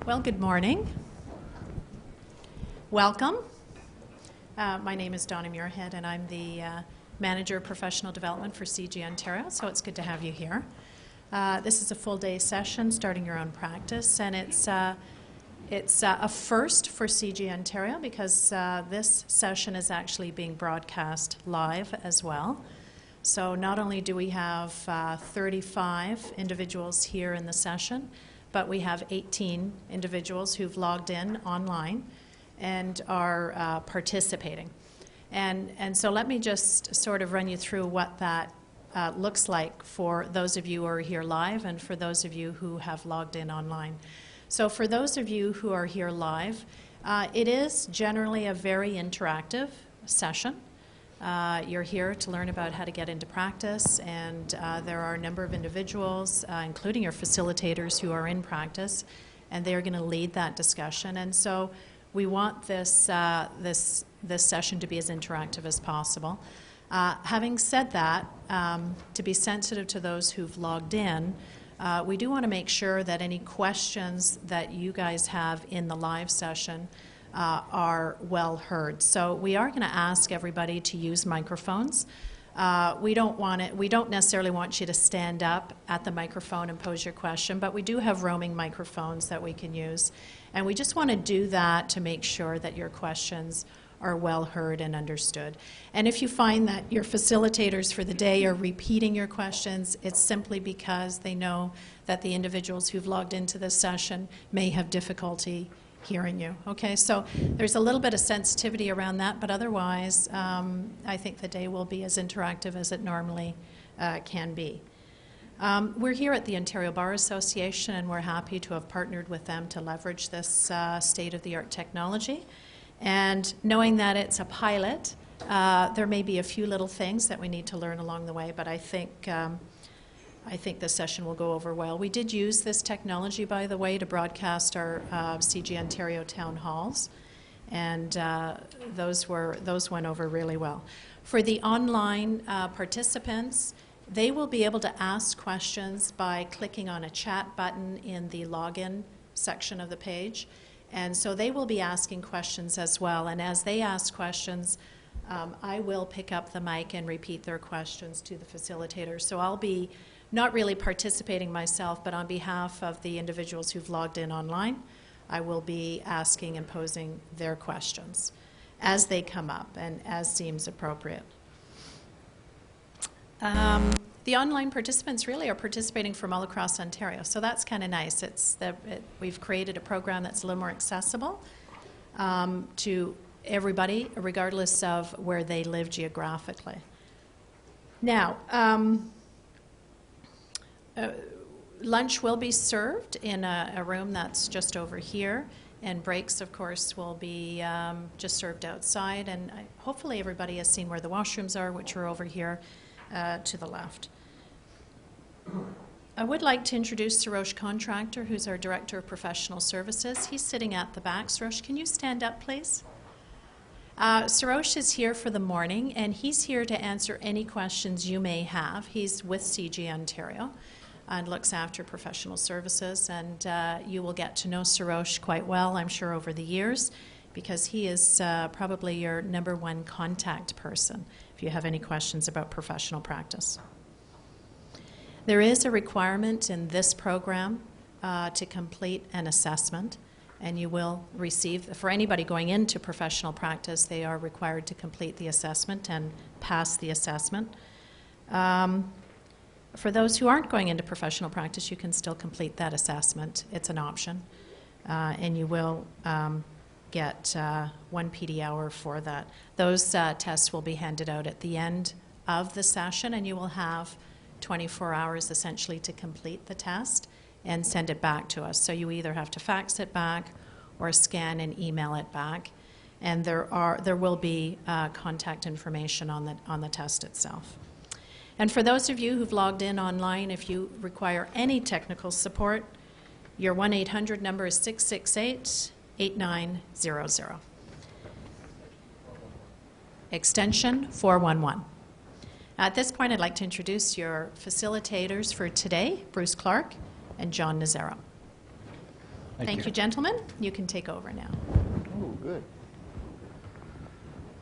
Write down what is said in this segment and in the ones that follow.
Well, good morning. Welcome. My name is Donna Muirhead, and I'm the Manager of Professional Development for CG Ontario, so it's good to have you here. This is a full-day session, starting your own practice, and it's a first for CG Ontario because this session is actually being broadcast live as well. So not only do we have 35 individuals here in the session, but we have 18 individuals who've logged in online and are participating. And so let me just sort of run you through what that looks like for those of you who are here live and for those of you who have logged in online. So for those of you who are here live, it is generally a very interactive session. You're here to learn about how to get into practice, and there are a number of individuals, including your facilitators, who are in practice, and they're going to lead that discussion. And so we want this session to be as interactive as possible. Having said that, to be sensitive to those who've logged in, we do want to make sure that any questions that you guys have in the live session are well heard. So we are going to ask everybody to use microphones. We don't necessarily want you to stand up at the microphone and pose your question, but we do have roaming microphones that we can use. And we just want to do that to make sure that your questions are well heard and understood. And if you find that your facilitators for the day are repeating your questions, it's simply because they know that the individuals who've logged into this session may have difficulty hearing you. Okay, so there's a little bit of sensitivity around that, but otherwise I think the day will be as interactive as it normally can be. We're here at the Ontario Bar Association, and we're happy to have partnered with them to leverage this state-of-the-art technology. And knowing that it's a pilot, there may be a few little things that we need to learn along the way, but I think the session will go over well. We did use this technology, by the way, to broadcast our CG Ontario town halls, and those went over really well. For the online participants, they will be able to ask questions by clicking on a chat button in the login section of the page, and so they will be asking questions as well. And as they ask questions, I will pick up the mic and repeat their questions to the facilitator. So I'll be not really participating myself, but on behalf of the individuals who've logged in online, I will be asking and posing their questions as they come up and as seems appropriate. The online participants really are participating from all across Ontario, so that's kind of nice. We've created a program that's a little more accessible to everybody, regardless of where they live geographically. Now, lunch will be served in a room that's just over here, and breaks, of course, will be just served outside. And hopefully everybody has seen where the washrooms are, which are over here to the left. I would like to introduce Sarosh Contractor, who's our Director of Professional Services. He's sitting at the back. Sarosh, can you stand up, please? Sarosh is here for the morning, and he's here to answer any questions you may have. He's with CG Ontario and looks after professional services, and you will get to know Sarosh quite well, I'm sure, over the years, because he is probably your number one contact person if you have any questions about professional practice. There is a requirement in this program to complete an assessment, and you will receive, for anybody going into professional practice, they are required to complete the assessment and pass the assessment. For those who aren't going into professional practice, you can still complete that assessment. It's an option, and you will get 1 PD hour for that. Those tests will be handed out at the end of the session, and you will have 24 hours essentially to complete the test and send it back to us. So you either have to fax it back or scan and email it back, and there will be contact information on the test itself. And for those of you who've logged in online, if you require any technical support, your 1-800 number is 668-8900. Extension 411. At this point, I'd like to introduce your facilitators for today, Bruce Clark and John Nazaro. Thank you, gentlemen. You can take over now. Oh, good.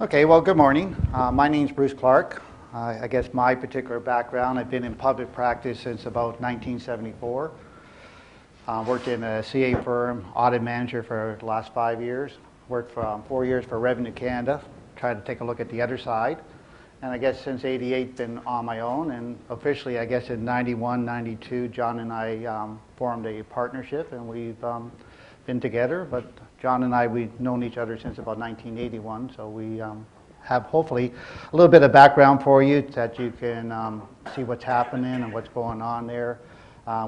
Okay, well, good morning. My name's Bruce Clark. I guess my particular background, I've been in public practice since about 1974. Worked in a CA firm, audit manager for the last 5 years. Worked for 4 years for Revenue Canada, tried to take a look at the other side. And I guess since '88, been on my own. And officially, I guess in '91, '92, John and I formed a partnership, and we've been together. But John and I, we've known each other since about 1981, so we have hopefully a little bit of background for you that you can see what's happening and what's going on there.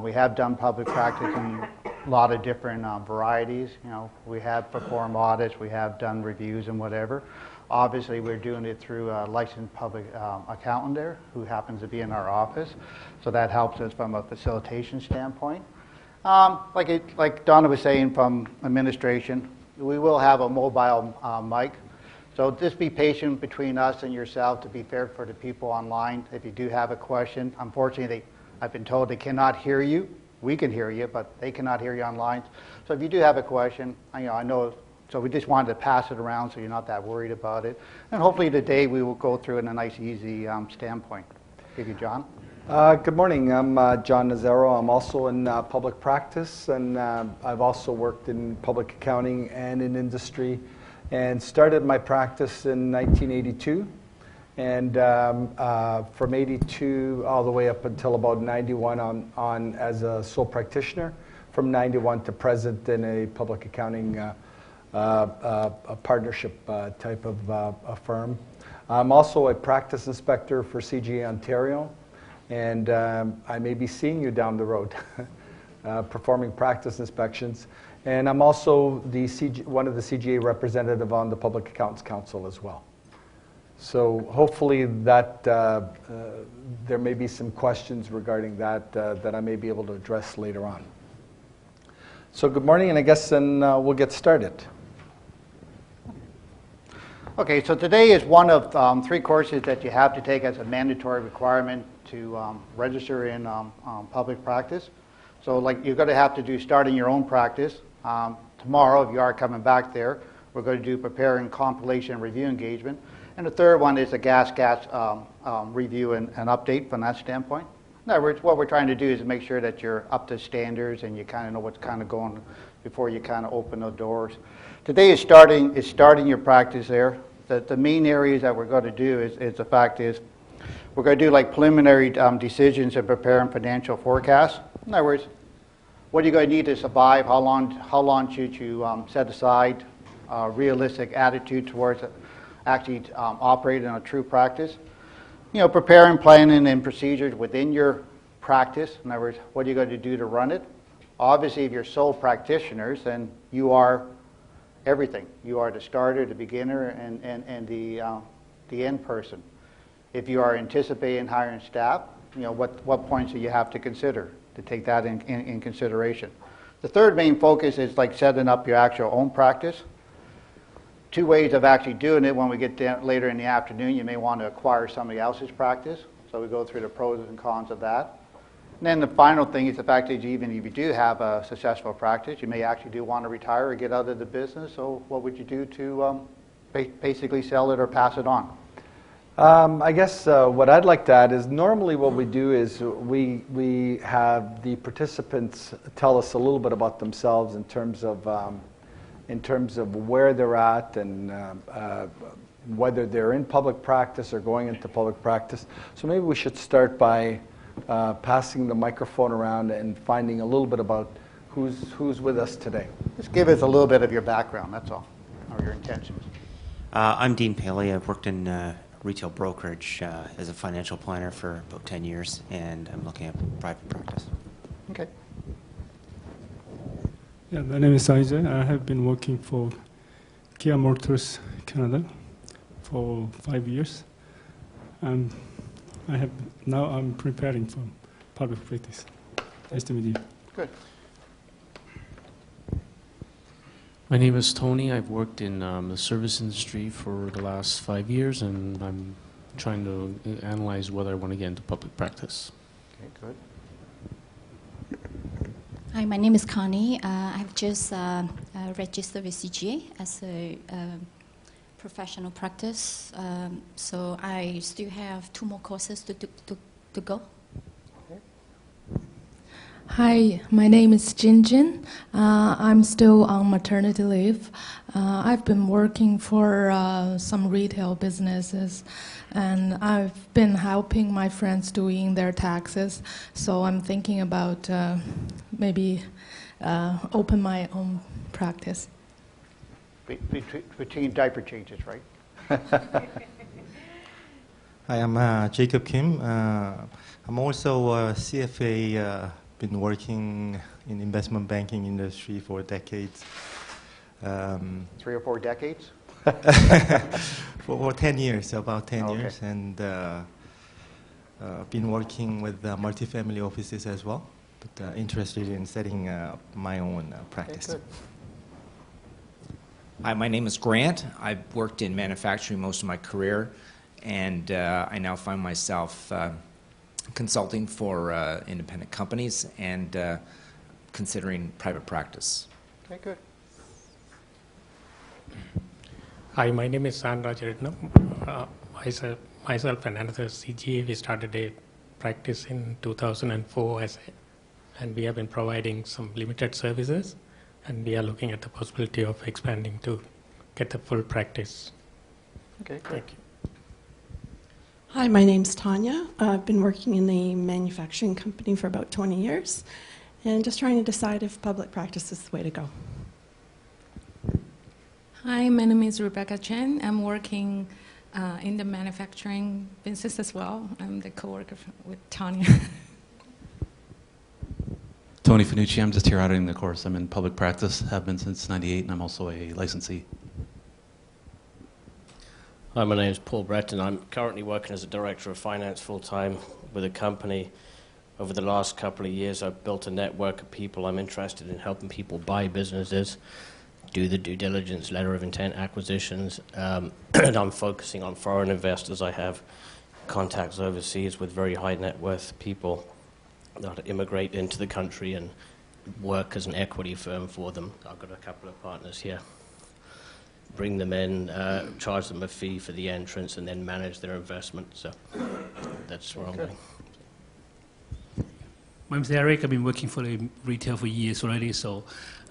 We have done public practice in a lot of different varieties. You know, we have performed audits, we have done reviews and whatever. Obviously, we're doing it through a licensed public accountant there who happens to be in our office, so that helps us from a facilitation standpoint. Like Donna was saying from administration, we will have a mobile mic. So just be patient between us and yourself to be fair for the people online. If you do have a question, unfortunately, I've been told they cannot hear you. We can hear you, but they cannot hear you online. So if you do have a question, I know, so we just wanted to pass it around so you're not that worried about it. And hopefully today we will go through it in a nice, easy standpoint. Thank you, John. Good morning. I'm John Nazaro. I'm also in public practice, and I've also worked in public accounting and in industry, and started my practice in 1982. And from 82 all the way up until about 91 on as a sole practitioner, from 91 to present in a public accounting a partnership type of a firm. I'm also a practice inspector for CGA Ontario. And I may be seeing you down the road performing practice inspections. And I'm also one of the CGA representative on the Public Accountants Council as well. So hopefully that there may be some questions regarding that that I may be able to address later on. So good morning, and I guess then we'll get started. Okay, so today is one of 3 courses that you have to take as a mandatory requirement to register in public practice. So like you're going to have to do starting your own practice. Tomorrow, if you are coming back there, we're going to do preparing compilation and review engagement. And the third one is a gas review and update from that standpoint. In other words, what we're trying to do is make sure that you're up to standards and you kind of know what's kind of going before you kind of open the doors. Today is starting your practice there. The main areas that we're going to do is the fact is we're going to do like preliminary decisions and preparing financial forecasts. In other words, what are you going to need to survive? How long should you set aside realistic attitude towards actually operating in a true practice? You know, preparing, planning, and procedures within your practice. In other words, what are you going to do to run it? Obviously, if you're sole practitioners, then you are everything. You are the starter, the beginner, and the end person. If you are anticipating hiring staff, you know, what points do you have to consider to take that in consideration? The third main focus is like setting up your actual own practice. 2 ways of actually doing it. When we get down later in the afternoon, you may want to acquire somebody else's practice. So we go through the pros and cons of that. And then the final thing is the fact that even if you do have a successful practice, you may actually do want to retire or get out of the business. So what would you do to basically sell it or pass it on? I guess what I'd like to add is normally what we do is we have the participants tell us a little bit about themselves in terms of where they're at and whether they're in public practice or going into public practice. So maybe we should start by passing the microphone around and finding a little bit about who's with us today. Just give us a little bit of your background, that's all, or your intentions. I'm Dean Paley. I've worked in retail brokerage as a financial planner for about 10 years, and I'm looking at private practice. Okay. Yeah, my name is Isaac. I have been working for Kia Motors Canada for 5 years. Now I'm preparing for public practice. Nice to meet you. Good. My name is Tony. I've worked in the service industry for the last 5 years, and I'm trying to analyze whether I want to get into public practice. Okay, good. Hi, my name is Connie. I've just registered with CGA as a professional practice. So I still have 2 more courses to go. Hi, my name is Jinjin. I'm still on maternity leave. I've been working for some retail businesses, and I've been helping my friends doing their taxes. So I'm thinking about maybe open my own practice. Between diaper changes, right? Hi, I'm Jacob Kim. I'm also a CFA. Been working in investment banking industry for decades. 3 or 4 decades? For 10 years, about 10 Okay. years, and been working with multifamily offices as well, but interested in setting my own practice. Okay, good. Hi, my name is Grant. I've worked in manufacturing most of my career, and I now find myself consulting for independent companies and considering private practice. Okay, good. Hi, my name is Sandra Jaratnam. Myself and another CGA, we started a practice in 2004 and we have been providing some limited services, and we are looking at the possibility of expanding to get the full practice. Okay, good. Thank you. Hi, my name's Tanya. I've been working in the manufacturing company for about 20 years and just trying to decide if public practice is the way to go. Hi, my name is Rebecca Chen. I'm working in the manufacturing business as well. I'm the co-worker with Tanya. Tony Finucci, I'm just here auditing the course. I'm in public practice, have been since '98, and I'm also a licensee. Hi, my name is Paul Breton. I'm currently working as a director of finance full-time with a company. Over the last couple of years, I've built a network of people. I'm interested in helping people buy businesses, do the due diligence, letter of intent acquisitions, and I'm focusing on foreign investors. I have contacts overseas with very high net worth people that immigrate into the country and work as an equity firm for them. I've got a couple of partners here. Bring them in, charge them a fee for the entrance, and then manage their investment. So that's where I'm going. My name's Eric. I've been working for retail for years already, so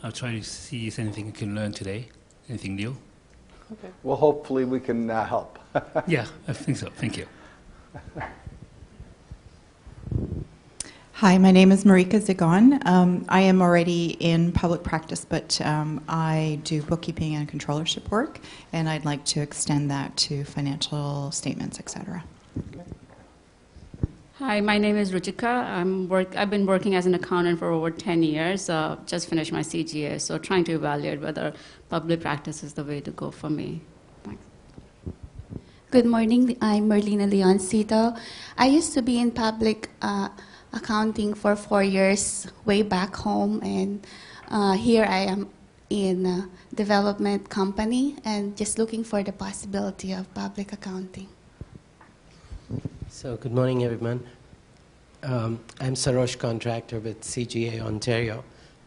I'll try to see if anything I can learn today, anything new. Okay. Well, hopefully we can help. Yeah, I think so. Thank you. Hi, my name is Marika Zagon. I am already in public practice, but I do bookkeeping and controllership work, and I'd like to extend that to financial statements, etc. Hi, my name is Ruchika. I've been working as an accountant for over 10 years. Just finished my CGA, so trying to evaluate whether public practice is the way to go for me. Thanks. Good morning. I'm Merlina Leoncito. I used to be in public accounting for 4 years way back home, and here I am in a development company and just looking for the possibility of public accounting. So good morning, everyone. I'm Sarosh Contractor with CGA Ontario,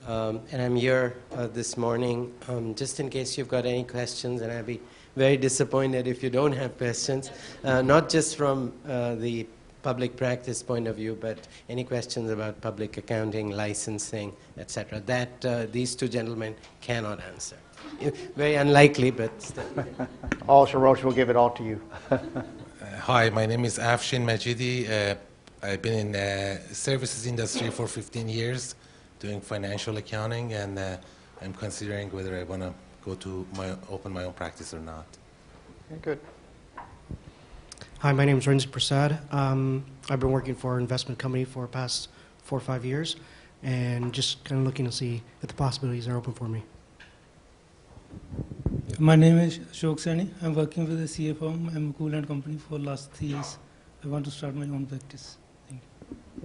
and I'm here this morning just in case you've got any questions, and I'd be very disappointed if you don't have questions, not just from the public practice point of view, but any questions about public accounting, licensing, etc. that these two gentlemen cannot answer. Very unlikely, but still. Also, Roche will give it all to you. Hi, my name is Afshin Majidi. I've been in the services industry for 15 years doing financial accounting, and I'm considering whether I want to go to open my own practice or not. Okay, good. Hi, my name is Renzi Prasad. I've been working for an investment company for the past 4 or 5 years, and just kind of looking to see if the possibilities are open for me. My name is Ashok Sani. I'm working with a CA firm. I'm a coolant company for the last 3 years. I want to start my own practice. Thank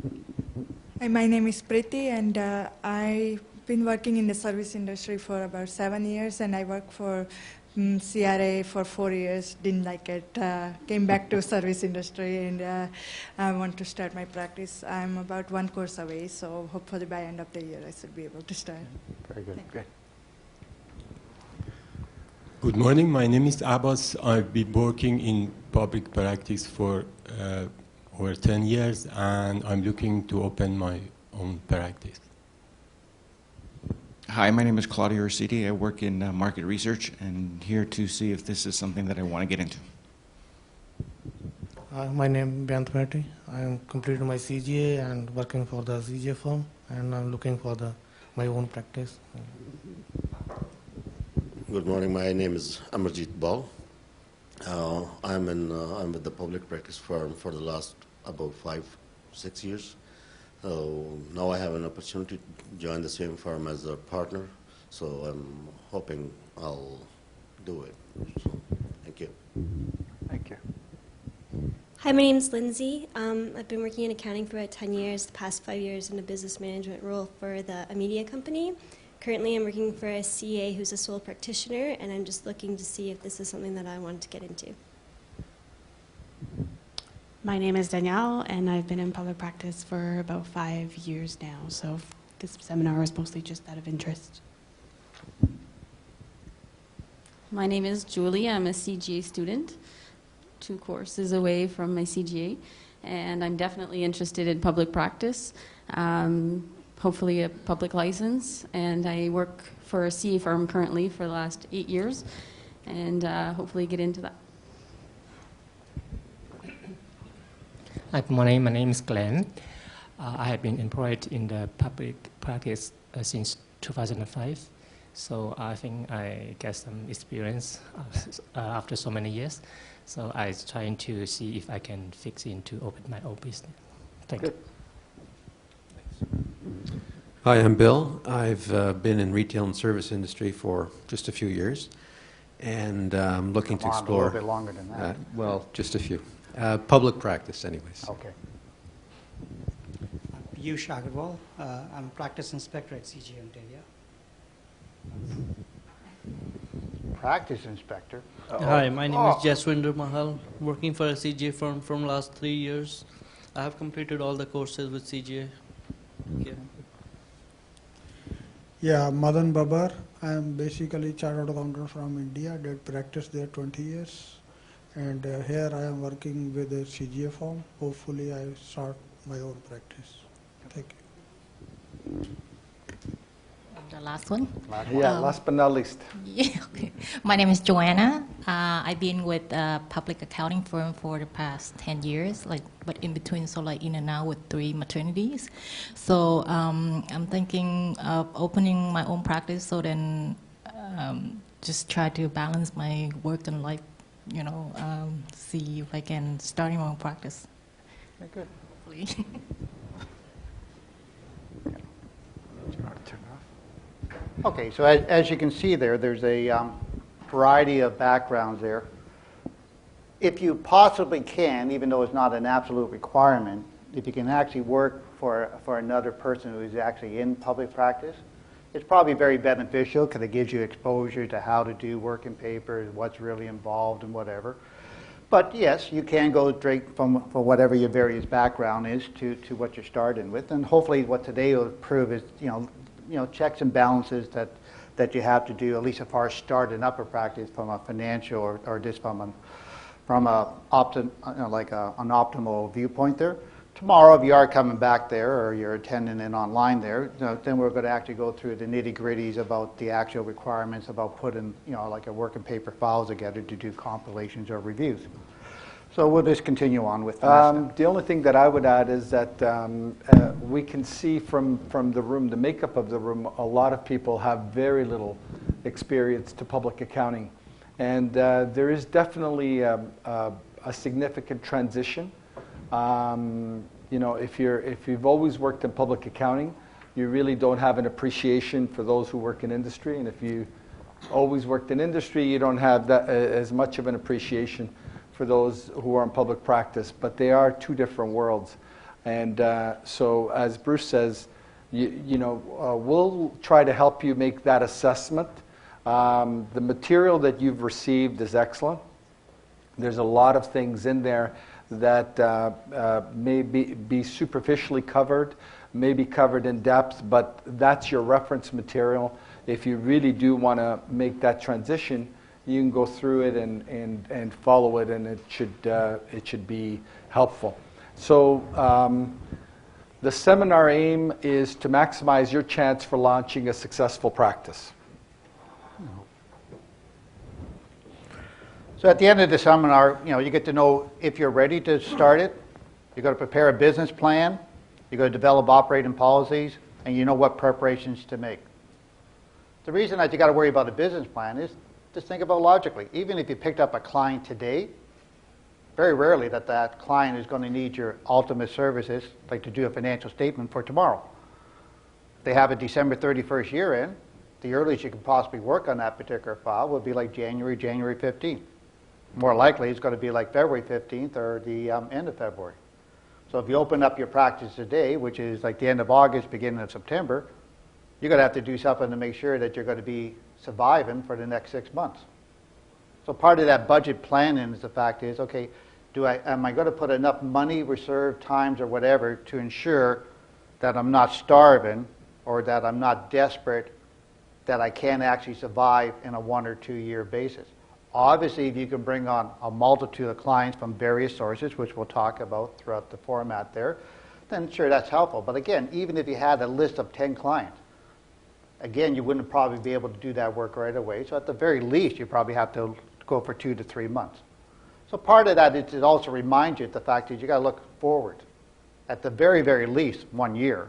you. Hi, my name is Priti, and I've been working in the service industry for about 7 years, and I work for CRA for 4 years, didn't like it, came back to service industry, and I want to start my practice. I'm about 1 course away, so hopefully by end of the year I should be able to start. Very good. Great. Good morning. My name is Abbas. I've been working in public practice for over 10 years, and I'm looking to open my own practice. Hi, my name is Claudio Orsiti. I work in market research and here to see if this is something that I want to get into. My name is Beant Mehti. I am completed my CGA and working for the CGA firm, and I'm looking for my own practice. Good morning. My name is Amarjit Bal. I'm with the public practice firm for the last about 5-6 years. So now I have an opportunity to join the same firm as a partner. So I'm hoping I'll do it. So, thank you. Thank you. Hi, my name is Lindsay. I've been working in accounting for about 10 years, the past 5 years in a business management role for a media company. Currently, I'm working for a CA who's a sole practitioner, and I'm just looking to see if this is something that I want to get into. My name is Danielle, and I've been in public practice for about 5 years now, so this seminar is mostly just out of interest. My name is Julie. I'm a CGA student, 2 courses away from my CGA, and I'm definitely interested in public practice, hopefully a public license, and I work for a CA firm currently for the last 8 years, and hopefully get into that. Hi, good morning. My name is Glenn. I have been employed in the public practice since 2005. So I think I get some experience after so many years. So I'm trying to see if I can fix in to open my own business. Thank you. Hi, I'm Bill. I've been in retail and service industry for just a few years, and I'm looking to explore. A little bit longer than that. Well, just a few. Public practice, anyways. Okay. Piyush Agarwal. I'm a practice inspector at CGA Ontario. Practice inspector. Hi, my name is Jaswinder Mahal, working for a CGA firm from last 3 years. I have completed all the courses with CGA. Yeah, Madan Babar. I am basically chartered accountant from India. Did practice there 20 years. And here I am working with a CGA firm. Hopefully I start my own practice. Thank you. The last one? Last but not least. Yeah, okay. My name is Joanna. I've been with a public accounting firm for the past 10 years, but in between, so in and out with 3 maternities. So I'm thinking of opening my own practice, so then just try to balance my work and life, see if I can start my own practice. Very good. Hopefully. Okay, so as you can see there's a variety of backgrounds there. If you possibly can, even though it's not an absolute requirement, if you can actually work for another person who is actually in public practice, it's probably very beneficial because it gives you exposure to how to do working papers, what's really involved and whatever. But yes, you can go straight from whatever your various background is to what you're starting with. And hopefully what today will prove is, checks and balances that you have to do, at least as far as starting up a practice from a financial or just from an optimal viewpoint there. Tomorrow, if you are coming back there or you're attending it online there, then we're going to actually go through the nitty-gritties about the actual requirements about putting, like a working paper files together to do compilations or reviews. So we'll just continue on with the only thing that I would add is that we can see from the room, the makeup of the room, a lot of people have very little experience to public accounting. And there is definitely a significant transition. If you've always worked in public accounting, you really don't have an appreciation for those who work in industry. And if you always worked in industry, you don't have that as much of an appreciation for those who are in public practice. But they are 2 different worlds. And so as Bruce says, we'll try to help you make that assessment The material that you've received is excellent. There's a lot of things in there that may be superficially covered, may be covered in depth, but that's your reference material. If you really do want to make that transition, you can go through it and follow it, and it should be helpful. So the seminar aim is to maximize your chance for launching a successful practice. So at the end of the seminar, you get to know if you're ready to start it. You've got to prepare a business plan. You've got to develop operating policies, and you know what preparations to make. The reason that you got to worry about a business plan is just think about it logically. Even if you picked up a client today, very rarely that client is going to need your ultimate services, like to do a financial statement for tomorrow. If they have a December 31st year end, the earliest you can possibly work on that particular file would be like January 15th. More likely, it's going to be like February 15th or the end of February. So if you open up your practice today, which is like the end of August, beginning of September, you're going to have to do something to make sure that you're going to be surviving for the next 6 months. So part of that budget planning is the fact is, okay, am I going to put enough money, reserve times, or whatever to ensure that I'm not starving or that I'm not desperate, that I can actually survive in a 1 or 2 year basis. Obviously, if you can bring on a multitude of clients from various sources, which we'll talk about throughout the format there, then sure, that's helpful. But again, even if you had a list of 10 clients, again, you wouldn't probably be able to do that work right away. So at the very least, you probably have to go for 2 to 3 months. So part of that is to also remind you of the fact that you got to look forward. At the very, very least, 1 year.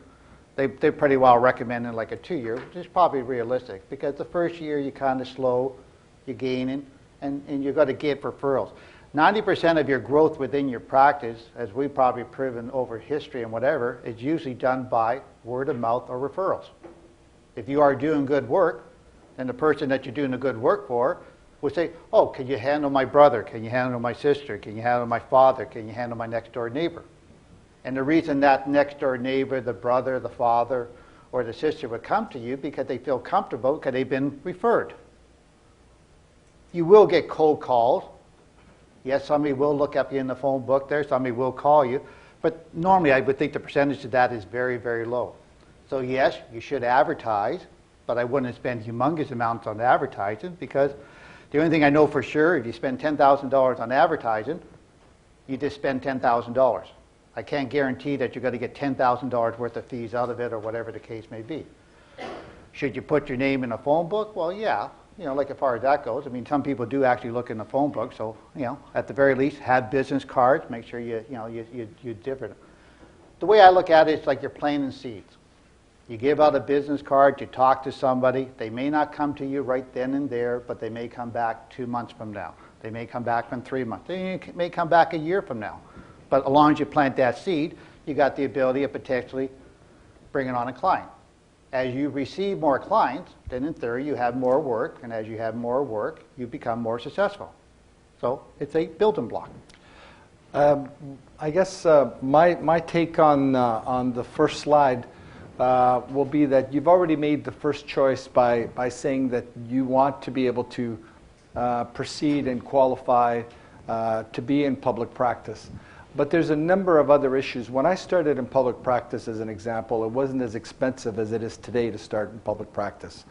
They're pretty well recommending like a 2 year, which is probably realistic, because the first year you're kind of slow, you're gaining, and you've got to get referrals. 90% of your growth within your practice, as we've probably proven over history and whatever, is usually done by word of mouth or referrals. If you are doing good work, then the person that you're doing the good work for will say, oh, can you handle my brother? Can you handle my sister? Can you handle my father? Can you handle my next door neighbor? And the reason that next door neighbor, the brother, the father, or the sister would come to you because they feel comfortable because they've been referred. You will get cold calls. Yes, somebody will look up you in the phone book there. Somebody will call you. But normally I would think the percentage of that is very, very low. So yes, you should advertise, but I wouldn't spend humongous amounts on advertising, because the only thing I know for sure, if you spend $10,000 on advertising, you just spend $10,000. I can't guarantee that you're going to get $10,000 worth of fees out of it, or whatever the case may be. Should you put your name in a phone book? Well, yeah. Like as far as that goes, I mean, some people do actually look in the phone book. So, at the very least, have business cards. Make sure you different. The way I look at it is like you're planting seeds. You give out a business card, you talk to somebody. They may not come to you right then and there, but they may come back 2 months from now. They may come back in 3 months. They may come back a year from now. But as long as you plant that seed, you got the ability of potentially bringing on a client. As you receive more clients, then in theory you have more work, and as you have more work, you become more successful. So it's a building block. I guess my take on the first slide will be that you've already made the first choice by saying that you want to be able to proceed and qualify to be in public practice. But there's a number of other issues. When I started in public practice, as an example, it wasn't as expensive as it is today to start in public practice.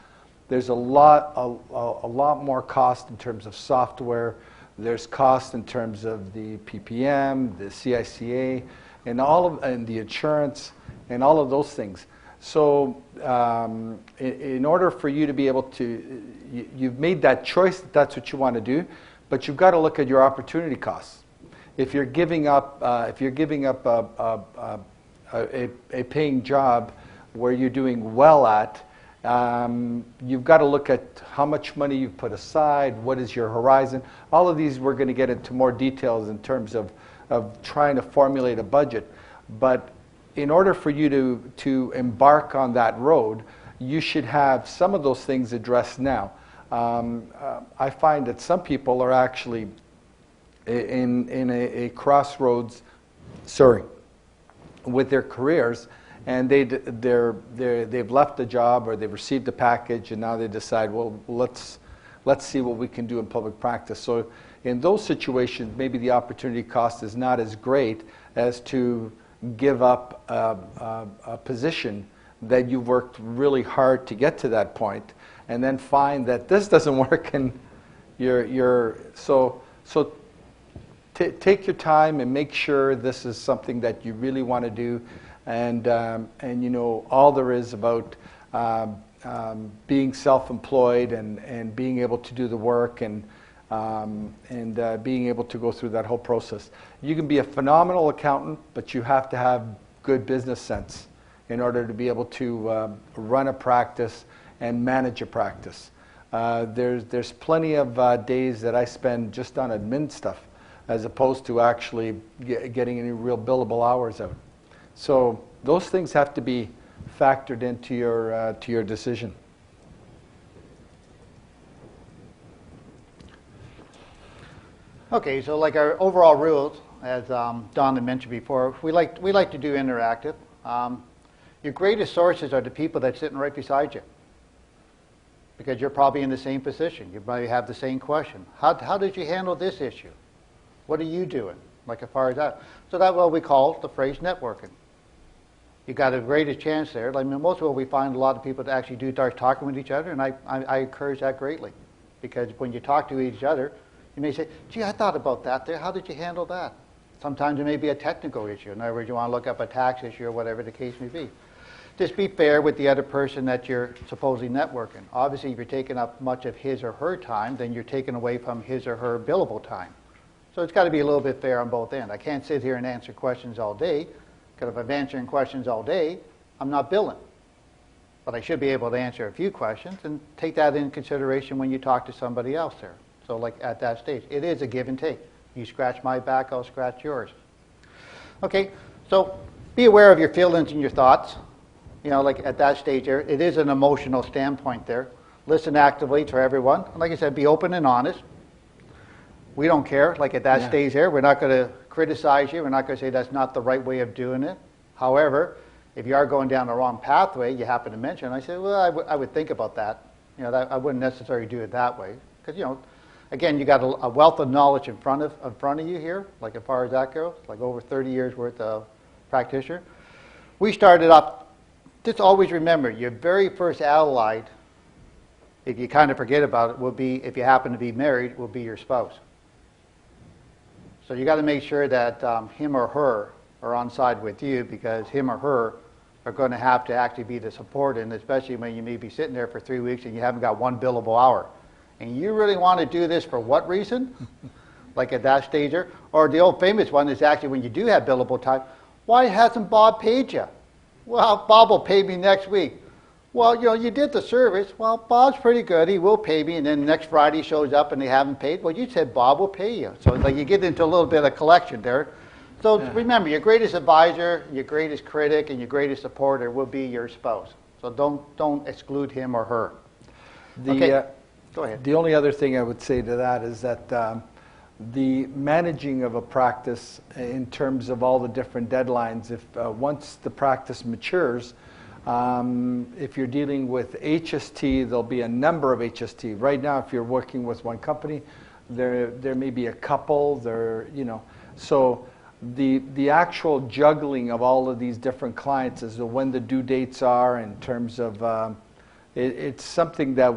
There's a lot more cost in terms of software. There's cost in terms of the PPM, the CICA, and the insurance, and all of those things. So in order for you to be able to, you've made that choice that that's what you want to do, but you've got to look at your opportunity costs. If you're giving up, a paying job where you're doing well at, you've got to look at how much money you've put aside, what is your horizon. All of these we're going to get into more details in terms of trying to formulate a budget. But in order for you to embark on that road, you should have some of those things addressed now. I find that some people are actually in a crossroads, with their careers, and they've left the job or they've received a package, and now they decide, well, let's see what we can do in public practice. So in those situations, maybe the opportunity cost is not as great as to give up a position that you've worked really hard to get to that point, and then find that this doesn't work, and take your time and make sure this is something that you really want to do, and you know, all there is about being self-employed and being able to do the work and being able to go through that whole process. You can be a phenomenal accountant, but you have to have good business sense in order to be able to run a practice and manage a practice. There's plenty of days that I spend just on admin stuff, as opposed to actually getting any real billable hours out. So those things have to be factored into your decision. Okay, so like our overall rules, as Don had mentioned before, we like to do interactive. Your greatest sources are the people that's sitting right beside you, because you're probably in the same position. You probably have the same question. How did you handle this issue? What are you doing? Like as far as that. So that's what we call the phrase networking. You got a greatest chance there. I mean, most of what we find a lot of people that actually do start talking with each other, and I encourage that greatly, because when you talk to each other, you may say, gee, I thought about that there. How did you handle that? Sometimes it may be a technical issue. In other words, you want to look up a tax issue or whatever the case may be. Just be fair with the other person that you're supposedly networking. Obviously, if you're taking up much of his or her time, then you're taking away from his or her billable time. So it's got to be a little bit fair on both ends. I can't sit here and answer questions all day, because if I'm answering questions all day, I'm not billing. But I should be able to answer a few questions and take that in consideration when you talk to somebody else there. So like at that stage, it is a give and take. You scratch my back, I'll scratch yours. Okay, so be aware of your feelings and your thoughts. You know, like at that stage there, it is an emotional standpoint there. Listen actively to everyone. And like I said, be open and honest. We don't care. Like at that stage there, we're not going to criticize you. We're not going to say that's not the right way of doing it. However, if you are going down the wrong pathway, you happen to mention, I say, well, I would think about that. You know, I wouldn't necessarily do it that way. Because, you know, again, you got a wealth of knowledge in front of you here, like as far as that goes, like over 30 years worth of practitioner. We started up, just always remember, your very first allied, if you kind of forget about it, will be, if you happen to be married, will be your spouse. So you got to make sure that him or her are on side with you, because him or her are going to have to actually be the support, and especially when you may be sitting there for 3 weeks and you haven't got one billable hour. And you really want to do this for what reason? Like at that stage there. Or the old famous one is actually when you do have billable time, why hasn't Bob paid you? Well, Bob will pay me next week. Well, you know, you did the service. Well, Bob's pretty good. He will pay me. And then next Friday shows up and they haven't paid. Well, you said Bob will pay you. So it's like you get into a little bit of collection there. So remember, your greatest advisor, your greatest critic, and your greatest supporter will be your spouse. So don't exclude him or her. Okay. Go ahead. The only other thing I would say to that is that the managing of a practice in terms of all the different deadlines, if once the practice matures, if you're dealing with HST, there'll be a number of HST. Right now, if you're working with one company, there may be a couple. So the actual juggling of all of these different clients as to when the due dates are, in terms of it's something that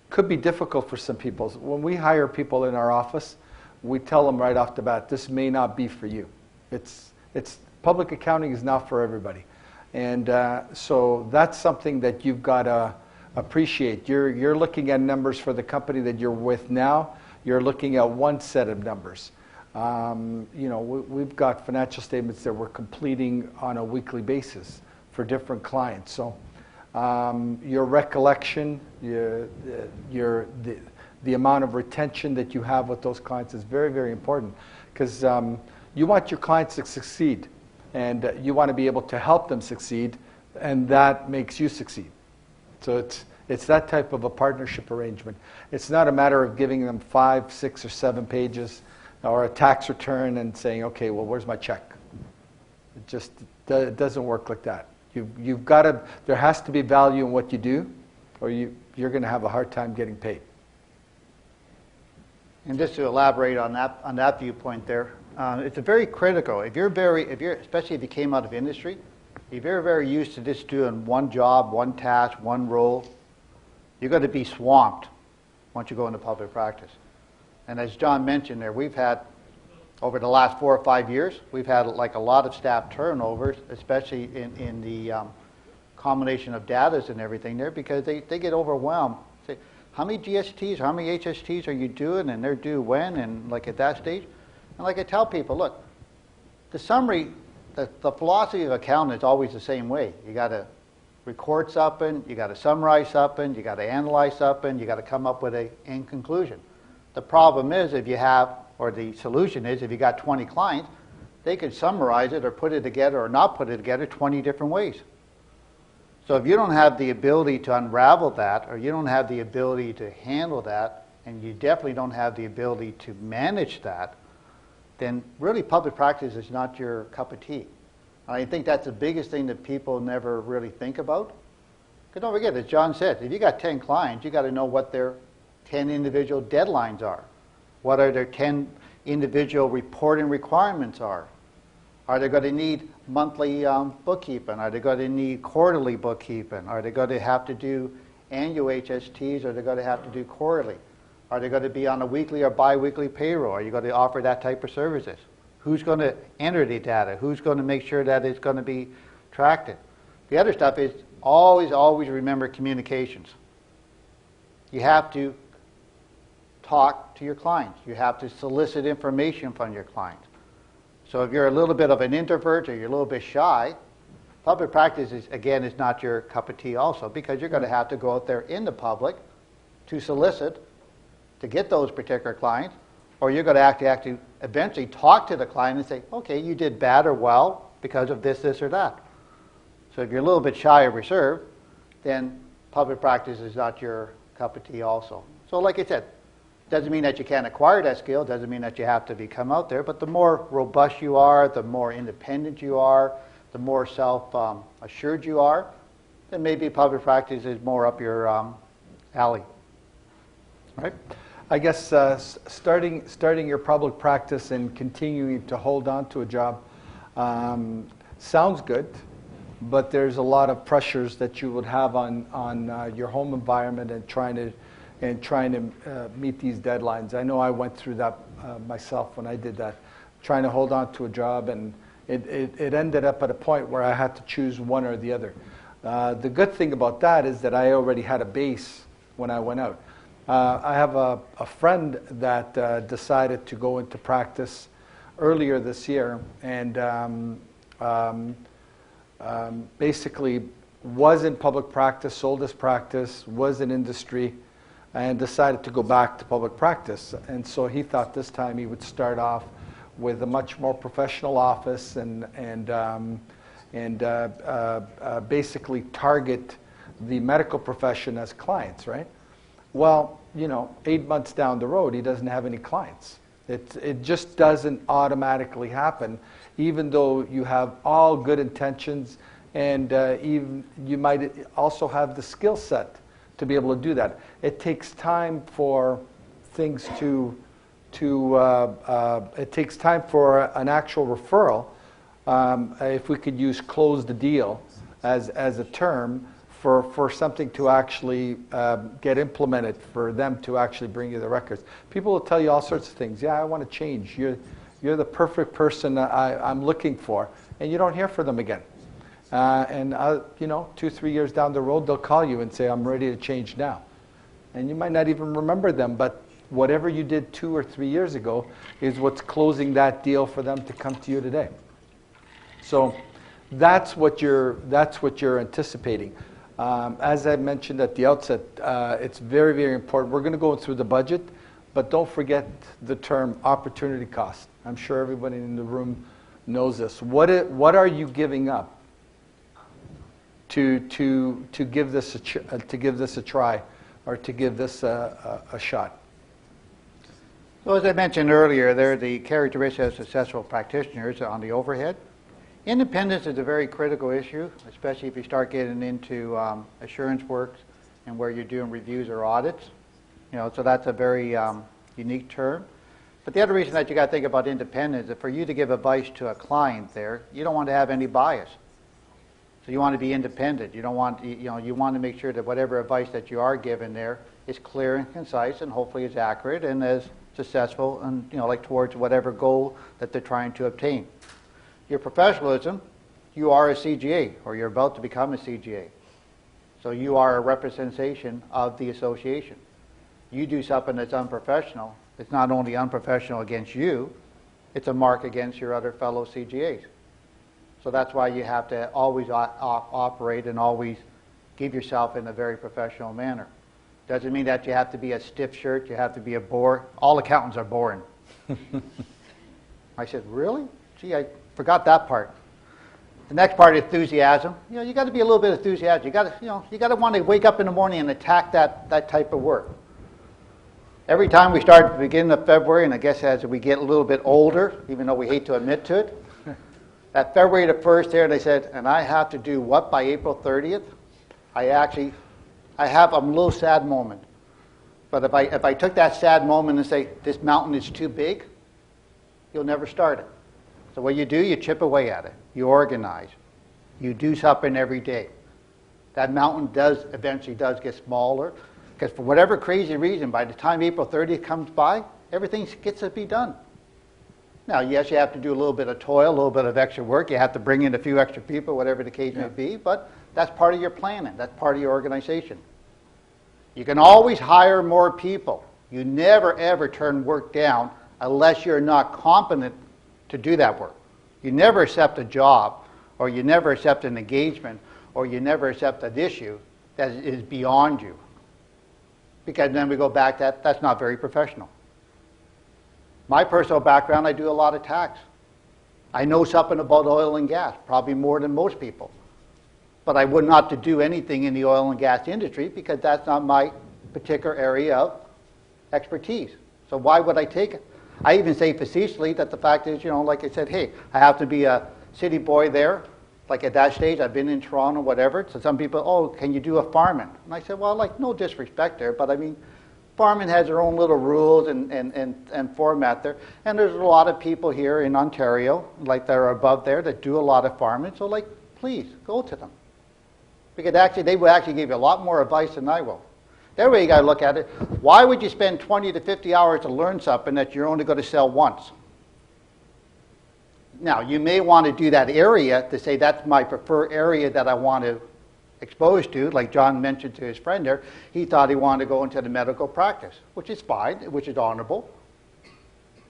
could be difficult for some people. When we hire people in our office, we tell them right off the bat, this may not be for you. Public accounting is not for everybody. And so that's something that you've got to appreciate. You're looking at numbers for the company that you're with now. You're looking at one set of numbers. We've got financial statements that we're completing on a weekly basis for different clients. So your recollection, the amount of retention that you have with those clients is very, very important, because you want your clients to succeed, and you want to be able to help them succeed, and that makes you succeed. So it's that type of a partnership arrangement. It's not a matter of giving them 5, 6, or 7 pages or a tax return and saying, okay, well, where's my check? It just it doesn't work like that. You've got to, there has to be value in what you do, or you're going to have a hard time getting paid. And just to elaborate on that viewpoint there, it's a very critical. If you're especially if you came out of industry, if you're very used to just doing one job, one task, one role, you're going to be swamped once you go into public practice. And as John mentioned there, we've had, over the last 4 or 5 years, we've had like a lot of staff turnovers, especially in the combination of data and everything there, because they get overwhelmed. Say, how many GSTs, how many HSTs are you doing, and they're due when, and like at that stage? And like I tell people, look, the summary, the philosophy of accounting is always the same way. You got to record something, you got to summarize something, you got to analyze something, you got to come up with an end conclusion. The problem is if you have, or the solution is if you got 20 clients, they could summarize it or put it together or not put it together 20 different ways. So if you don't have the ability to unravel that, or you don't have the ability to handle that, and you definitely don't have the ability to manage that, then really public practice is not your cup of tea. And I think that's the biggest thing that people never really think about. Because don't forget, as John said, if you got 10 clients, you got to know what their 10 individual deadlines are. What are their 10 individual reporting requirements are. Are they going to need monthly bookkeeping? Are they going to need quarterly bookkeeping? Are they going to have to do annual HSTs, or are they going to have to do quarterly? Are they going to be on a weekly or bi-weekly payroll? Are you going to offer that type of services? Who's going to enter the data? Who's going to make sure that it's going to be tracked? The other stuff is always, always remember communications. You have to talk to your clients. You have to solicit information from your clients. So if you're a little bit of an introvert or you're a little bit shy, public practice is not your cup of tea also, because you're going to have to go out there in the public to solicit, to get those particular clients, or you're going to have to actually eventually talk to the client and say, okay, you did bad or well because of this, this, or that. So if you're a little bit shy or reserved, then public practice is not your cup of tea also. So like I said, doesn't mean that you can't acquire that skill, doesn't mean that you have to become out there, but the more robust you are, the more independent you are, the more self-assured you are, then maybe public practice is more up your alley. Right? I guess starting your public practice and continuing to hold on to a job sounds good, but there's a lot of pressures that you would have on your home environment and trying to meet these deadlines. I know I went through that myself when I did that, trying to hold on to a job, and it ended up at a point where I had to choose one or the other. The good thing about that is that I already had a base when I went out. I have a friend that decided to go into practice earlier this year, and basically was in public practice, sold his practice, was in industry, and decided to go back to public practice. And so he thought this time he would start off with a much more professional office and basically target the medical profession as clients, right? Well, 8 months down the road, he doesn't have any clients. It just doesn't automatically happen, even though you have all good intentions, and even you might also have the skill set to be able to do that. It takes time for things it takes time for an actual referral. If we could use close the deal as a term for something to actually get implemented, for them to actually bring you the records. People will tell you all sorts of things. Yeah, I want to change. You're the perfect person I'm looking for, and you don't hear from them again. 2-3 years down the road, they'll call you and say, I'm ready to change now. And you might not even remember them, but whatever you did 2 or 3 years ago is what's closing that deal for them to come to you today. So that's what you're anticipating. As I mentioned at the outset, it's very, very important. We're going to go through the budget, but don't forget the term opportunity cost. I'm sure everybody in the room knows this. What are you giving up to give this a try, or to give this a shot? So as I mentioned earlier, there are the characteristics of successful practitioners on the overhead. Independence is a very critical issue, especially if you start getting into assurance work and where you're doing reviews or audits. So that's a very unique term. But the other reason that you got to think about independence is that for you to give advice to a client there, you don't want to have any bias. So you want to be independent. You don't want, you want to make sure that whatever advice that you are given there is clear and concise and hopefully is accurate and as successful and, like towards whatever goal that they're trying to obtain. Your professionalism, you are a CGA or you're about to become a CGA. So you are a representation of the association. You do something that's unprofessional, it's not only unprofessional against you, it's a mark against your other fellow CGAs. So that's why you have to always operate and always give yourself in a very professional manner. Doesn't mean that you have to be a stiff shirt, you have to be a bore. All accountants are boring. I said, really? Gee, I forgot that part. The next part is enthusiasm. You got to be a little bit enthusiastic. You got to want to wake up in the morning and attack that type of work. Every time we start at the beginning of February, and I guess as we get a little bit older, even though we hate to admit to it, at February the 1st there, they said, and I have to do what by April 30th? I'm a little sad moment. But if I took that sad moment and say, this mountain is too big, you'll never start it. So what you do, you chip away at it. You organize. You do something every day. That mountain eventually does get smaller, because for whatever crazy reason, by the time April 30th comes by, everything gets to be done. Now, yes, you have to do a little bit of toil, a little bit of extra work. You have to bring in a few extra people, whatever the case may be, but that's part of your planning. That's part of your organization. You can always hire more people. You never, ever turn work down unless you're not competent to do that work. You never accept a job, or you never accept an engagement, or you never accept an issue that is beyond you. Because then we go back to that's not very professional. My personal background, I do a lot of tax. I know something about oil and gas, probably more than most people. But I would not to do anything in the oil and gas industry because that's not my particular area of expertise. So why would I take it? I even say facetiously that the fact is, like I said, hey, I have to be a city boy there. Like at that stage, I've been in Toronto, whatever. So some people, oh, can you do a farming? And I said, well, no disrespect there, but I mean, farming has their own little rules and format there. And there's a lot of people here in Ontario, like that are above there, that do a lot of farming. So please, go to them. Because actually, they will actually give you a lot more advice than I will. The other way you got to look at it, why would you spend 20 to 50 hours to learn something that you're only going to sell once? Now, you may want to do that area to say that's my preferred area that I want to expose to, like John mentioned to his friend there. He thought he wanted to go into the medical practice, which is fine, which is honorable.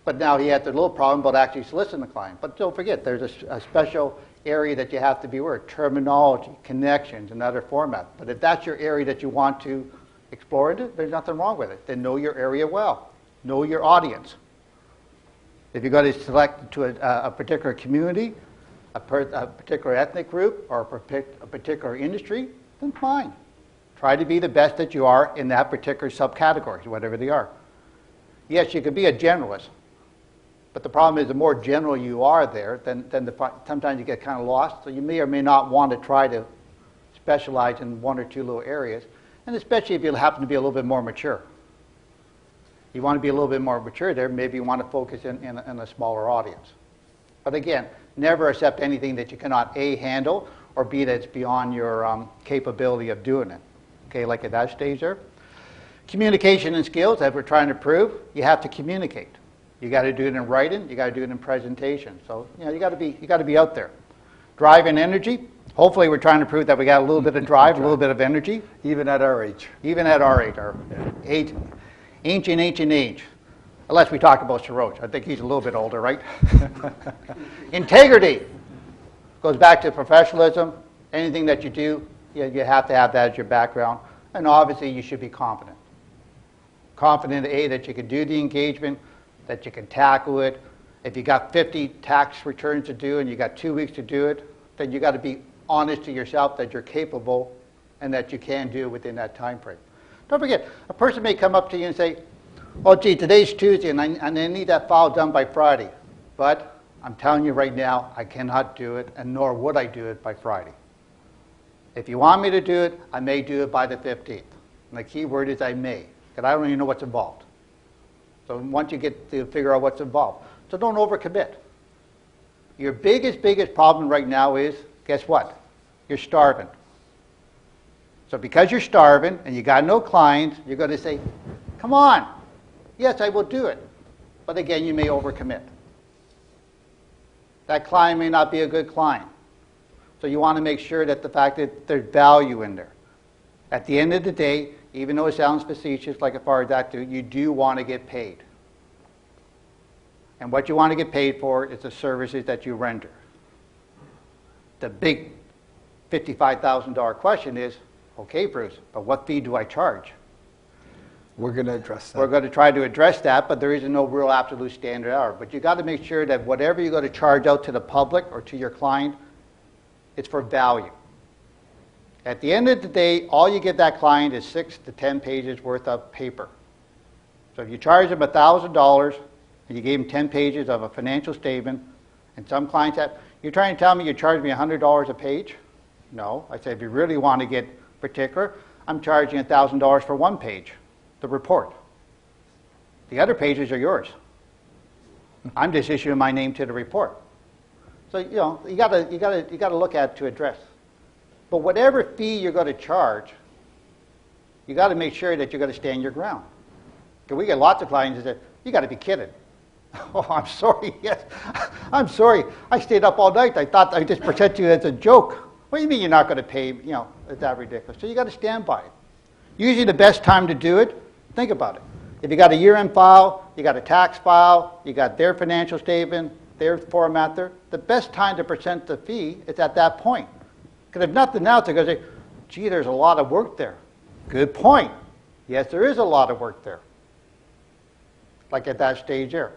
But now he had the little problem about actually soliciting the client. But don't forget, there's a special area that you have to be aware of, terminology, connections, and other formats. But if that's your area that you want to explore into, there's nothing wrong with it. Then know your area well. Know your audience. If you're going to select to a particular community, a particular ethnic group, or a particular industry, then fine. Try to be the best that you are in that particular subcategory, whatever they are. Yes, you could be a generalist, but the problem is the more general you are there, then sometimes you get kind of lost, so you may or may not want to try to specialize in one or two little areas, and especially if you happen to be a little bit more mature. You want to be a little bit more mature there, maybe you want to focus in a smaller audience. But again, never accept anything that you cannot A, handle, or B, that's beyond your capability of doing it. Okay, like at that stage there. Communication and skills, as we're trying to prove, you have to communicate. You got to do it in writing, you got to do it in presentation. So, you got to be out there. Drive and energy. Hopefully we're trying to prove that we got a little bit of drive, a little bit of energy. Even at our age. Even at our age, our age. Ancient age. Unless we talk about Sarosh. I think he's a little bit older, right? Integrity. Goes back to professionalism. Anything that you do, you have to have that as your background. And obviously you should be confident. Confident, A, that you can do the engagement, that you can tackle it. If you got 50 tax returns to do and you got 2 weeks to do it, then you got to be honest to yourself that you're capable and that you can do it within that time frame. Don't forget, a person may come up to you and say, oh, gee, today's Tuesday and I need that file done by Friday. But I'm telling you right now, I cannot do it, and nor would I do it by Friday. If you want me to do it, I may do it by the 15th. And the key word is I may, because I don't even know what's involved. So once you get to figure out what's involved. So don't overcommit. Your biggest problem right now is, guess what? You're starving. So because you're starving and you got no clients, you're going to say, come on, yes, I will do it. But again, you may overcommit. That client may not be a good client. So you want to make sure that the fact that there's value in there. At the end of the day, even though it sounds facetious, like as far as that, you do want to get paid. And what you want to get paid for is the services that you render. The big $55,000 question is, okay, Bruce, but what fee do I charge? We're going to address that. We're going to try to address that, but there is no real absolute standard hour. But you got to make sure that whatever you're going to charge out to the public or to your client, it's for value. At the end of the day, all you give that client is 6 to 10 pages worth of paper. So if you charge them $1,000 and you gave them 10 pages of a financial statement, and some clients have, you're trying to tell me you charge me $100 a page? No. I said, if you really want to get particular, I'm charging $1,000 for one page, the report. The other pages are yours. I'm just issuing my name to the report. So you got to look at it to address. But whatever fee you're going to charge, you got to make sure that you're going to stand your ground. Because we get lots of clients that say, you got to be kidding. Oh, I'm sorry. Yes, I'm sorry. I stayed up all night. I thought I'd just present you as a joke. What do you mean you're not going to pay? Is that ridiculous? So you got to stand by it. Usually the best time to do it, think about it. If you got a year-end file, you got a tax file, you got their financial statement, their format there, the best time to present the fee is at that point. Because if nothing else, they're going to say, gee, there's a lot of work there. Good point. Yes, there is a lot of work there. Like at that stage there.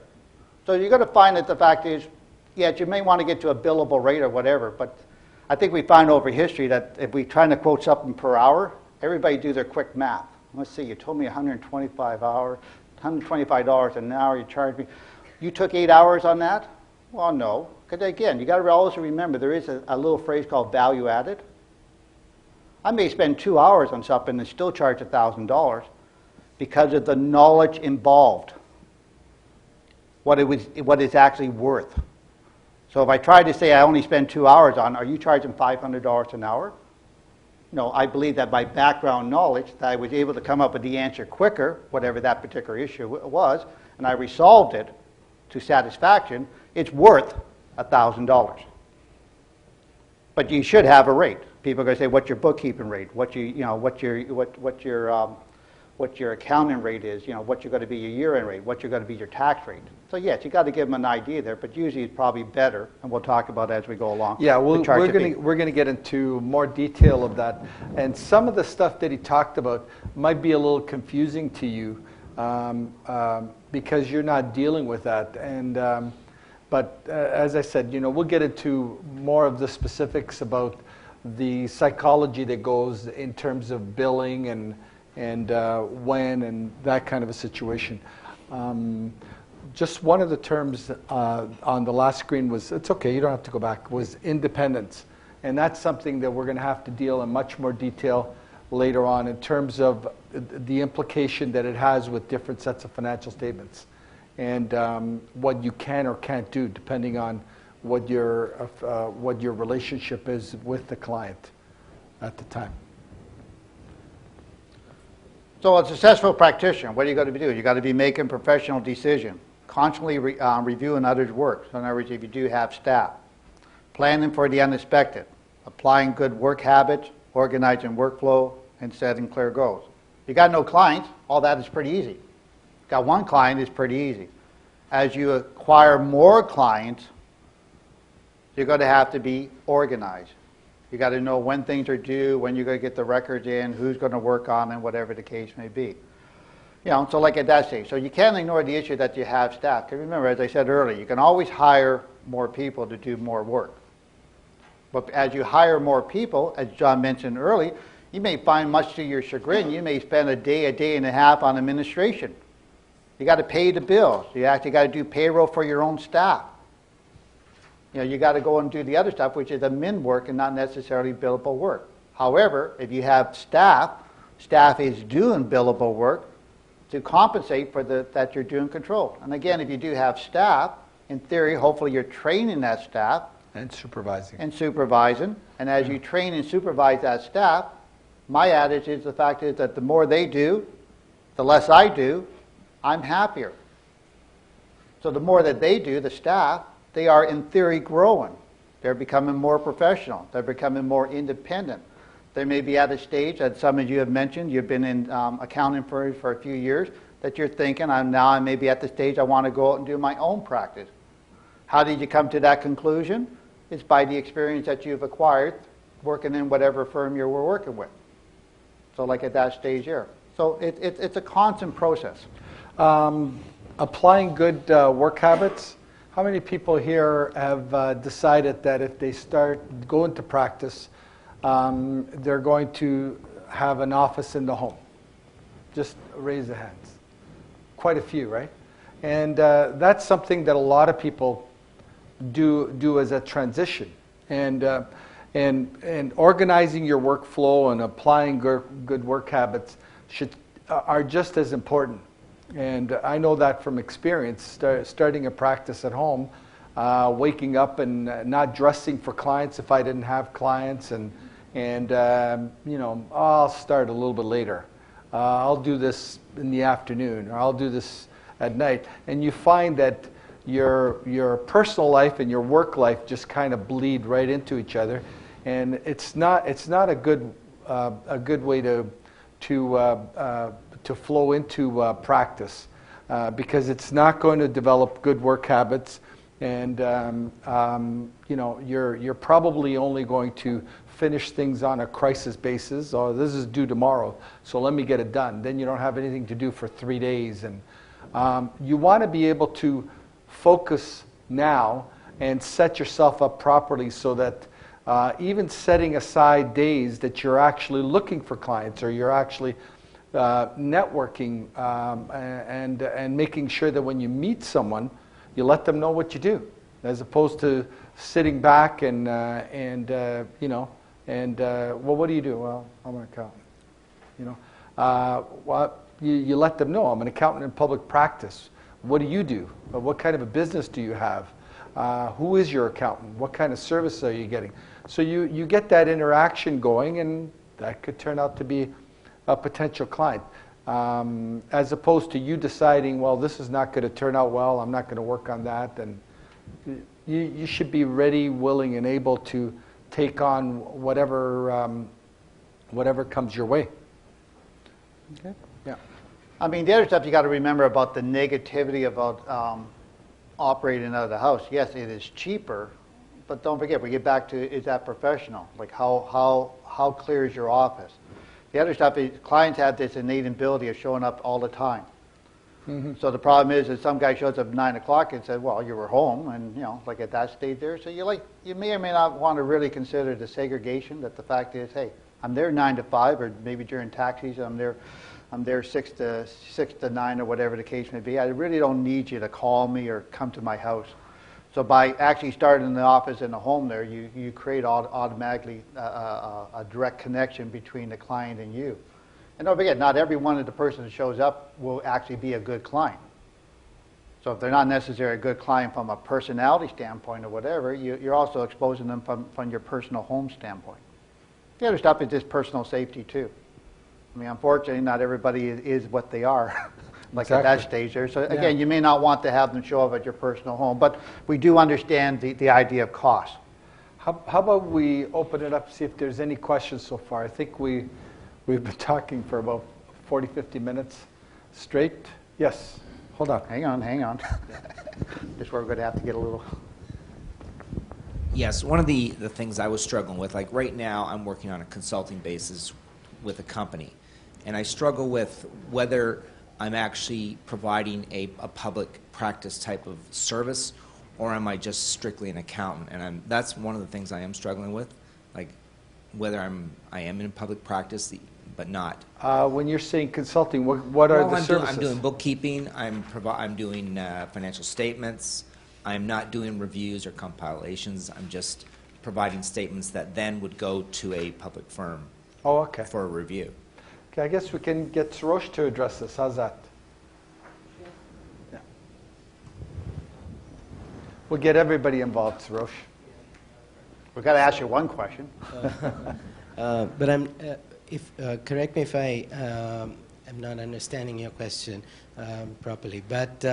So you're going to find that the fact is, yes, you may want to get to a billable rate or whatever, but I think we find over history that if we try to quote something per hour, everybody do their quick math. Let's see, you told me $125 an hour, you charged me. You took 8 hours on that? Well, no. Because again, you got to always remember there is a little phrase called value added. I may spend 2 hours on something and still charge $1,000 because of the knowledge involved, what it's actually worth. So if I try to say I only spend 2 hours on, are you charging $500 an hour? No, I believe that by background knowledge that I was able to come up with the answer quicker, whatever that particular issue was, and I resolved it to satisfaction, it's worth $1,000. But you should have a rate. People are going to say, "What's your bookkeeping rate? What's your accounting rate is? What's going to be your year-end rate? What's going to be your tax rate?" So yes, you got to give them an idea there, but usually it's probably better, and we'll talk about it as we go along. Yeah, we're going to get into more detail of that, and some of the stuff that he talked about might be a little confusing to you because you're not dealing with that. And but as I said, we'll get into more of the specifics about the psychology that goes in terms of billing and when and that kind of a situation. Just one of the terms on the last screen was, it's okay, you don't have to go back, was independence. And that's something that we're going to have to deal in much more detail later on in terms of the implication that it has with different sets of financial statements and what you can or can't do depending on what your relationship is with the client at the time. So a successful practitioner, what are you going to be doing? You got to be making professional decisions, constantly reviewing others' work. So in other words, if you do have staff, planning for the unexpected, applying good work habits, organizing workflow, and setting clear goals. You got no clients, all that is pretty easy. Got one client is pretty easy. As you acquire more clients, you're going to have to be organized. You got to know when things are due, when you're going to get the records in, who's going to work on them, whatever the case may be. So like at that stage. So you can't ignore the issue that you have staff. Because remember, as I said earlier, you can always hire more people to do more work. But as you hire more people, as John mentioned earlier, you may find, much to your chagrin, you may spend a day and a half on administration. You got to pay the bills. You actually got to do payroll for your own staff. You got to go and do the other stuff, which is admin work and not necessarily billable work. However, if you have staff is doing billable work to compensate for that you're doing control. And again, if you do have staff, in theory, hopefully you're training that staff. And supervising. And as you train and supervise that staff, my attitude is the fact is that the more they do, the less I do, I'm happier. So the more that they do, the staff, they are in theory growing. They're becoming more professional. They're becoming more independent. They may be at a stage that some of you have mentioned, you've been in accounting for a few years, that you're thinking, I may be at the stage I want to go out and do my own practice. How did you come to that conclusion? It's by the experience that you've acquired working in whatever firm you were working with. So like at that stage here. So it's a constant process. Applying good work habits. How many people here have decided that if they start going to practice, they're going to have an office in the home? Just raise the hands. Quite a few, right? And that's something that a lot of people do as a transition. And organizing your workflow and applying good work habits are just as important. And I know that from experience, starting a practice at home, waking up and not dressing for clients if I didn't have clients, and I'll start a little bit later. I'll do this in the afternoon, or I'll do this at night. And you find that your personal life and your work life just kind of bleed right into each other, and it's not a good way to flow into practice, because it's not going to develop good work habits, and you're probably only going to finish things on a crisis basis. Oh, this is due tomorrow, so let me get it done. Then you don't have anything to do for 3 days, and you want to be able to focus now and set yourself up properly so that even setting aside days that you're actually looking for clients, or you're actually networking, and making sure that when you meet someone, you let them know what you do, as opposed to sitting back and well, what do you do? Well, I'm an accountant. You let them know, I'm an accountant in public practice. What do you do? What kind of a business do you have? Who is your accountant? What kind of service are you getting? So you get that interaction going, and that could turn out to be a potential client, as opposed to you deciding, well, this is not going to turn out well, I'm not going to work on that. And you should be ready, willing, and able to take on whatever comes your way. Okay. Yeah. I mean, the other stuff you got to remember about the negativity about operating out of the house. Yes, it is cheaper, but don't forget, we get back to, is that professional? Like how clear is your office? The other stuff is clients have this innate ability of showing up all the time. Mm-hmm. So the problem is that some guy shows up at 9 o'clock and says, well, you were home, and like at that stage there. So you may or may not want to really consider the segregation, that the fact is, hey, I'm there 9 to 5, or maybe during tax season I'm there 6 to 9, or whatever the case may be. I really don't need you to call me or come to my house. So by actually starting the office in the home there, you create automatically a direct connection between the client and you. And don't forget, not every one of the person that shows up will actually be a good client. So if they're not necessarily a good client from a personality standpoint or whatever, you're also exposing them from your personal home standpoint. The other stuff is just personal safety too. I mean, unfortunately, not everybody is what they are. Like exactly. At that stage there. So again, you may not want to have them show up at your personal home, but we do understand the idea of cost. How about we open it up, see if there's any questions so far? I think we've been talking for about 40, 50 minutes straight. Yes, hold on. Hang on. This is where we're going to have to get a little... Yes, one of the things I was struggling with, like right now I'm working on a consulting basis with a company, and I struggle with whether I'm actually providing a public practice type of service, or am I just strictly an accountant? And that's one of the things I am struggling with, like whether I am in public practice, but not. When you're saying consulting, what are the services? I'm doing bookkeeping. I'm doing financial statements. I'm not doing reviews or compilations. I'm just providing statements that then would go to a public firm for a review. Okay, I guess we can get Sarosh to address this. How's that? Yeah. We'll get everybody involved, Sarosh. We've got to ask you one question. But correct me if I am not understanding your question properly. But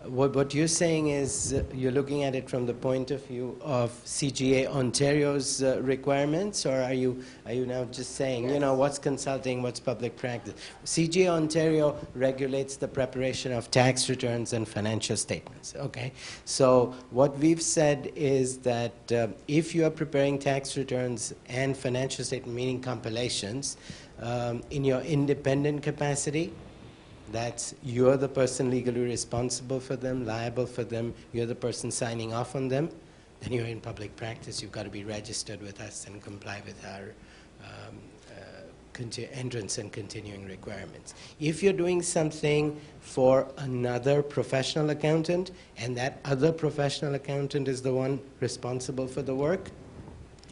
what you're saying is you're looking at it from the point of view of CGA Ontario's requirements, or are you now just saying, you know, what's consulting, what's public practice? CGA Ontario regulates the preparation of tax returns and financial statements. Okay, so what we've said is that if you are preparing tax returns and financial statement, meaning compilations, in your independent capacity, that's you're the person legally responsible for them, liable for them, you're the person signing off on them, then you're in public practice. You've got to be registered with us and comply with our entrance and continuing requirements. If you're doing something for another professional accountant, and that other professional accountant is the one responsible for the work,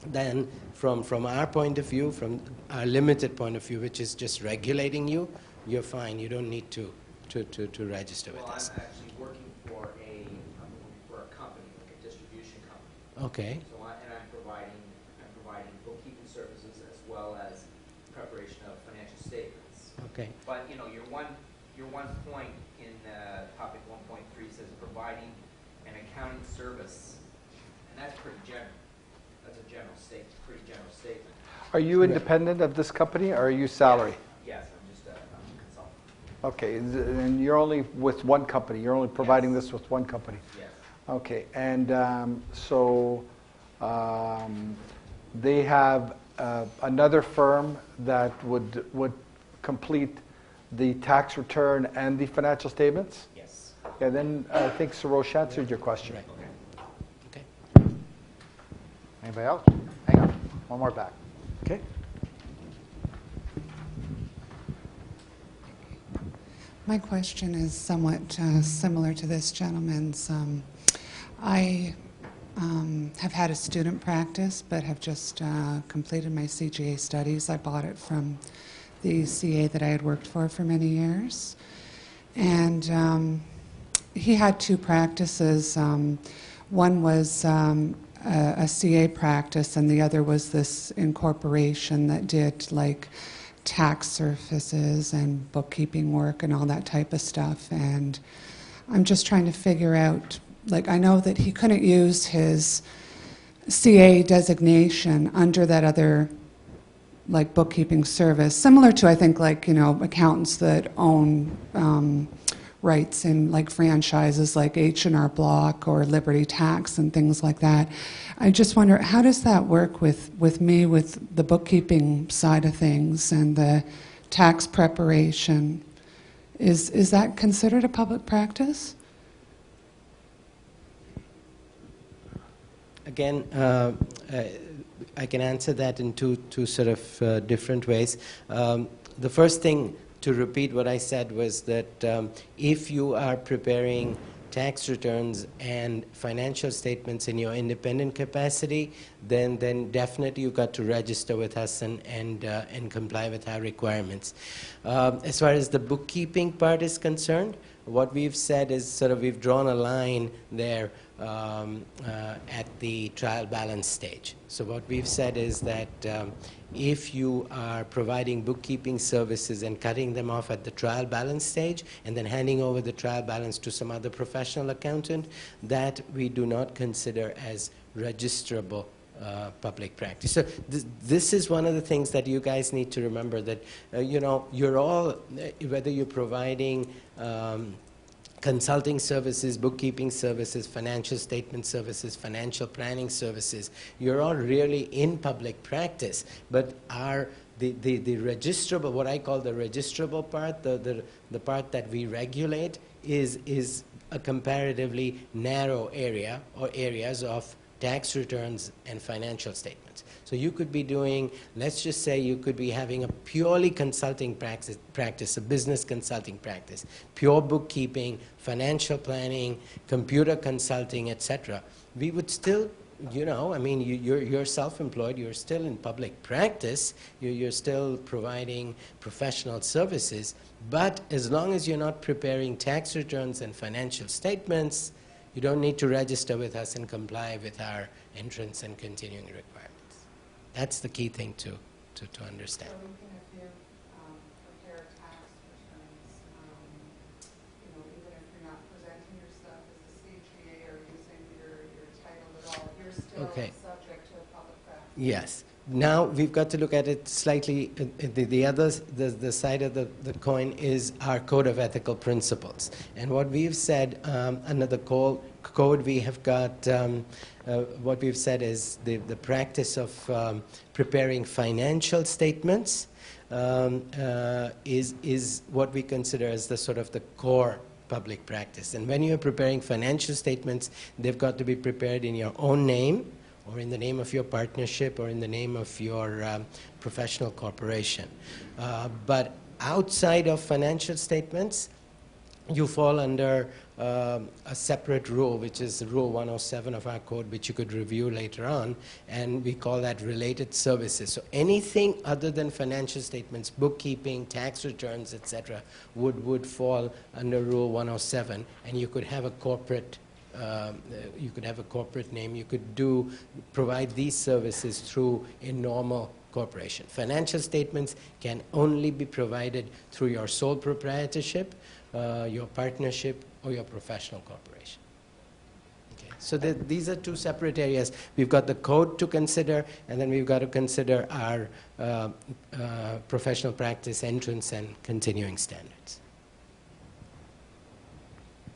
then from our point of view, from our limited point of view, which is just regulating you, you're fine. You don't need to register with us. I'm actually working for a company, like a distribution company. Okay. So I'm providing bookkeeping services as well as preparation of financial statements. Okay. But you know, your one point in topic 1.3 says providing an accounting service, and that's pretty general. That's a general statement, pretty general statement. Are you independent of this company, or are you salary? Yes, I'm just a consultant. Okay, and you're only with one company. You're only providing this with one company. Yes. Okay, and they have another firm that would complete the tax return and the financial statements? Yes. Yeah, then I think Sarosh answered your question. Right. Anybody else? Hang on. One more back. Okay. My question is somewhat similar to this gentleman's. I have had a student practice, but have just completed my CGA studies. I bought it from the CA that I had worked for many years. And he had two practices. One was a CA practice, and the other was this incorporation that did like tax services and bookkeeping work and all that type of stuff. And I'm just trying to figure out, like, I know that he couldn't use his CA designation under that other like bookkeeping service, similar to, I think, like, you know, accountants that own rights in like franchises like H&R Block or Liberty Tax and things like that. I just wonder, how does that work with me, with the bookkeeping side of things and the tax preparation? Is that considered a public practice? Again, I can answer that in two sort of different ways. The first thing, to repeat what I said, was that if you are preparing tax returns and financial statements in your independent capacity, then definitely you've got to register with us and comply with our requirements. As far as the bookkeeping part is concerned, what we've said is sort of we've drawn a line there at the trial balance stage. So what we've said is that if you are providing bookkeeping services and cutting them off at the trial balance stage and then handing over the trial balance to some other professional accountant, that we do not consider as registrable public practice. So this is one of the things that you guys need to remember, that you know, you're all, whether you're providing consulting services, bookkeeping services, financial statement services, financial planning services, you're all really in public practice, but the registrable, what I call the registrable part, the part that we regulate is a comparatively narrow area or areas of tax returns and financial statements. So you could be doing, let's just say you could be having a purely consulting practice, a business consulting practice, pure bookkeeping, financial planning, computer consulting, etc. We would still, you know, I mean, you're self-employed, you're still in public practice, you're still providing professional services, but as long as you're not preparing tax returns and financial statements, you don't need to register with us and comply with our entrance and continuing requirements. That's the key thing to understand. So even if you prepare tax returns, you know, even if you're not presenting your stuff as a CGA or using your title at all, you're still subject to a public practice. Yes. Now we've got to look at it slightly. The side of the coin is our code of ethical principles, and what we've said under the code we have got. What we've said is the practice of preparing financial statements is what we consider as the sort of the core public practice. And when you're preparing financial statements, they've got to be prepared in your own name, or in the name of your partnership, or in the name of your professional corporation. But outside of financial statements, you fall under a separate rule, which is Rule 107 of our code, which you could review later on, and we call that related services. So anything other than financial statements, bookkeeping, tax returns, etc., would fall under Rule 107, and you could have a corporate name. You could provide these services through a normal corporation. Financial statements can only be provided through your sole proprietorship, your partnership, or your professional corporation. Okay. So these are two separate areas. We've got the code to consider, and then we've got to consider our professional practice entrance and continuing standards.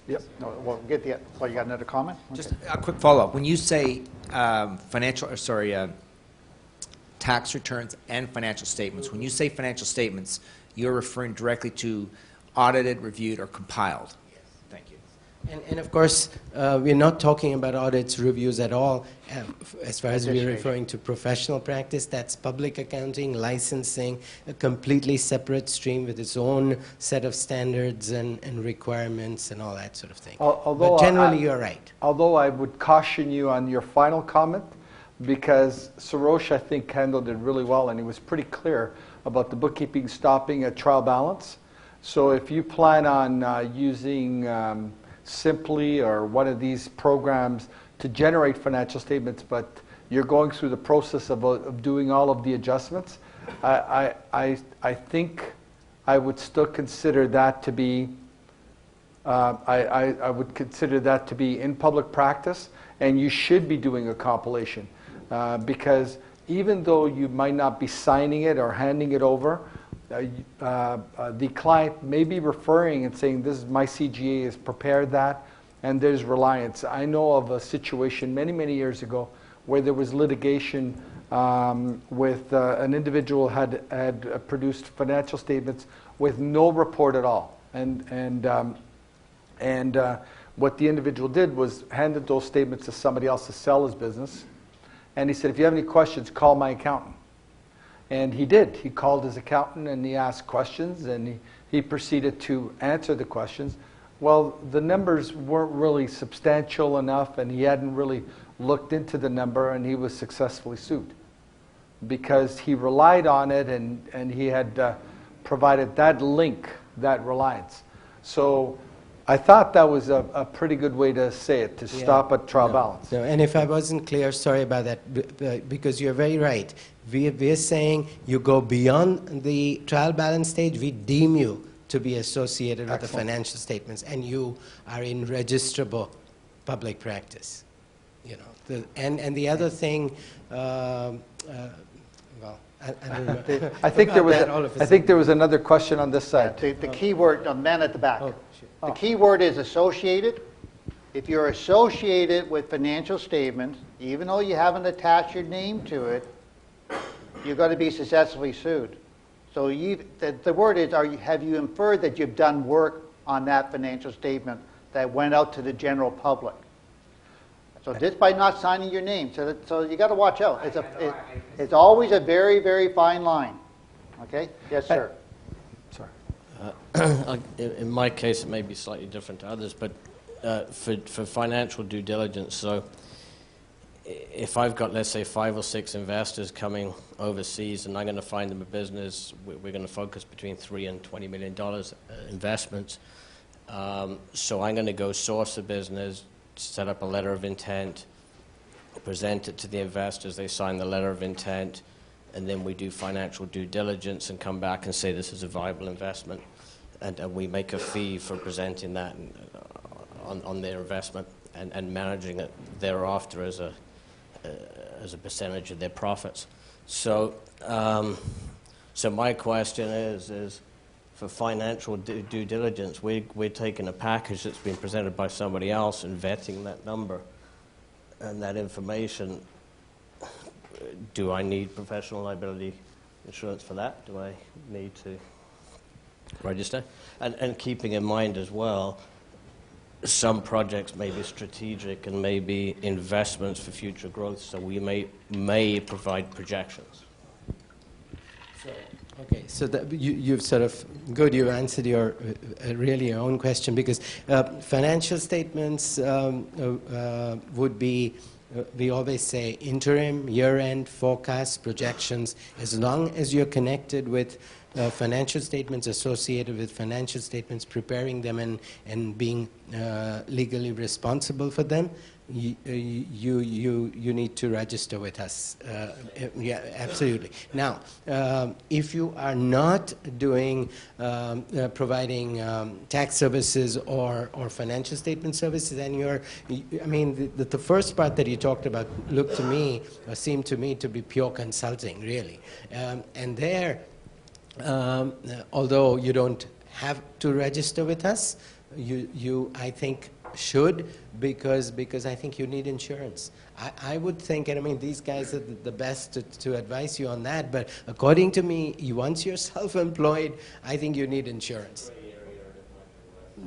Yep. No, we'll get the. Well, you got another comment? Okay. Just a quick follow-up. When you say tax returns and financial statements, when you say financial statements, you're referring directly to audited, reviewed, or compiled. Yes. Thank you. And of course, we're not talking about audits, reviews at all. As far as we're referring to professional practice, that's public accounting, licensing, a completely separate stream with its own set of standards and requirements and all that sort of thing. But generally, you're right. Although I would caution you on your final comment, because Sarosh, I think, handled it really well, and he was pretty clear about the bookkeeping stopping at trial balance. So if you plan on using Simply or one of these programs to generate financial statements, but you're going through the process of doing all of the adjustments, I think I would still consider that to be I would consider that to be in public practice, and you should be doing a compilation because even though you might not be signing it or handing it over, the client may be referring and saying, this is my CGA has prepared that, and there's reliance. I know of a situation many, many years ago where there was litigation with an individual had produced financial statements with no report at all. And what the individual did was handed those statements to somebody else to sell his business. And he said, if you have any questions, call my accountant. And he did. He called his accountant and he asked questions, and he proceeded to answer the questions. Well, the numbers weren't really substantial enough, and he hadn't really looked into the number, and he was successfully sued because he relied on it, and he had provided that link, that reliance. So I thought that was a pretty good way to say it, to stop at trial balance. No, and if I wasn't clear, sorry about that, because you're very right. We're saying you go beyond the trial balance stage, we deem you to be associated with the financial statements, and you are in registrable public practice. You know, and the other thing, well, I don't know. I think there was another question on this side. The key word, man at the back. The key word is associated. If you're associated with financial statements, even though you haven't attached your name to it, you're going to be successfully sued. So the word is, have you inferred that you've done work on that financial statement that went out to the general public? So just by not signing your name, so you got to watch out. It's always a very, very fine line. Okay? Yes, sir. Sorry. In my case, it may be slightly different to others, but for financial due diligence, so if I've got, let's say, 5 or 6 investors coming overseas and I'm going to find them a business, we're going to focus between $3 and $20 million investments. So I'm going to go source a business, set up a letter of intent, present it to the investors, they sign the letter of intent, and then we do financial due diligence and come back and say this is a viable investment, and we make a fee for presenting that on their investment and managing it thereafter as a percentage of their profits. So so my question is for financial due diligence, we're taking a package that's been presented by somebody else and vetting that number and that information. Do I need professional liability insurance for that? Do I need to register? And keeping in mind as well, some projects may be strategic and may be investments for future growth, so we may provide projections. Okay, so you've sort of, good, you answered your really your own question, because financial statements would be, we always say interim, year-end, forecast, projections, as long as you're connected with financial statements, associated with financial statements, preparing them and being legally responsible for them, you need to register with us. Yeah, absolutely. Now, if you are not doing, providing tax services or financial statement services, then I mean, the first part that you talked about looked to me, or seemed to me to be pure consulting, really. And there, although you don't have to register with us, you I think should, because I think you need insurance. I would think, and I mean, these guys are the best to advise you on that, but according to me, once you're self-employed, I think you need insurance.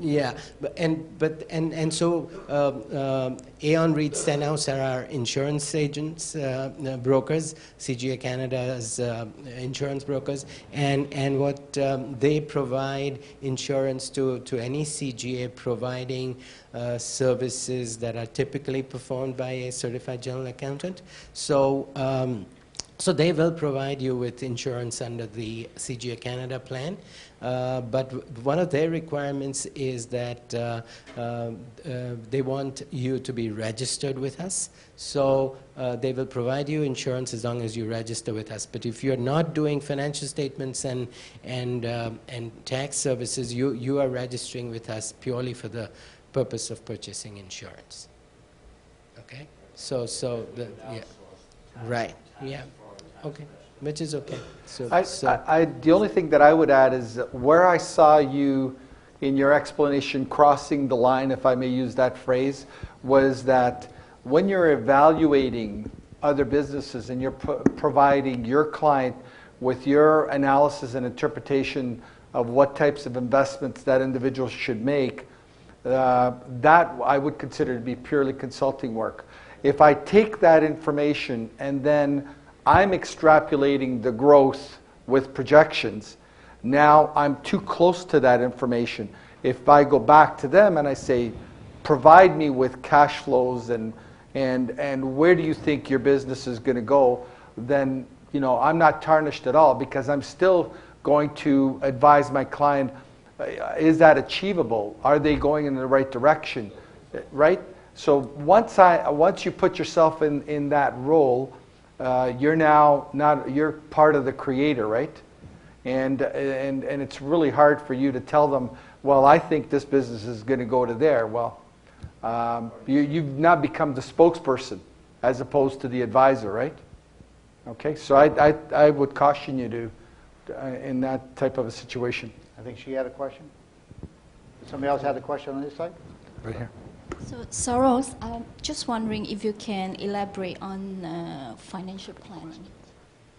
Yeah, so Aon Reed Stenhouse are our insurance agents, brokers, CGA Canada's insurance brokers, and what they provide insurance to any CGA, providing services that are typically performed by a certified general accountant. So they will provide you with insurance under the CGA Canada plan. But one of their requirements is that they want you to be registered with us. So they will provide you insurance as long as you register with us. But if you're not doing financial statements and tax services, you are registering with us purely for the purpose of purchasing insurance. Okay? Yeah. Right. Yeah. Okay. Which is okay. The only thing that I would add is where I saw you in your explanation crossing the line, if I may use that phrase, was that when you're evaluating other businesses and you're providing your client with your analysis and interpretation of what types of investments that individual should make, that I would consider to be purely consulting work. If I take that information and then I'm extrapolating the growth with projections, now I'm too close to that information. If I go back to them and I say, provide me with cash flows and where do you think your business is going to go, then I'm not tarnished at all, because I'm still going to advise my client, is that achievable? Are they going in the right direction? Right? So once you put yourself in that role, you're part of the creator, right? And it's really hard for you to tell them, well, I think this business is going to go to there. Well, you've now become the spokesperson as opposed to the advisor, right? Okay, so I would caution you to in that type of a situation. I think she had a question. Somebody else had a question on this side? Right here. So, Saros, I'm just wondering if you can elaborate on financial planning.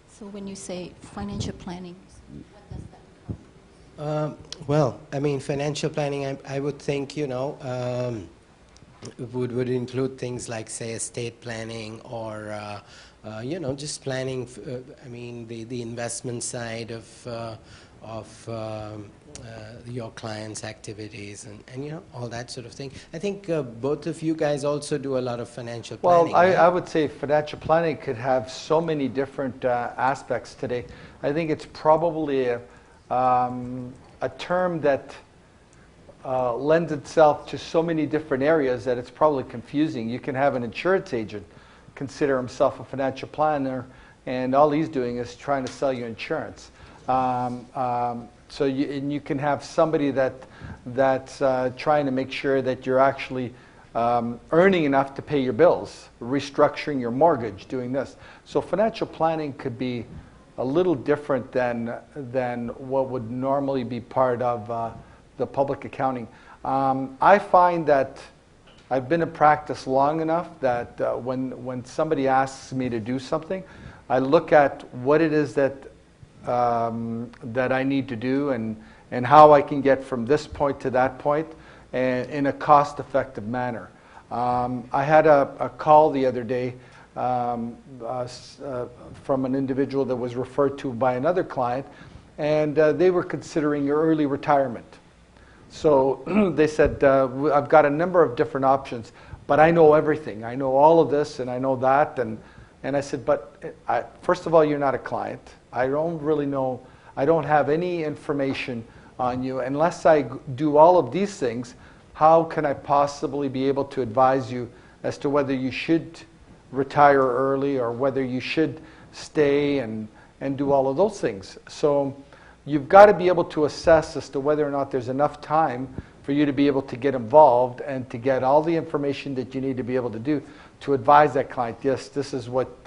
So when you say financial planning, what does that cover? Well, I mean, financial planning, I would think, would include things like, say, estate planning or, just planning, I mean, the investment side of your clients' activities and all that sort of thing. I think both of you guys also do a lot of financial planning. Well, right? I would say financial planning could have so many different aspects today. I think it's probably a term that lends itself to so many different areas that it's probably confusing. You can have an insurance agent consider himself a financial planner, and all he's doing is trying to sell you insurance. So you can have somebody that's trying to make sure that you're actually earning enough to pay your bills, restructuring your mortgage, doing this. So financial planning could be a little different than what would normally be part of the public accounting. I find that I've been in practice long enough that when somebody asks me to do something, I look at what it is that I need to do and how I can get from this point to that point in a cost-effective manner. I had a call the other day from an individual that was referred to by another client, and they were considering early retirement. So they said, I've got a number of different options, but I know everything. I know all of this and I know that. And I said, but first of all, you're not a client. I don't really know. I don't have any information on you. Unless I do all of these things, how can I possibly be able to advise you as to whether you should retire early or whether you should stay and do all of those things? So you've got to be able to assess as to whether or not there's enough time for you to be able to get involved and to get all the information that you need to be able to do to advise that client. Yes, this is what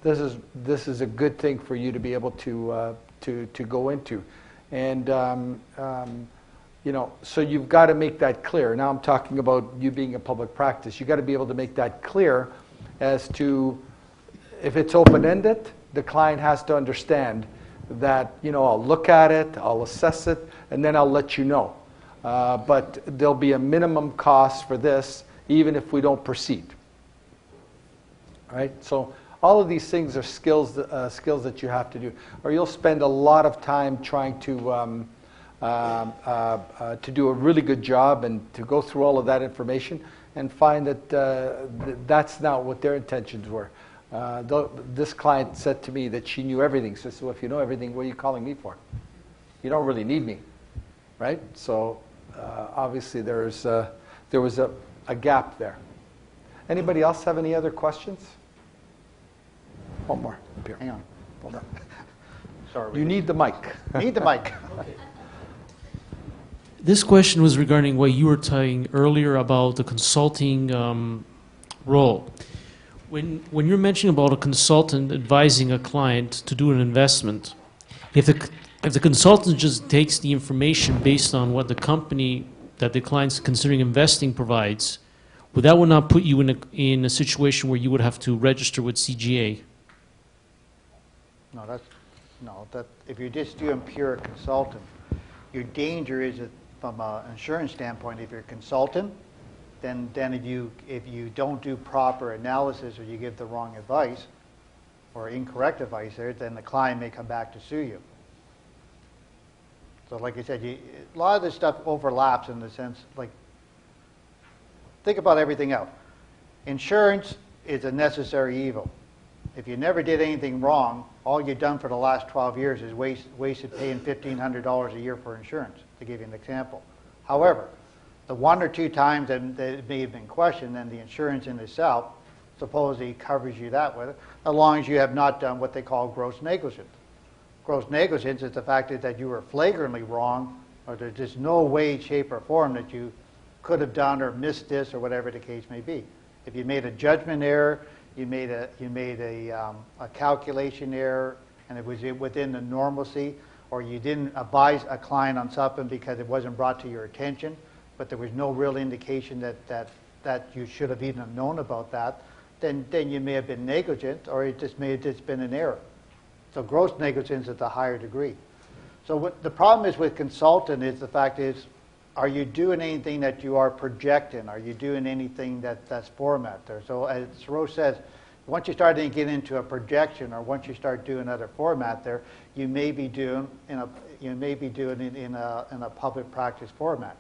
this is a good thing for you to be able to go into, and so you've got to make that clear. Now I'm talking about you being a public practice. You've got to be able to make that clear as to if it's open-ended, the client has to understand that, I'll look at it, I'll assess it, and then I'll let you know. But there'll be a minimum cost for this, even if we don't proceed. All right? So all of these things are skills that you have to do. Or you'll spend a lot of time trying to do a really good job and to go through all of that information and find that that's not what their intentions were. This client said to me that she knew everything. So I said, well, if you know everything, what are you calling me for? You don't really need me, right? So obviously there was a gap there. Anybody else have any other questions? One more. Up here. Hang on. Hold on. Sorry. You need the mic. Need the mic. This question was regarding what you were saying earlier about the consulting role. When you're mentioning about a consultant advising a client to do an investment, if the consultant just takes the information based on what the company that the client's considering investing provides, would that not put you in a situation where you would have to register with CGA? No, if you just do a pure consultant, your danger is that from an insurance standpoint, if you're a consultant, then if you don't do proper analysis or you give the wrong advice or incorrect advice there, then the client may come back to sue you. So like I said, a lot of this stuff overlaps in the sense, like, think about everything else. Insurance is a necessary evil. If you never did anything wrong, all you've done for the last 12 years is wasted paying $1,500 a year for insurance, to give you an example. However, the one or two times that it may have been questioned, then the insurance in itself supposedly covers you that way, as long as you have not done what they call gross negligence. Gross negligence is the fact that you were flagrantly wrong, or there's just no way, shape, or form that you could have done or missed this or whatever the case may be. If you made a judgment error, you made a calculation error, and it was within the normalcy, or you didn't advise a client on something because it wasn't brought to your attention, but there was no real indication that you should have even known about that, then you may have been negligent, or it may have just been an error. So gross negligence is a higher degree. So what the problem is with consultant is the fact is are you doing anything that you are projecting? Are you doing anything that's format there? So as Rose says, once you start to get into a projection, or once you start doing other format there, you may be doing it in a public practice format.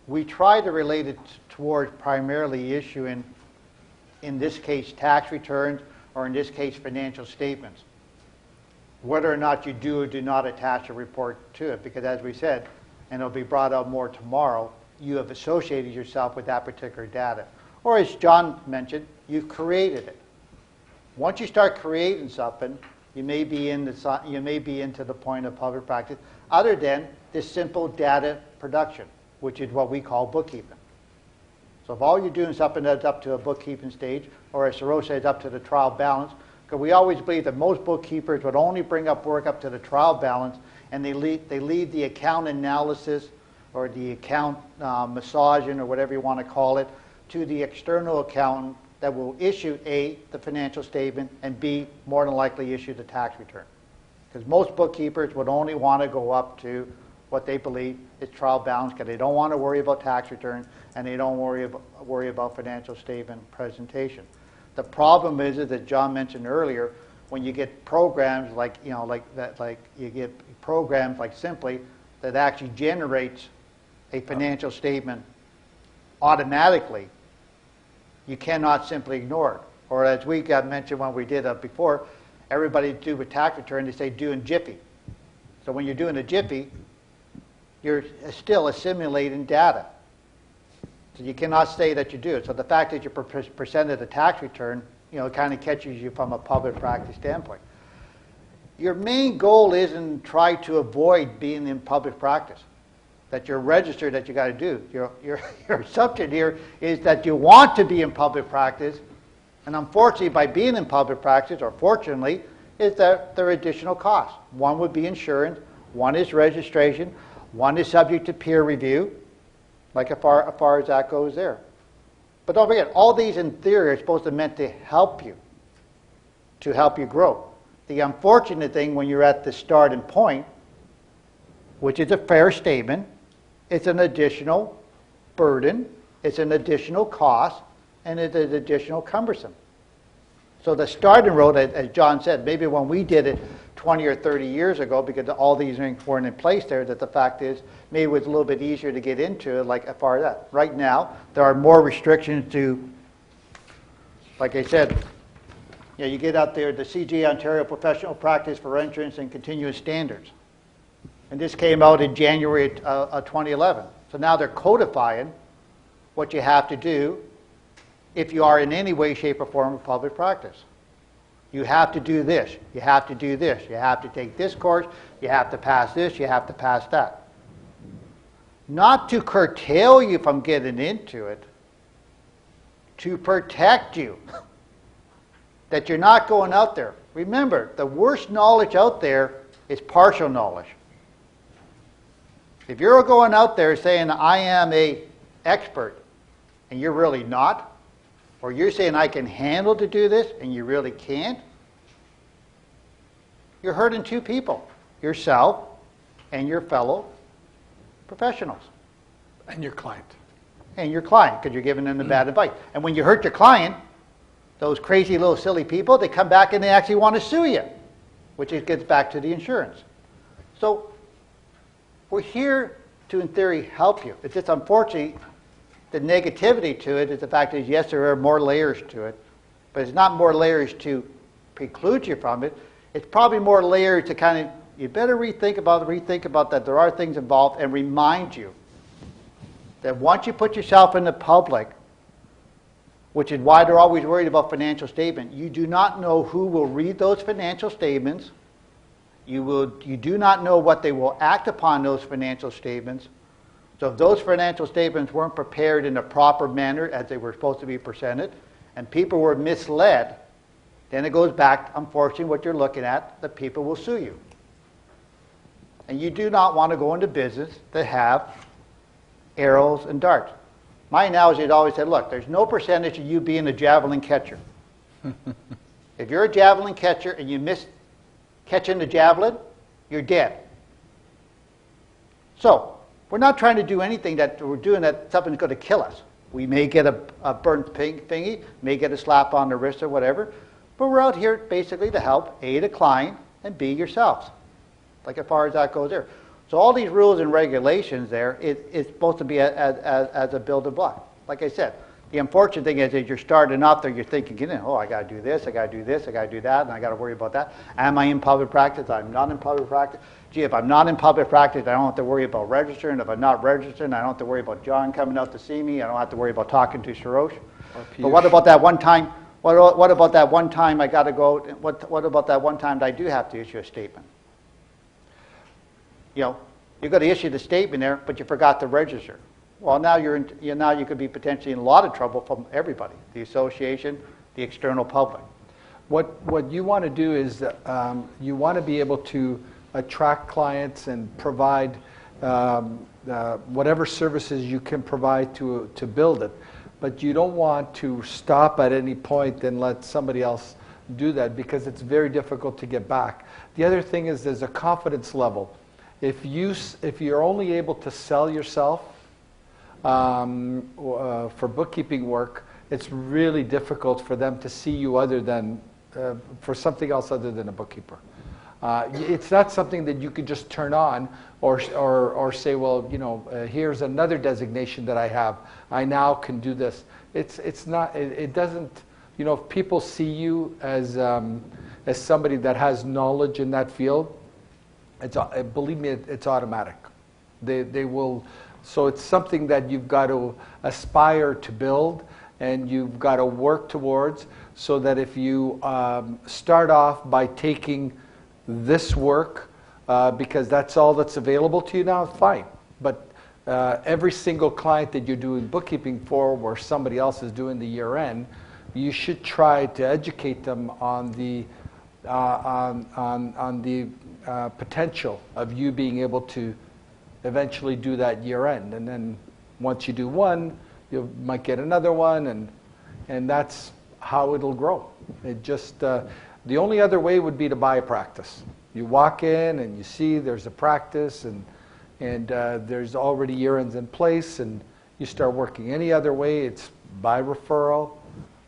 We try to relate it towards primarily issuing, in this case, tax returns, or in this case, financial statements. Whether or not you do or do not attach a report to it, because as we said, and it'll be brought out more tomorrow, you have associated yourself with that particular data. Or as John mentioned, you've created it. Once you start creating something, you may be into the point of public practice, other than this simple data production, which is what we call bookkeeping. So if all you're doing is something that's up to a bookkeeping stage, or as Thoreau says, up to the trial balance, because we always believe that most bookkeepers would only bring up work up to the trial balance, and they leave the account analysis or the account massaging, or whatever you want to call it, to the external accountant that will issue A, the financial statement, and B, more than likely issue the tax return. Because most bookkeepers would only want to go up to what they believe is trial balance, because they don't want to worry about tax returns, and they don't worry about financial statement presentation. The problem is that John mentioned earlier, when you get programs like you get programs like Simply that actually generates a financial statement automatically, you cannot simply ignore it. Or as we got mentioned when we did it before, everybody do with tax return, they say do in Jiffy. So when you're doing a Jiffy, you're still assimilating data. So you cannot say that you do it. So the fact that you presented a tax return, kind of catches you from a public practice standpoint. Your main goal isn't try to avoid being in public practice. That you're registered, that you got to do. Your assumption here is that you want to be in public practice, and unfortunately, by being in public practice, or fortunately, is that there are additional costs. One would be insurance, one is registration, one is subject to peer review, like as far as that goes there. But don't forget, all these in theory are supposed to meant to help you grow. The unfortunate thing when you're at the starting point, which is a fair statement, it's an additional burden, it's an additional cost, and it is additional cumbersome. So the starting road, as John said, maybe when we did it 20 or 30 years ago, because all these things weren't in place there, that the fact is maybe it was a little bit easier to get into it, like as far as that. Right now, there are more restrictions to, like I said, you get out there, the CGA Ontario Professional Practice for Entrance and Continuous Standards. And this came out in January of 2011. So now they're codifying what you have to do if you are in any way, shape, or form of public practice. You have to do this. You have to do this. You have to take this course. You have to pass this. You have to pass that. Not to curtail you from getting into it, to protect you. That you're not going out there. Remember, the worst knowledge out there is partial knowledge. If you're going out there saying, I am an expert, and you're really not, or you're saying, I can handle to do this, and you really can't, you're hurting two people, yourself and your fellow professionals. And your client. And your client, because you're giving them the bad advice. And when you hurt your client, those crazy little silly people, they come back and they actually want to sue you, which gets back to the insurance. So we're here to, in theory, help you. It's just unfortunately, the negativity to it is the fact that, yes, there are more layers to it, but it's not more layers to preclude you from it. It's probably more layers to kind of, you better rethink about that there are things involved, and remind you that once you put yourself in the public, which is why they're always worried about financial statement, you do not know who will read those financial statements. You do not know what they will act upon those financial statements. So if those financial statements weren't prepared in a proper manner as they were supposed to be presented, and people were misled, then it goes back, unfortunately, what you're looking at, that people will sue you. And you do not want to go into business that have arrows and darts. My analogy had always said, look, there's no percentage of you being a javelin catcher. If you're a javelin catcher and you miss catching the javelin, you're dead. So, We're not trying to do anything that we're doing that something's going to kill us. We may get a burnt thingy, may get a slap on the wrist or whatever, but we're out here basically to help A, the client, and B, yourselves. Like as far as that goes there. So all these rules and regulations there, it's supposed to be as a building block. Like I said, the unfortunate thing is you're starting off there, you're thinking, oh, I got to do this, I got to do this, I got to do that, and I got to worry about that. Am I in public practice? I'm not in public practice. Gee, if I'm not in public practice, I don't have to worry about registering. If I'm not registering, I don't have to worry about John coming out to see me. I don't have to worry about talking to Sarosh. But what about that one time? What about that one time I got to go? What about that one time that I do have to issue a statement? You're going to issue the statement there, but you forgot to register. Well, now now you could be potentially in a lot of trouble from everybody, the association, the external public. What you want to do is you want to be able to attract clients and provide whatever services you can provide to build it. But you don't want to stop at any point and let somebody else do that, because it's very difficult to get back. The other thing is there's a confidence level. If you're only able to sell yourself for bookkeeping work, it's really difficult for them to see you other than for something else other than a bookkeeper. It's not something that you could just turn on or say, well, here's another designation that I have. I now can do this. It's not. It doesn't. If people see you as somebody that has knowledge in that field, believe me, it's automatic. They will. So it's something that you've got to aspire to build, and you've got to work towards, so that if you start off by taking this work, because that's all that's available to you now, fine. But every single client that you're doing bookkeeping for, where somebody else is doing the year end, you should try to educate them on the potential of you being able to eventually do that year end. And then once you do one, you might get another one, and that's how it'll grow. It just the only other way would be to buy a practice. You walk in and you see there's a practice, and there's already year ends in place, and you start working. Any other way, it's by referral.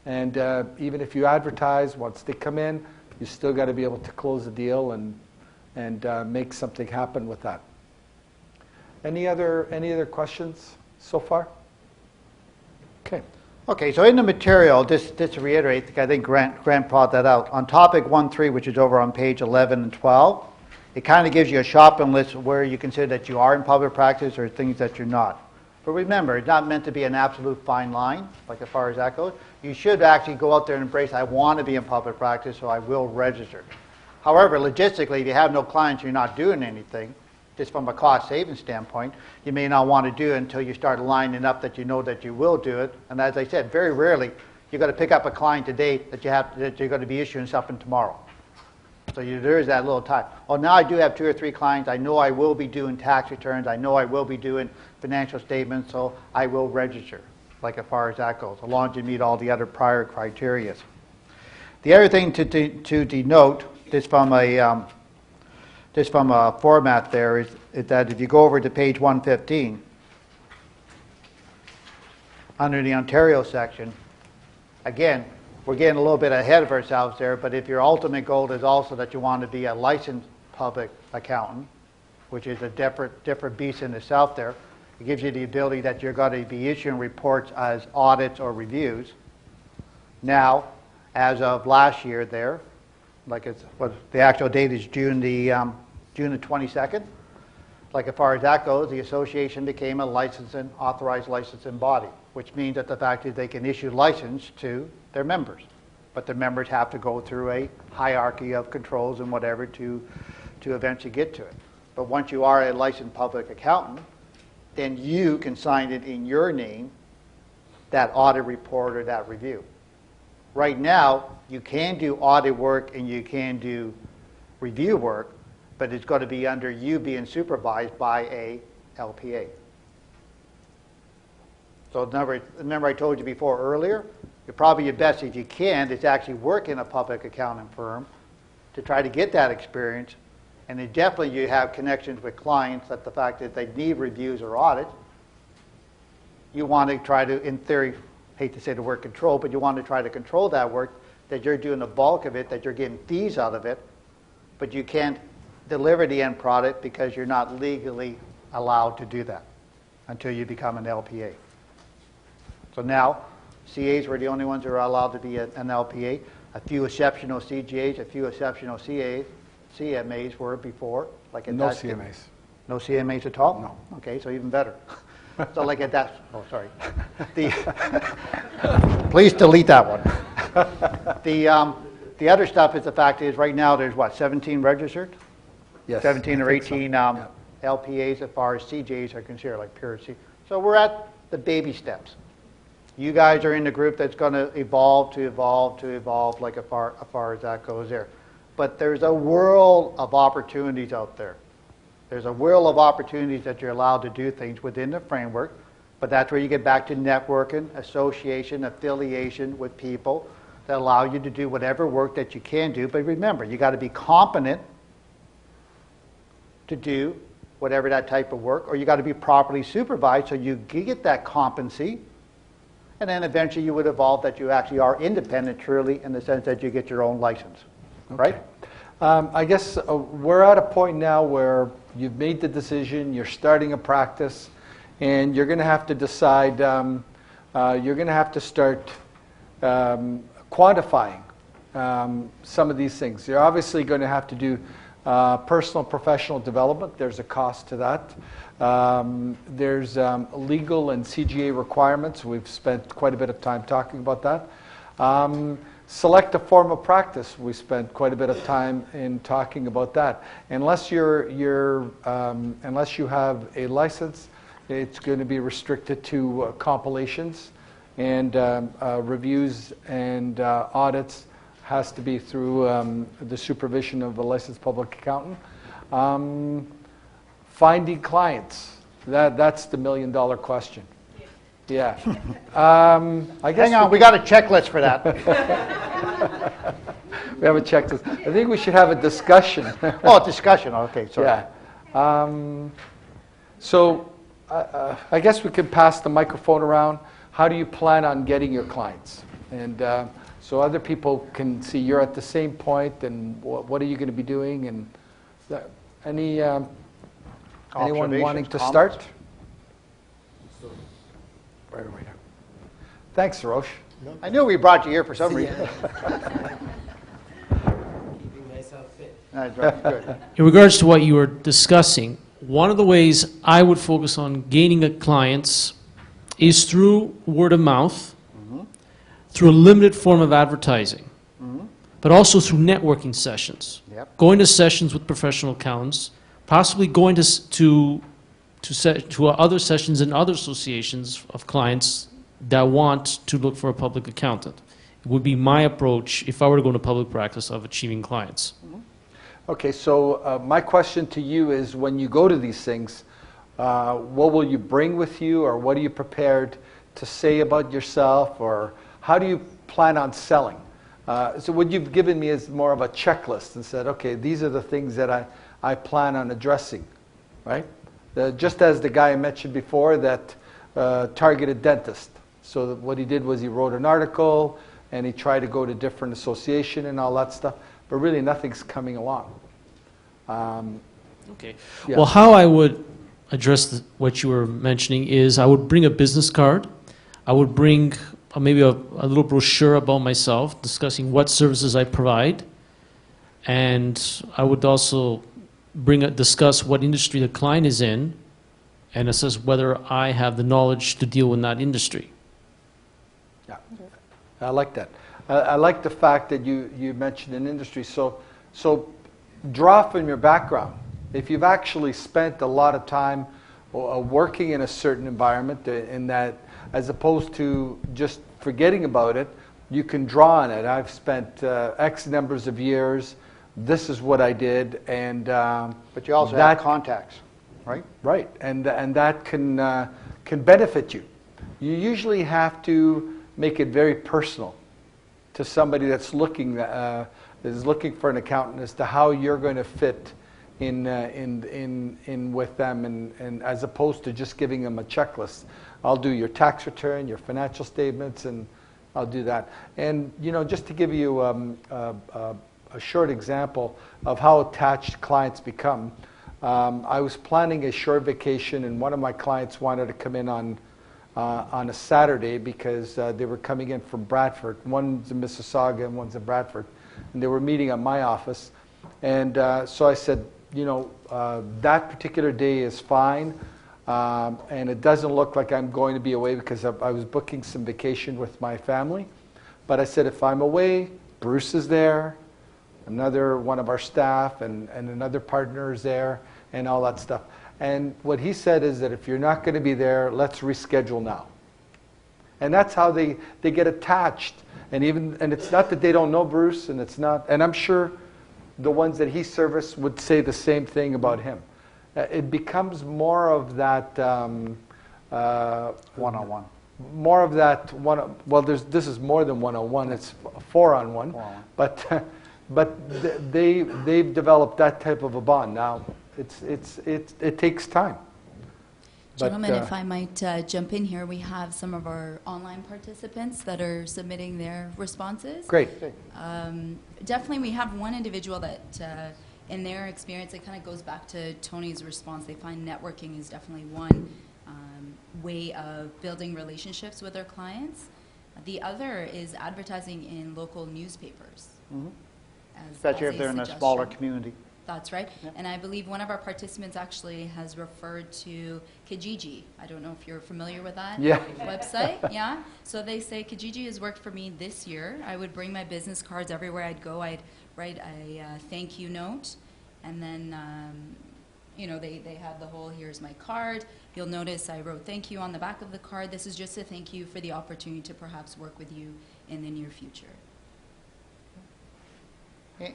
And even if you advertise, once they come in, you still got to be able to close a deal and make something happen with that. Any other questions so far? Okay. Okay, so in the material, just to reiterate, I think Grant brought that out. On topic 1.3, which is over on page 11 and 12, it kind of gives you a shopping list where you consider that you are in public practice or things that you're not. But remember, it's not meant to be an absolute fine line, like as far as that goes. You should actually go out there and embrace, I want to be in public practice, so I will register. However, logistically, if you have no clients, you're not doing anything, just from a cost savings standpoint, you may not want to do it until you start lining up that you know that you will do it. And as I said, very rarely you're going to pick up a client today that you're going to be issuing something tomorrow. So there is that little time. Oh, now I do have 2 or 3 clients. I know I will be doing tax returns. I know I will be doing financial statements, so I will register, like as far as that goes, as long as you meet all the other prior criteria. The other thing to denote, just from a format there, is that if you go over to page 115, under the Ontario section, again, we're getting a little bit ahead of ourselves there, but if your ultimate goal is also that you want to be a licensed public accountant, which is a different beast in itself there, it gives you the ability that you're going to be issuing reports as audits or reviews. Now, as of last year there, the actual date is June the 22nd. Like as far as that goes, the association became a authorized licensing body, which means that the fact is they can issue license to their members. But the members have to go through a hierarchy of controls and whatever to eventually get to it. But once you are a licensed public accountant, then you can sign it in your name, that audit report or that review. Right now, you can do audit work and you can do review work, but it's going to be under you being supervised by a LPA. So remember I told you before earlier, you're probably your best if you can is actually work in a public accounting firm to try to get that experience And then definitely you have connections with clients that the fact that they need reviews or audits, you want to try to, in theory, hate to say the word control, but you want to try to control that work, that you're doing the bulk of it, that you're getting fees out of it, but you can't deliver the end product because you're not legally allowed to do that until you become an LPA. So now, CAs were the only ones who are allowed to be an LPA. A few exceptional CGAs, a few exceptional CMAs were before. Like at No that- CMAs. No CMAs at all? No. Okay, so even better. So like at that, oh, sorry. Please delete that one. The other stuff is the fact is right now there's what, 17 registered? Yes. 17 or I think so. 18 LPAs as far as CJs are concerned, like pure C. So we're at the baby steps. You guys are in the group that's going to evolve, like as far as that goes there. But there's a world of opportunities out there. There's a world of opportunities that you're allowed to do things within the framework, but that's where you get back to networking, association, affiliation with people that allow you to do whatever work that you can do. But remember, you got to be competent to do whatever that type of work, or you got to be properly supervised so you get that competency. And then eventually you would evolve that you actually are independent truly in the sense that you get your own license, right? I guess we're at a point now where you've made the decision, you're starting a practice, and you're going to have to decide, you're going to have to start quantifying some of these things. You're obviously going to have to do personal and professional development. There's a cost to that. There's legal and CGA requirements. We've spent quite a bit of time talking about that. Select a form of practice. We spent quite a bit of time in talking about that. Unless unless you have a license, it's going to be restricted to compilations, and reviews and audits has to be through the supervision of a licensed public accountant. Finding clients, that's the million-dollar question. Yeah. I guess Hang on, we got a checklist for that. We have a checklist. I think we should have a discussion. Oh, discussion, okay, sorry. Yeah. So I guess we could pass the microphone around. How do you plan on getting your clients? And so other people can see you're at the same point, and what are you going to be doing? And anyone wanting to start? Right over here. Thanks, Roche. I knew we brought you here for some reason. Good. In regards to what you were discussing, one of the ways I would focus on gaining clients is through word of mouth, through a limited form of advertising, but also through networking sessions. Yep. Going to sessions with professional accountants, possibly going to other sessions in other associations of clients that want to look for a public accountant. It would be my approach, if I were to go into public practice, of achieving clients. Okay, so my question to you is, when you go to these things, what will you bring with you, or what are you prepared to say about yourself, or how do you plan on selling? So what you've given me is more of a checklist and said, okay, these are the things that I plan on addressing, right? Just as the guy I mentioned before that targeted dentist. So what he did was he wrote an article and he tried to go to different association and all that stuff, but really nothing's coming along. Okay. Yeah. Well, how I would address what you were mentioning is I would bring a business card. I would bring maybe a little brochure about myself discussing what services I provide. And I would also discuss what industry the client is in and assess whether I have the knowledge to deal in that industry. Yeah, I like that. I like the fact that you mentioned an industry. So draw from your background. If you've actually spent a lot of time working in a certain environment, in that, as opposed to just forgetting about it, you can draw on it. I've spent X numbers of years. This is what I did, and but you also have contacts, right? Right, and that can benefit you. You usually have to make it very personal to somebody that's looking for an accountant as to how you're going to fit in with them, and as opposed to just giving them a checklist. I'll do your tax return, your financial statements, and I'll do that. And just to give you a short example of how attached clients become, I was planning a short vacation, and one of my clients wanted to come in on a Saturday because they were coming in from Bradford. One's in Mississauga and one's in Bradford, and they were meeting at my office. And so I said, that particular day is fine, and it doesn't look like I'm going to be away because I was booking some vacation with my family. But I said, if I'm away, Bruce is there, another one of our staff, and another partner is there, and all that stuff. And what he said is that if you're not going to be there, let's reschedule now. And that's how they get attached. And it's not that they don't know Bruce, and I'm sure the ones that he serviced would say the same thing about him. It becomes more of that one-on-one. More of that one. Well, this is more than one-on-one. It's four-on-one. But they've developed that type of a bond. Now it takes time. Gentlemen, if I might jump in here, we have some of our online participants that are submitting their responses. Great. Definitely, we have one individual that, in their experience, it kind of goes back to Tony's response. They find networking is definitely one way of building relationships with their clients. The other is advertising in local newspapers. Mm-hmm. Especially if they're in a smaller community. That's right. Yep. And I believe one of our participants actually has referred to Kijiji. I don't know if you're familiar with that website. Yeah. So they say Kijiji has worked for me this year. I would bring my business cards everywhere I'd go. I'd write a thank you note. And then, they have the whole, here's my card. You'll notice I wrote thank you on the back of the card. This is just a thank you for the opportunity to perhaps work with you in the near future.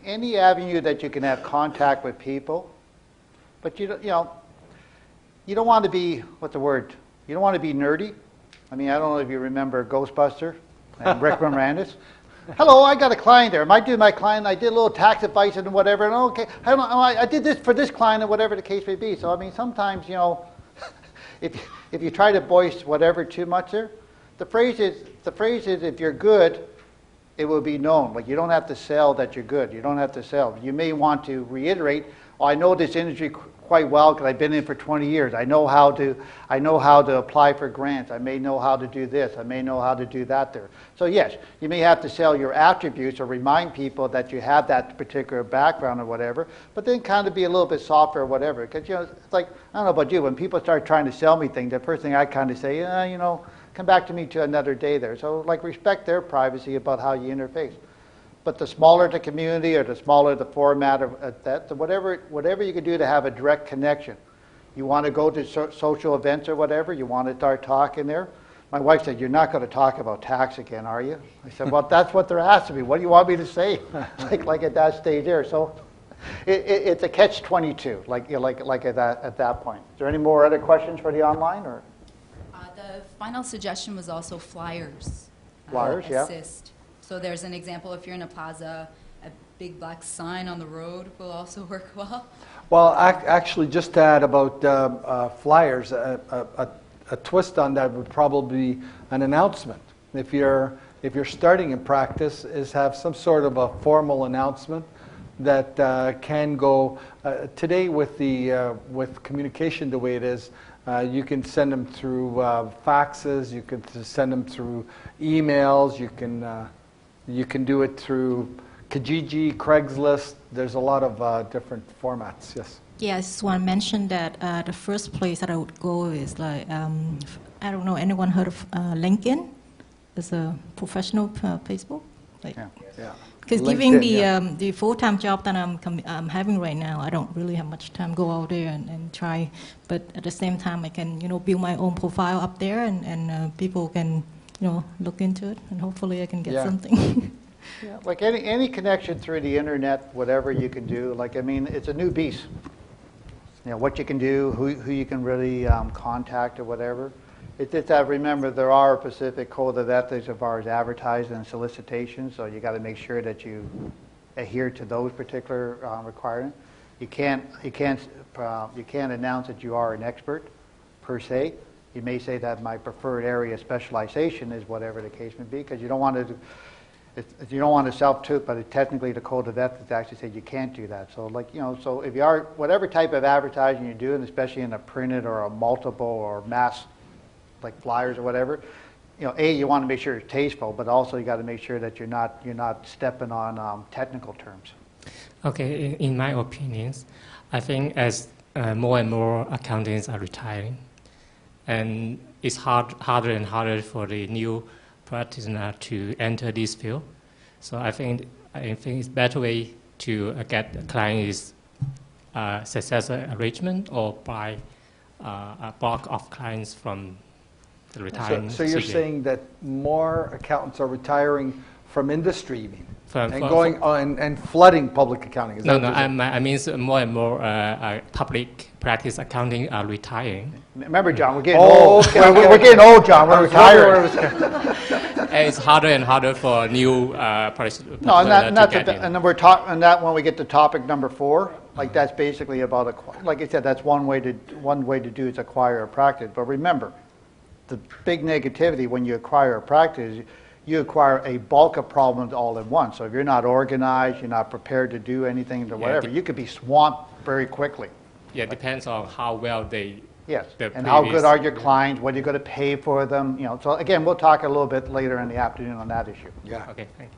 Any avenue that you can have contact with people, but you don't want to be, what's the word? You don't want to be nerdy. I mean, I don't know if you remember Ghostbuster and Rick Moranis. Hello, I got a client there. I do my client. I did a little tax advice and whatever. And okay, I did this for this client and whatever the case may be. So I mean, sometimes if you try to voice whatever too much there, the phrase is if you're good, it will be known. Like, you don't have to sell that you're good. You don't have to sell. You may want to reiterate, I know this industry quite well because I've been in it for 20 years. I know how to apply for grants. I may know how to do this. I may know how to do that there. So yes, you may have to sell your attributes or remind people that you have that particular background or whatever, but then kind of be a little bit softer or whatever. Because it's like, I don't know about you, when people start trying to sell me things, the first thing I kind of say, come back to me to another day there. So like, respect their privacy about how you interface. But the smaller the community or the smaller the format of that, so whatever you can do to have a direct connection. You want to go to social events or whatever, you want to start talking there. My wife said, you're not going to talk about tax again, are you? I said, well, that's what they're asking me. What do you want me to say? like at that stage there. So it's a catch-22, like at that point. Is there any more other questions for the online? Or? The final suggestion was also flyers. Flyers, yeah. Assist. So there's an example, if you're in a plaza, a big black sign on the road will also work well. Well, actually, just to add about flyers, a twist on that would probably be an announcement. If you're starting in practice, is have some sort of a formal announcement that can go. Today, with communication the way it is, you can send them through faxes. You can send them through emails. You can do it through Kijiji, Craigslist. There's a lot of different formats. Yes. Yeah, I just want to mention that the first place that I would go is like, I don't know, anyone heard of LinkedIn? It's a professional Facebook. Because giving the full-time job that I'm having right now, I don't really have much time to go out there and try. But at the same time, I can build my own profile up there, and people can look into it, and hopefully I can get something. Yeah, like any connection through the internet, whatever you can do. Like, I mean, it's a new beast. What you can do, who you can really contact or whatever. It's just that, remember, there are a specific code of ethics as far as advertising and solicitation, so you got to make sure that you adhere to those particular requirements. You can't announce that you are an expert per se. You may say that my preferred area of specialization is whatever the case may be, because you don't want to self-toot, but technically the code of ethics actually says you can't do that. So so if you are, whatever type of advertising you're doing, especially in a printed or a multiple or mass, like flyers or whatever, you want to make sure it's tasteful, but also you got to make sure that you're not stepping on technical terms. Okay, in my opinions, I think as more and more accountants are retiring, and it's harder and harder for the new practitioner to enter this field. So I think it's better way to get a client is successor arrangement or buy a bulk of clients from the retiring. So you're saying that more accountants are retiring from industry, you mean? And flooding public accounting? Is No, I mean more and more public practice accounting are retiring. Remember, John, we're getting old. We're getting old, John. We're retiring. And it's harder and harder for new practitioners No, and to get in. and then we're talking, and that when we get to topic number 4, like that's basically about like I said, that's one way to do is acquire a practice. But remember, the big negativity when you acquire a practice, you acquire a bulk of problems all at once. So if you're not organized, you're not prepared to do anything or whatever, you could be swamped very quickly. Yeah, it depends on how well they. Yes, and how good are your clients? What are you going to pay for them? So again, we'll talk a little bit later in the afternoon on that issue. Yeah. Okay, thank you.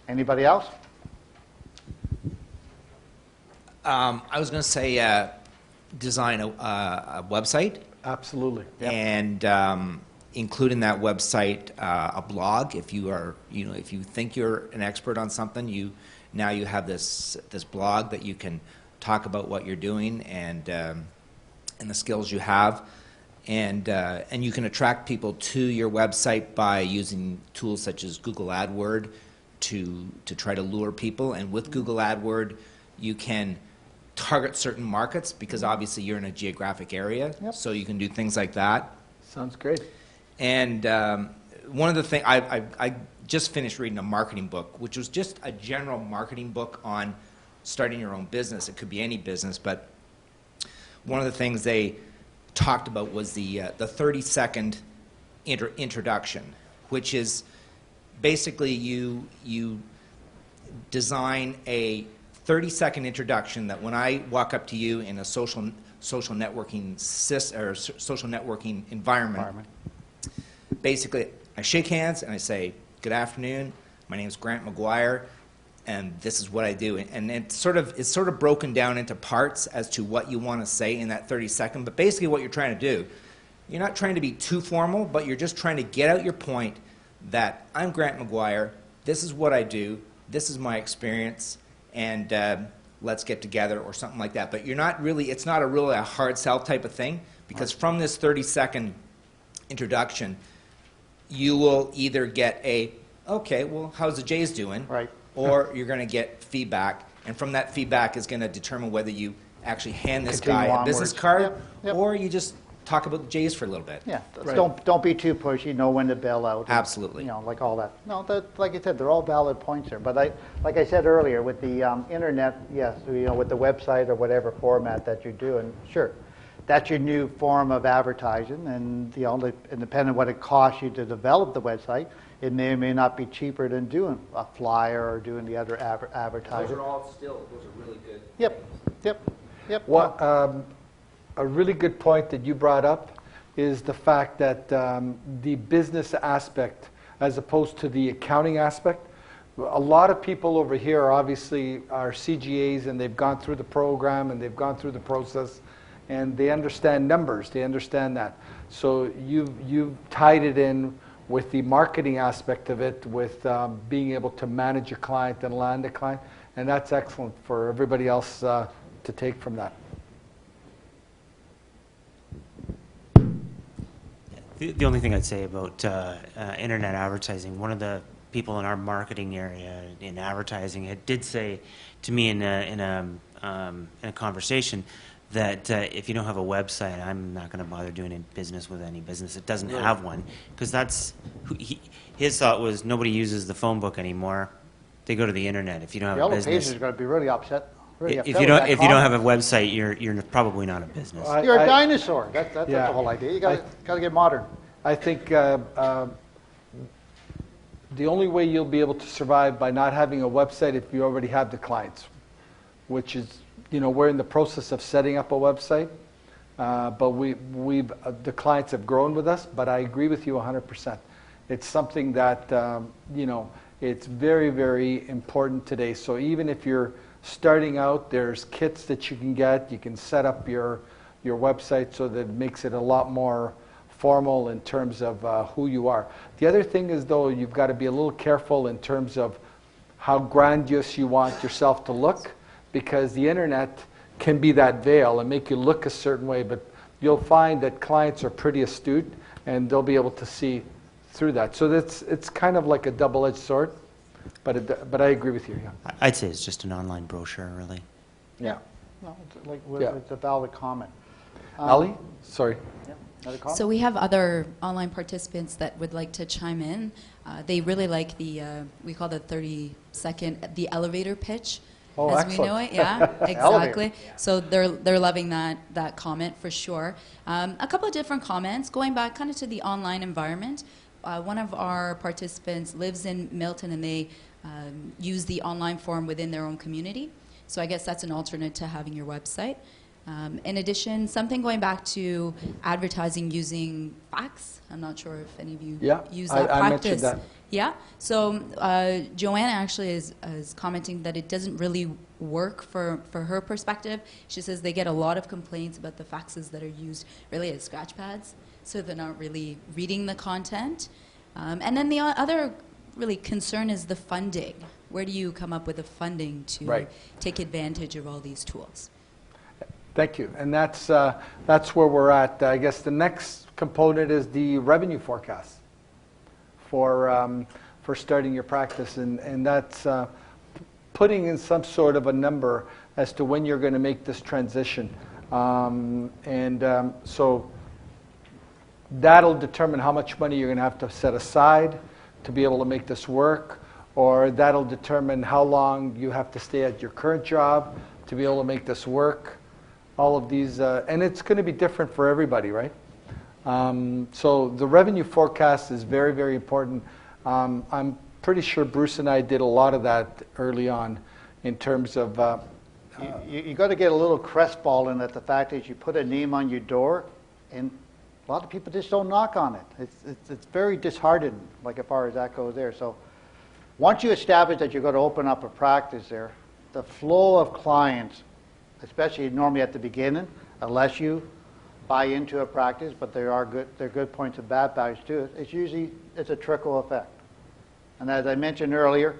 Anybody else? I was going to say design a website. Absolutely. Yep. And include in that website a blog. If you are, if you think you're an expert on something, now you have this blog that you can talk about what you're doing and the skills you have, and you can attract people to your website by using tools such as Google AdWords to try to lure people. And with Google AdWords, you can target certain markets because obviously you're in a geographic area, so you can do things like that. Sounds great. And one of the things, I just finished reading a marketing book, which was just a general marketing book on starting your own business. It could be any business, but one of the things they talked about was the 30-second introduction, which is basically you design a 30-second introduction that when I walk up to you in a social networking social networking environment. Basically, I shake hands and I say, "Good afternoon. My name is Grant McGuire, and this is what I do." And it's sort of broken down into parts as to what you want to say in that 30-second. But basically, what you're trying to do, you're not trying to be too formal, but you're just trying to get out your point that I'm Grant McGuire. This is what I do. This is my experience, and let's get together or something like that. But you're not really. It's not really a hard sell type of thing because from this 30-second introduction, you will either get okay, well, how's the Jays doing? Right. Or you're going to get feedback, and from that feedback is going to determine whether you actually hand this guy a business card, or you just talk about the Jays for a little bit. Yeah, don't be too pushy. Know when to bail out. Absolutely. Like all that. No, like I said, they're all valid points there. But like I said earlier, with the internet, yes, with the website or whatever format that you're doing, sure. That's your new form of advertising, and independent of what it costs you to develop the website, it may or may not be cheaper than doing a flyer or doing the other advertising. Those are really good. Yep. What a really good point that you brought up is the fact that the business aspect, as opposed to the accounting aspect. A lot of people over here obviously are CGAs, and they've gone through the program and they've gone through the process. And they understand numbers, they understand that. So you've tied it in with the marketing aspect of it, with being able to manage a client and land a client, and that's excellent for everybody else to take from that. The only thing I'd say about internet advertising, one of the people in our marketing area in advertising, it did say to me in a conversation that if you don't have a website, I'm not going to bother doing any business with any business that doesn't have one, because his thought was nobody uses the phone book anymore. They go to the internet. If you don't have a business, Yellow Pages are going to be really upset Really If upset you don't, with that if you don't comment. have a website, you're probably not a business. You're a dinosaur. That's Yeah. the whole idea. You got to get modern. I think the only way you'll be able to survive by not having a website if you already have the clients, which is, we're in the process of setting up a website, but the clients have grown with us, but I agree with you 100%. It's something that, it's very, very important today. So even if you're starting out, there's kits that you can get. You can set up your website so that it makes it a lot more formal in terms of who you are. The other thing is, though, you've got to be a little careful in terms of how grandiose you want yourself to look, because the internet can be that veil and make you look a certain way, but you'll find that clients are pretty astute and they'll be able to see through that. So it's kind of like a double-edged sword, but I agree with you. Yeah. I'd say it's just an online brochure, really. Yeah. No, it's a valid comment. Ali? Sorry. Another comment? So we have other online participants that would like to chime in. They really like we call the 30-second, the elevator pitch, as excellent. we know it. Yeah, exactly. Elevator. So they're loving that comment for sure. A couple of different comments, going back kind of to the online environment. One of our participants lives in Milton, and they use the online form within their own community. So I guess that's an alternate to having your website. In addition, something going back to advertising using fax. I'm not sure if any of you use that I practice. mentioned that. Yeah. So Joanna actually is commenting that it doesn't really work for her perspective. She says they get a lot of complaints about the faxes that are used really as scratch pads, so they're not really reading the content. And then the other really concern is the funding. Where do you come up with the funding to take advantage of all these tools? Thank you. And that's where we're at. I guess the next component is the revenue forecast for starting your practice. And that's putting in some sort of a number as to when you're going to make this transition. So that'll determine how much money you're going to have to set aside to be able to make this work, or that'll determine how long you have to stay at your current job to be able to make this work. All of these, and it's going to be different for everybody, right? So the revenue forecast is very, very important. I'm pretty sure Bruce and I did a lot of that early on in terms of... You got to get a little crestfallen at the fact that you put a name on your door, and a lot of people just don't knock on it. It's very disheartening, like as far as that goes there. So once you establish that you're going to open up a practice there, the flow of clients, especially normally at the beginning, unless you buy into a practice, but there are good points and bad values to it. It's a trickle effect. And as I mentioned earlier,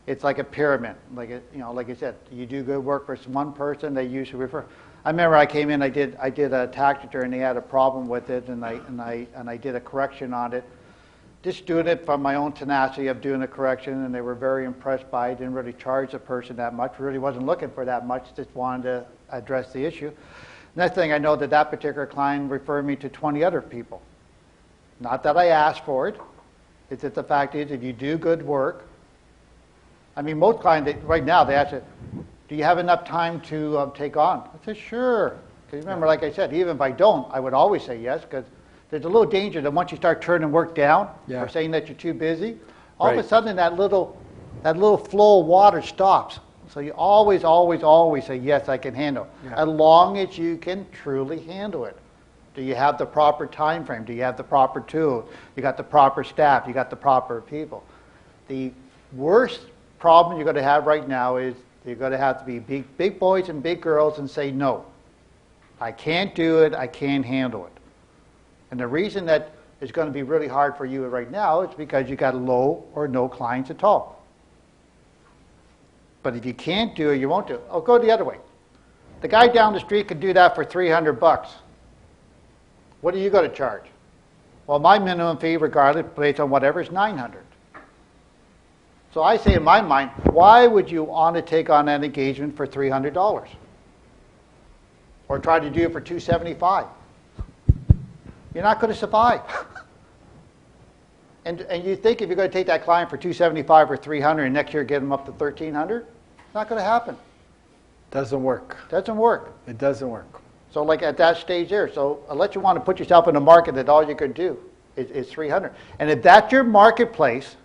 it's like a pyramid. Like I said, you do good work for one person, they usually refer. I remember I came in, I did a tax return, and they had a problem with it, and I did a correction on it. Just doing it from my own tenacity of doing a correction, and they were very impressed by it. Didn't really charge the person that much. Really wasn't looking for that much. Just wanted to address the issue. Next thing I know, that particular client referred me to 20 other people. Not that I asked for it. It's that the fact is, if you do good work, I mean, most clients right now they ask, "Do you have enough time to take on?" I said, "Sure." Because remember, like I said, even if I don't, I would always say yes, because there's a little danger that once you start turning work down or saying that you're too busy, all of a sudden that little flow of water stops. So you always say, yes, I can handle it, as long as you can truly handle it. Do you have the proper time frame? Do you have the proper tools? You got the proper staff? You got the proper people? The worst problem you're going to have right now is you're going to have to be big boys and big girls and say, no, I can't do it, I can't handle it. And the reason that it's going to be really hard for you right now is because you got low or no clients at all. But if you can't do it, you won't do it. Oh, go the other way. The guy down the street could do that for $300. What are you going to charge? Well, my minimum fee, regardless, based on whatever, is $900. So I say in my mind, why would you want to take on an engagement for $300? Or try to do it for $275? You're not going to survive. And you think if you're going to take that client for $275 or $300 and next year get them up to $1,300? It's not going to happen. Doesn't work. Doesn't work. It doesn't work. So like at that stage there, so unless you want to put yourself in a market that all you could do is 300. And if that's your marketplace,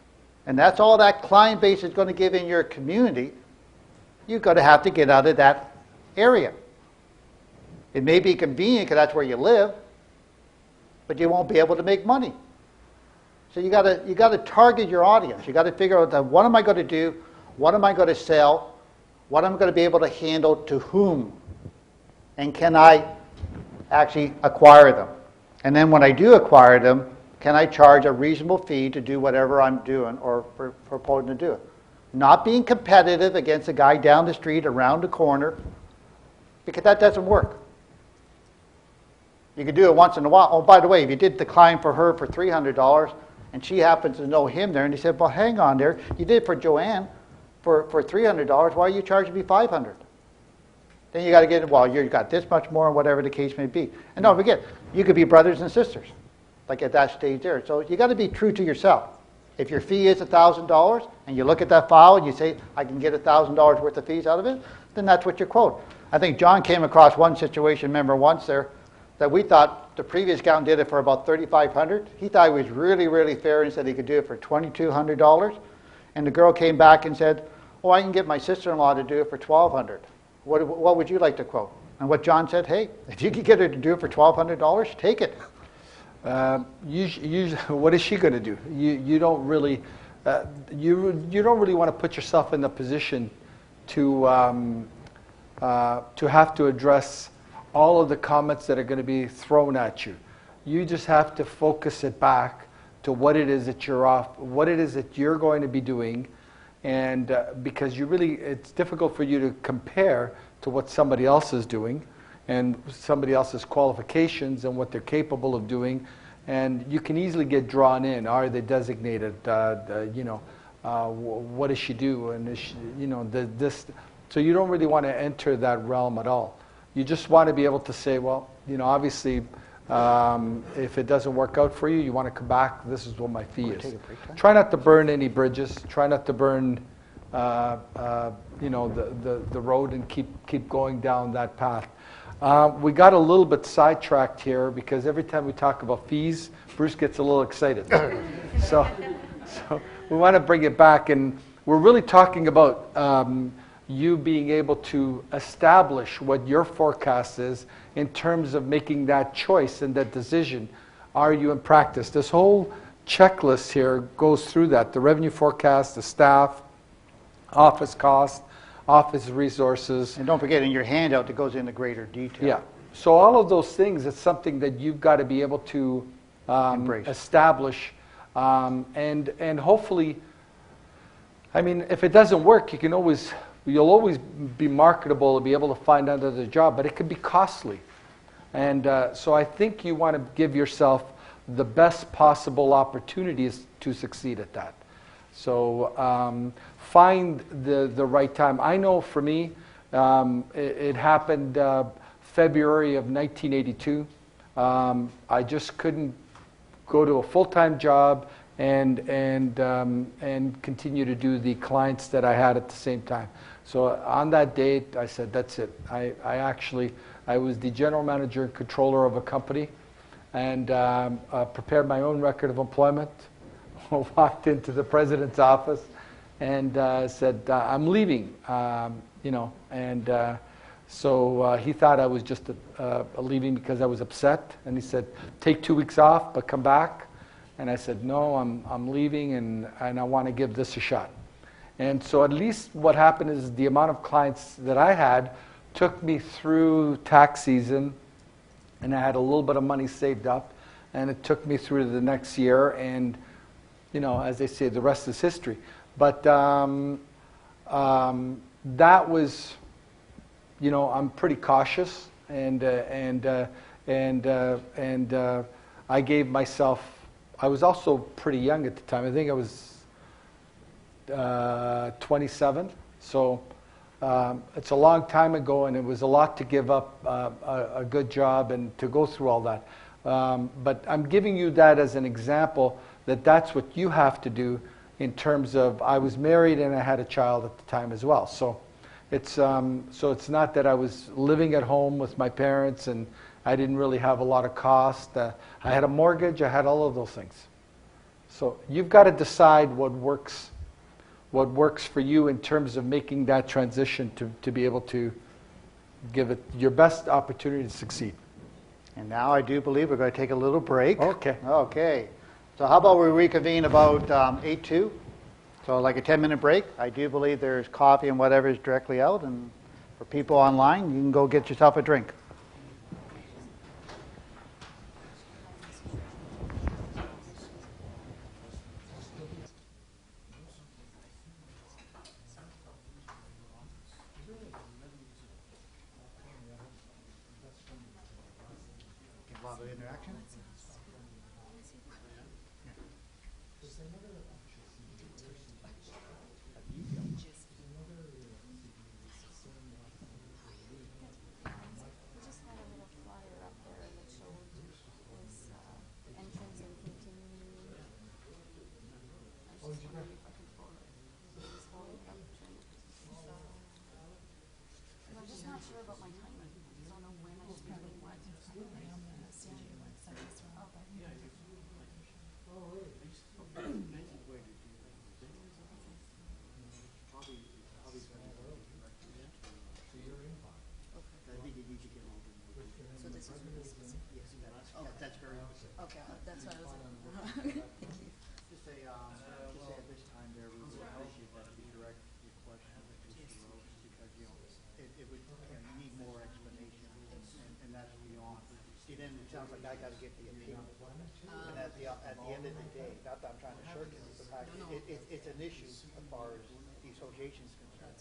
and that's all that client base is going to give in your community, you're going to have to get out of that area. It may be convenient because that's where you live, but you won't be able to make money. So you got to target your audience. You got to figure out that what am I going to do, what am I going to sell, what am I going to be able to handle to whom, and can I actually acquire them? And then when I do acquire them, can I charge a reasonable fee to do whatever I'm doing or proposing to do? Not being competitive against a guy down the street, around the corner, because that doesn't work. You can do it once in a while. Oh, by the way, if you did the client for her for $300 and she happens to know him there, and he said, well, hang on there, you did it for Joanne for $300, why are you charging me $500? Then you got to get, well, you got this much more, or whatever the case may be. And don't forget, you could be brothers and sisters, like at that stage there. So you got to be true to yourself. If your fee is $1,000 and you look at that file and you say, I can get $1,000 worth of fees out of it, then that's what you quote. I think John came across one situation, remember once there, that we thought the previous accountant did it for about $3,500. He thought it was really, really fair and said he could do it for $2,200. And the girl came back and said, oh, I can get my sister-in-law to do it for $1,200. What would you like to quote? And what John said, hey, if you could get her to do it for $1,200, take it. What is she going to do? You don't really you don't really want to put yourself in the position to have to address all of the comments that are going to be thrown at you. You just have to focus it back to what it is that you're going to be doing, and because it's difficult for you to compare to what somebody else is doing and somebody else's qualifications and what they're capable of doing, and you can easily get drawn in. Are they designated? What does she do? And is she, this. So you don't really want to enter that realm at all. You just want to be able to say, well, obviously, if it doesn't work out for you, you want to come back. This is what my fee is. Try not to burn any bridges. Try not to burn, the road, and keep going down that path. We got a little bit sidetracked here because every time we talk about fees, Bruce gets a little excited. So we want to bring it back, and we're really talking about you being able to establish what your forecast is in terms of making that choice and that decision. Are you in practice? This whole checklist here goes through that. The revenue forecast, the staff, office cost, office resources. And don't forget, in your handout, it goes into greater detail. Yeah. So all of those things, it's something that you've got to be able to establish. And hopefully, if it doesn't work, you'll always be marketable and be able to find another job, but it can be costly. And so I think you want to give yourself the best possible opportunities to succeed at that. So find the right time. I know for me, it happened February of 1982. I just couldn't go to a full-time job and continue to do the clients that I had at the same time. So on that date, I said, that's it. I was the general manager and controller of a company, and prepared my own record of employment, walked into the president's office, and said, I'm leaving, so he thought I was just leaving because I was upset, and he said, take 2 weeks off, but come back. And I said, no, I'm leaving, and I want to give this a shot. And so at least what happened is the amount of clients that I had took me through tax season, and I had a little bit of money saved up, and it took me through the next year, and as they say, the rest is history. But that was, I'm pretty cautious, and I gave myself. I was also pretty young at the time. I think I was 27. So it's a long time ago, and it was a lot to give up a good job and to go through all that. But I'm giving you that as an example that that's what you have to do in terms of, I was married and I had a child at the time as well. So It's so it's not that I was living at home with my parents and I didn't really have a lot of cost. I had a mortgage. I had all of those things. So you've got to decide what works for you in terms of making that transition to be able to give it your best opportunity to succeed. And now I do believe we're going to take a little break. Okay. Okay. So how about we reconvene about 8:02? So like a 10-minute break. I do believe there's coffee and whatever is directly out. And for people online, you can go get yourself a drink. A lot of interaction. I'm just not sure about my timing. I don't know when I should be doing what. So this is really specific. Yes, that's very specific. Okay, that's what I was. Thank you. Just say at this time there, we would appreciate that you direct your question to Mr. Rose, because, it would, you need more explanation, and that's beyond. See, then it sounds like I gotta get the opinion. And at the end of the day, not that I'm trying to shirk it, but the fact, it's an issue as far as the association's concerned.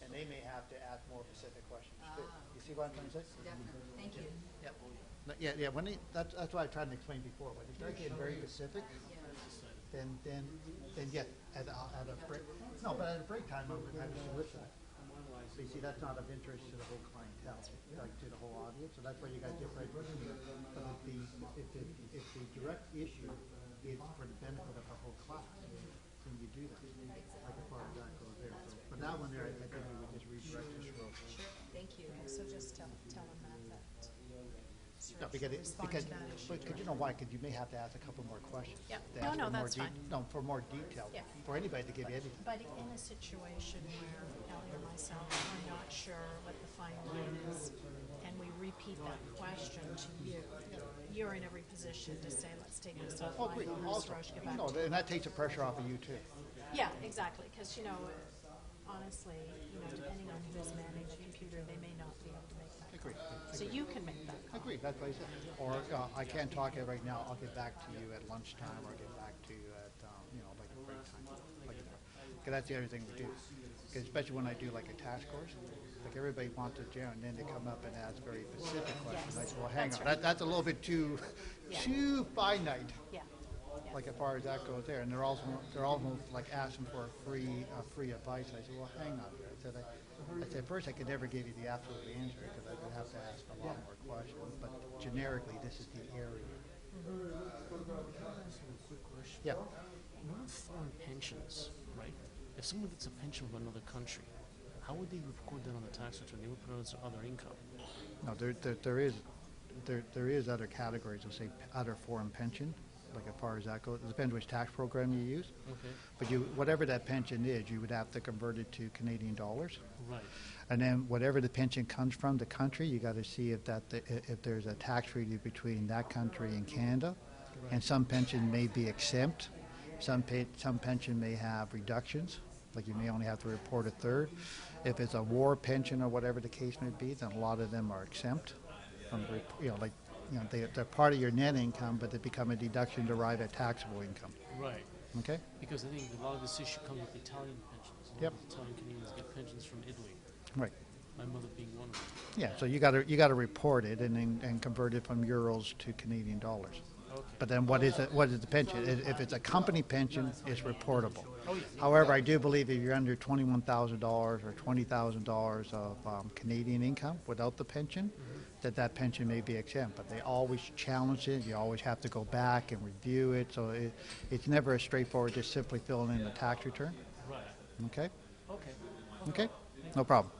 And they may have to ask more specific questions too. You see what I'm trying to say? Definitely. Thank you. Yep. Yeah, that's what I tried to explain before, when you start getting very specific, then yeah, at a break, no, but at a break time, I would solicit it. So you see, that's not of interest to the whole clientele, like to the whole audience, so that's why you got different. But if the direct issue is for the benefit of the whole class, then you do that, like as far as that goes there. So, but that one there, I think we would just redirect this road. Sure, thank you. So just tell them that. No, because you know why? Because you may have to ask a couple more questions. Yeah. To ask No, for more that's fine. No, for more detail. Yeah. For anybody to give you anything. But in a situation where Ellie or myself are not sure what the fine line is, and we repeat that question to you, you're in every position to say, let's take this offline, Ms. Roche, get back No, to you. and that takes the pressure off of you too. Yeah, exactly, because, honestly, depending on who's managing the computer, they may not be able to make that call. Agreed. So you can make that call. Agreed, that's what I said. Or I can't talk it right now, I'll get back to you at lunchtime, or get back to you at, like a break time. Because that's the other thing we do. Because especially when I do like a task course, like everybody wants to jam, and then they come up and ask very specific questions. I say, well, hang on, that's a little bit too finite. Yeah. Like as far as that goes there, and they're also like asking for free advice. I said, well, hang on there. I said first I could never give you the absolute answer because I would have to ask a lot more questions. But generically, this is the area. Quick question. Yeah. What are foreign pensions, right? If someone gets a pension from another country, how would they record that on the tax return? They would put it as other income. No, there is other categories of say other foreign pension. Like as far as that goes, it depends which tax program you use. Okay. But whatever that pension is, you would have to convert it to Canadian dollars. Right. And then whatever the pension comes from, the country, you got to see if there's a tax treaty between that country and Canada. Right. And some pension may be exempt. Some pension may have reductions, like you may only have to report a third. If it's a war pension or whatever the case may be, then a lot of them are exempt from, they're part of your net income, but they become a deduction derived at taxable income. Right. Okay? Because I think a lot of this issue comes with Italian pensions. A lot Yep. of Italian Canadians get pensions from Italy. Right. My mother being one of them. Yeah, so you got to report it and convert it from euros to Canadian dollars. Okay. But then what is the pension? If it's a company pension, it's reportable. Oh, yeah. However, I do believe if you're under $21,000 or $20,000 of Canadian income without the pension, that pension may be exempt. But they always challenge it. You always have to go back and review it. So it's never as straightforward just simply filling in the tax return. Right. Okay? Okay. Okay? No problem.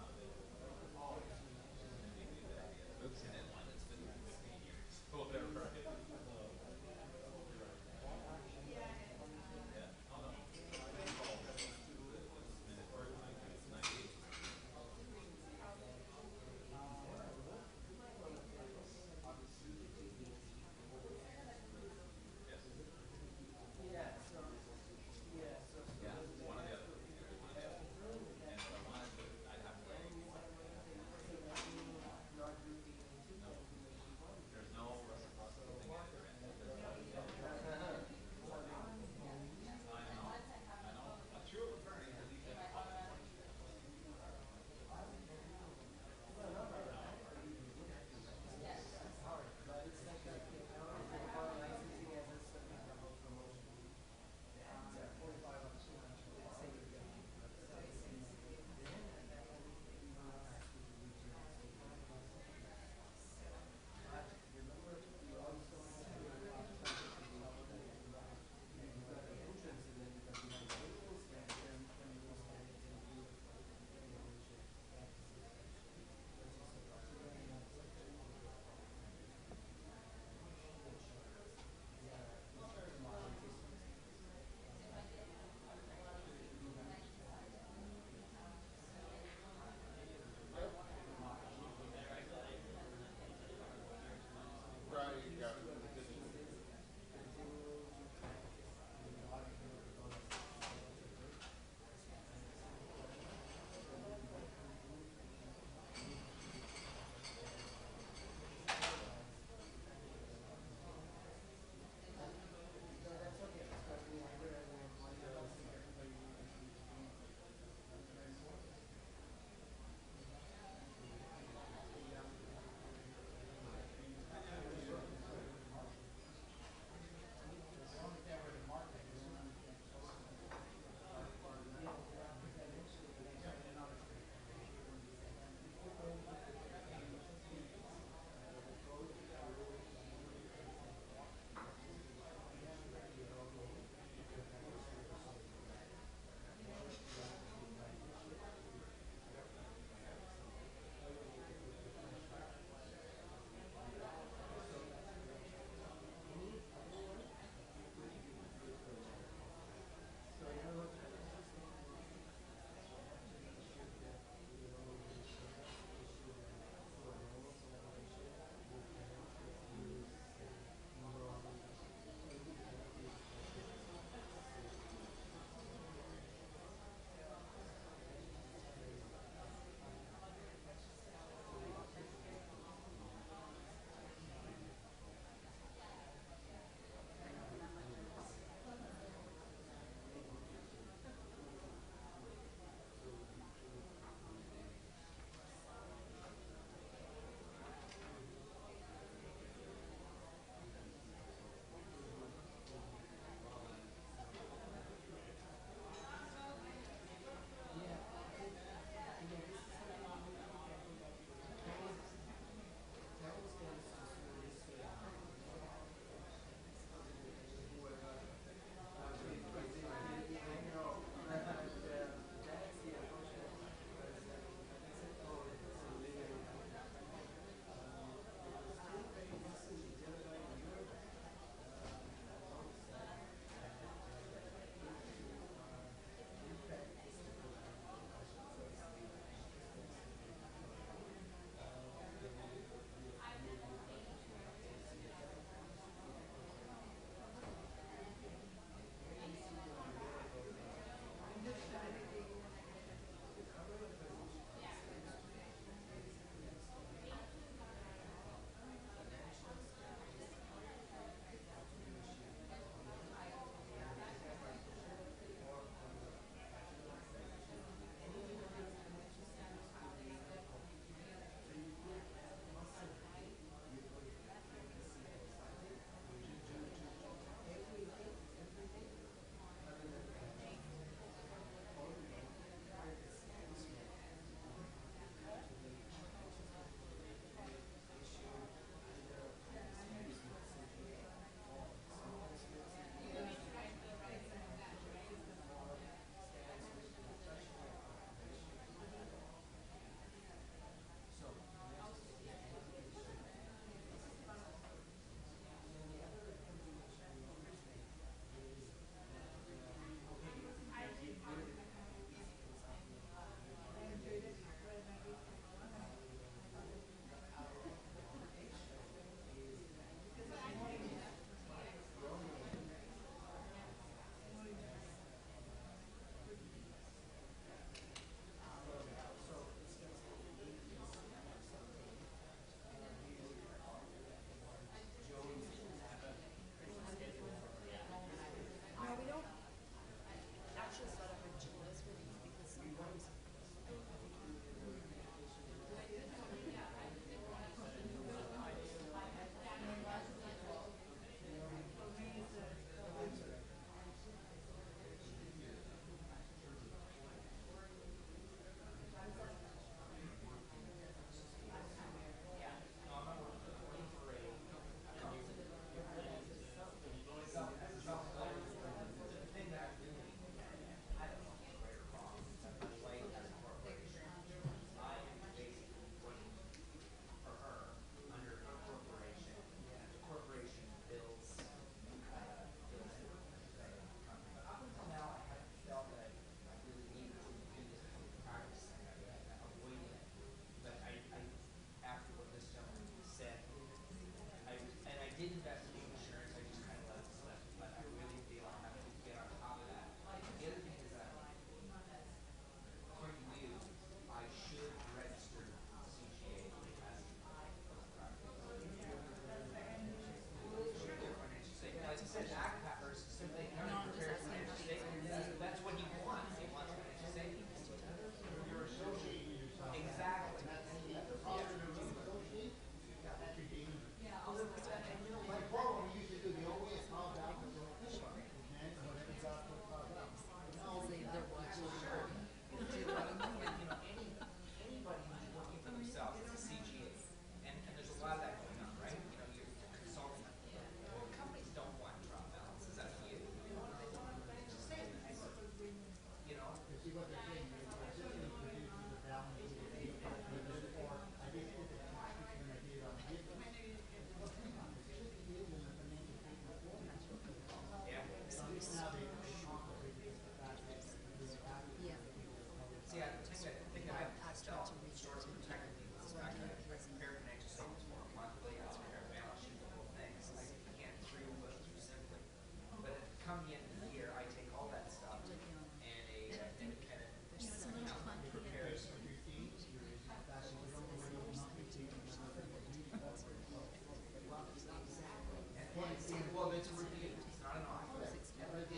it's a review. It's not an audit. But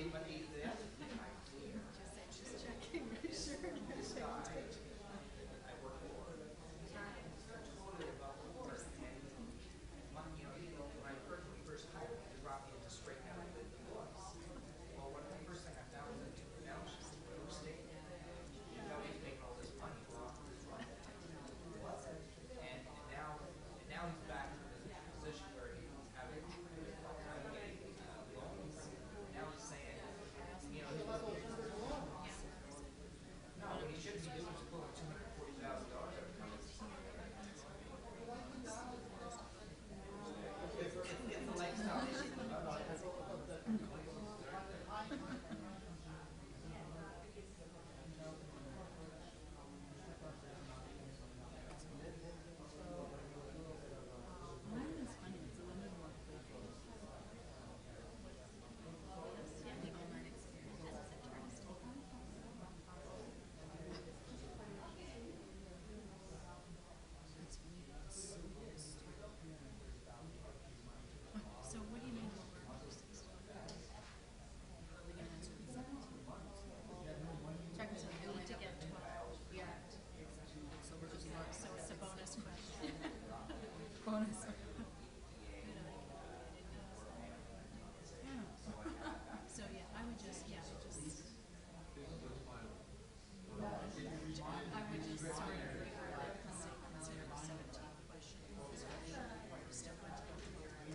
Just checking, make sure you're paying attention. I work for totally above board. And when I first hired me, they brought me into straight down with the was. Well, one of the first thing I found was that now she's in real estate. Nobody's making all this money. Well, and now he's back in this position where he's having loans. Now he's saying, no, what he should be doing is pulling $240,000 out of companies. It's the lifestyle issue. So what do you mean? Check this out. We need to get 12. Yeah. So we're just so it's a bonus question. Bonus. So yeah, I would just I would just sort of consider 17 questions. Step one to go tomorrow.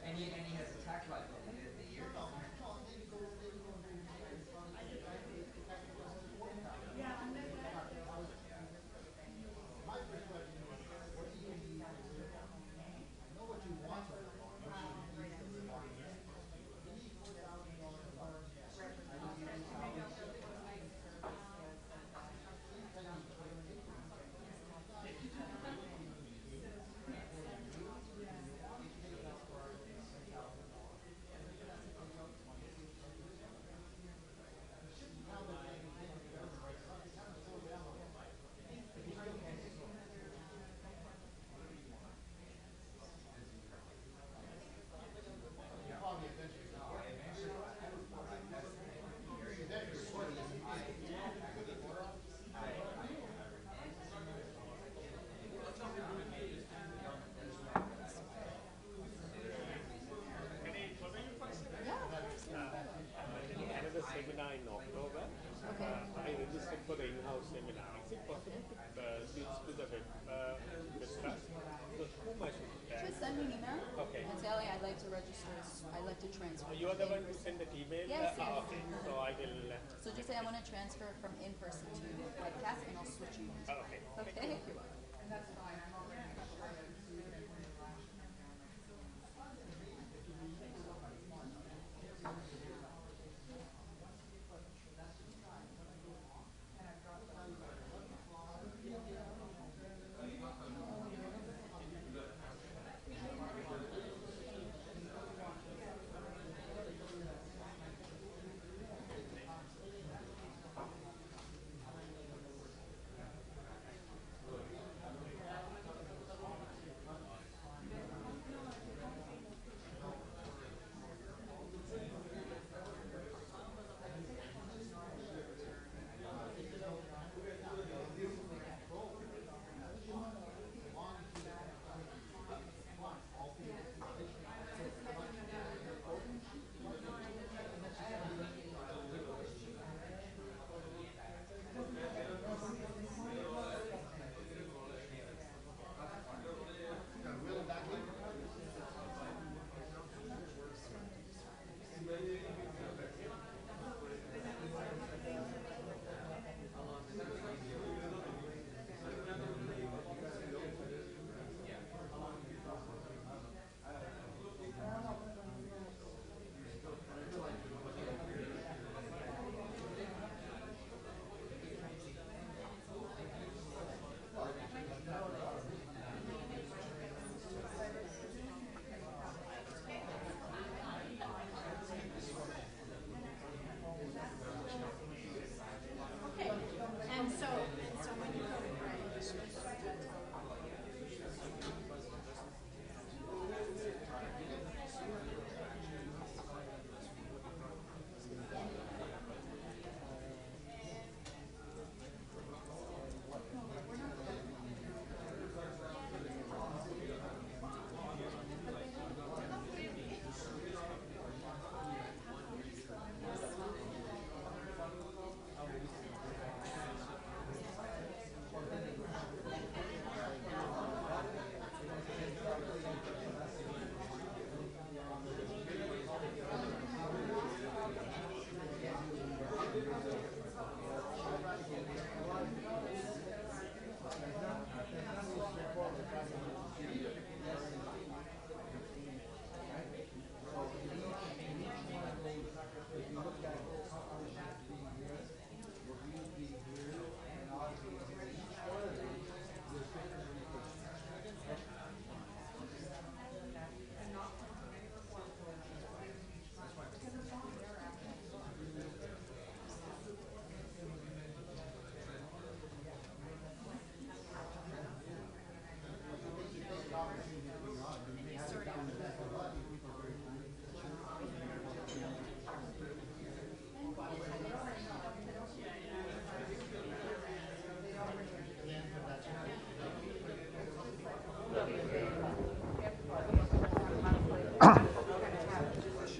And he has a tax liability at the end of the year. Seminar in October. I registered for the in-house seminar. Is it possible to switch to the webcast? So whom I should tag? Just send me an email. Okay. And say, oh yeah, I'd like to register. I'd like to transfer. You are the one who sent the email? Yes, yes. Okay. So I will. So just say I want to transfer from in-person to webcast, and I'll switch you. Okay. Okay. You're welcome. That's fine. I'm already.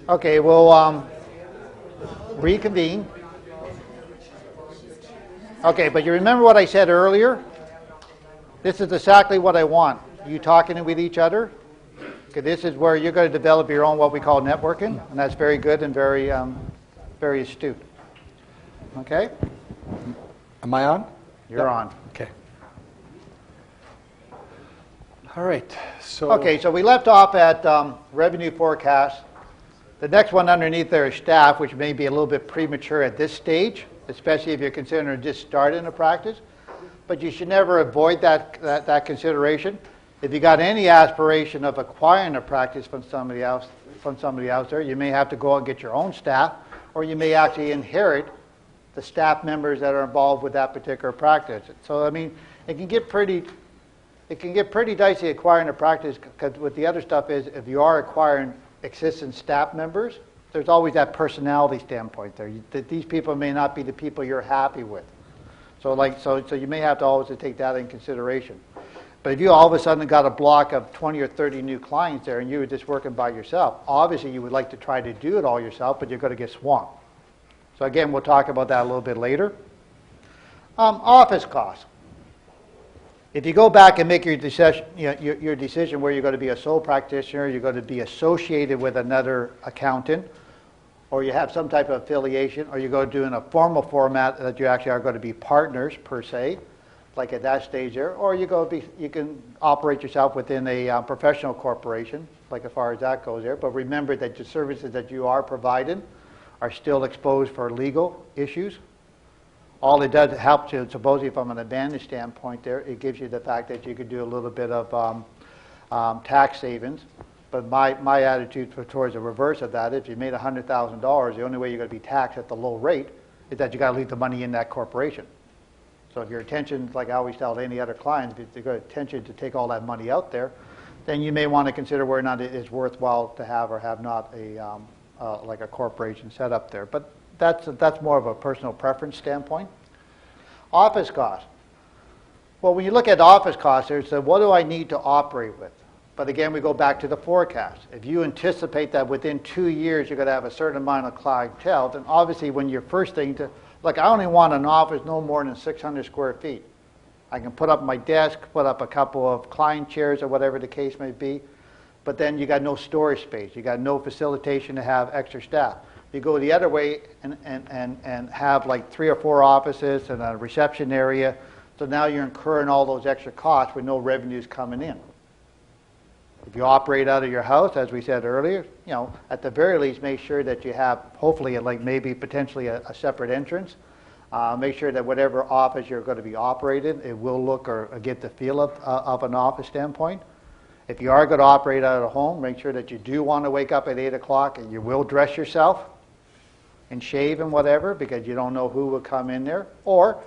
Okay, we'll reconvene. Okay, but you remember what I said earlier? This is exactly what I want. You talking with each other. Okay, this is where you're going to develop your own what we call networking, and that's very good and very, very astute. Okay? Am I on? You're on. Okay. All right. So Okay, so we left off at revenue forecast. The next one underneath there is staff, which may be a little bit premature at this stage, especially if you're considering just starting a practice. But you should never avoid that consideration. If you got any aspiration of acquiring a practice from somebody else there, you may have to go out and get your own staff, or you may actually inherit the staff members that are involved with that particular practice. So I mean, it can get pretty dicey acquiring a practice, because what the other stuff is, if you are acquiring existing staff members, there's always that personality standpoint there. These people may not be the people you're happy with. So you may have to always take that in consideration. But if you all of a sudden got a block of 20 or 30 new clients there and you were just working by yourself, obviously you would like to try to do it all yourself, but you're going to get swamped. So again, we'll talk about that a little bit later. Office costs. If you go back and make your decision, your decision where you're going to be a sole practitioner, you're going to be associated with another accountant, or you have some type of affiliation, or you go do in a formal format that you actually are going to be partners per se, like at that stage there, or you can operate yourself within a professional corporation, like as far as that goes there. But remember that the services that you are providing are still exposed for legal issues. All it does help you, supposedly from an advantage standpoint there, it gives you the fact that you could do a little bit of tax savings. But my attitude towards the reverse of that, if you made $100,000, the only way you're going to be taxed at the low rate is that you got to leave the money in that corporation. So if your intention, like I always tell any other clients, if you've got intention to take all that money out there, then you may want to consider whether or not it is worthwhile to have or have not like a corporation set up there. But that's more of a personal preference standpoint. Office costs. Well, when you look at office costs, there's what do I need to operate with? But again, we go back to the forecast. If you anticipate that within 2 years you're going to have a certain amount of clientele, then obviously when you're first thing to, like I only want an office no more than 600 square feet. I can put up my desk, put up a couple of client chairs or whatever the case may be, but then you got no storage space. You got no facilitation to have extra staff. You go the other way and have like 3 or 4 offices and a reception area, so now you're incurring all those extra costs with no revenues coming in. If you operate out of your house, as we said earlier, at the very least, make sure that you have, hopefully, like maybe potentially a separate entrance. Make sure that whatever office you're going to be operating, it will look or get the feel of an office standpoint. If you are going to operate out of home, make sure that you do want to wake up at 8 o'clock and you will dress yourself and shave and whatever, because you don't know who will come in there. Or,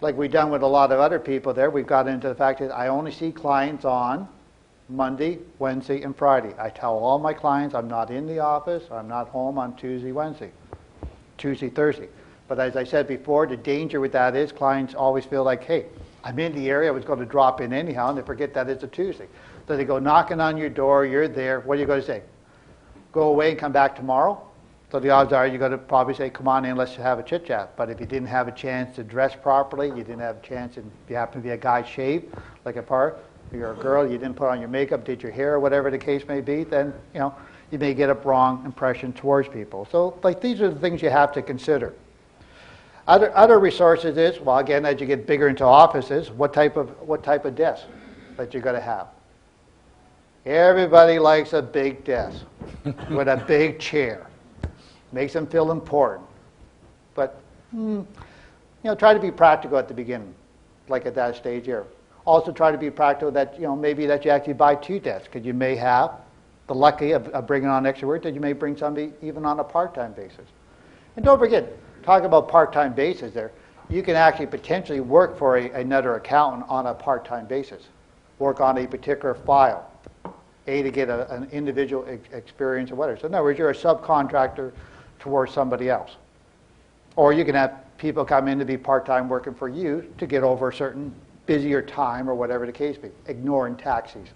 like we've done with a lot of other people there, we've got into the fact that I only see clients on Monday, Wednesday, and Friday. I tell all my clients I'm not in the office, or I'm not home on Tuesday, Thursday. But as I said before, the danger with that is clients always feel like, hey, I'm in the area, I was going to drop in anyhow, and they forget that it's a Tuesday. So they go knocking on your door, you're there, what are you going to say? Go away and come back tomorrow? So the odds are you're going to probably say, come on in, let's have a chit-chat. But if you didn't have a chance to dress properly, you didn't have a chance, and if you happen to be a guy shaved, like a part, you're a girl, you didn't put on your makeup, did your hair, whatever the case may be, then you may get a wrong impression towards people. So like these are the things you have to consider. Other resources is, well, again, as you get bigger into offices, what type of desk that you're going to have. Everybody likes a big desk with a big chair. Makes them feel important. But try to be practical at the beginning, like at that stage here. Also try to be practical that, maybe that you actually buy 2 desks, because you may have the lucky of bringing on extra work that you may bring somebody even on a part-time basis. And don't forget, talk about part-time basis there, you can actually potentially work for another accountant on a part-time basis. Work on a particular file, to get an individual experience or whatever. So in other words, you're a subcontractor towards somebody else. Or you can have people come in to be part-time working for you to get over a certain busier time or whatever the case be, ignoring tax season.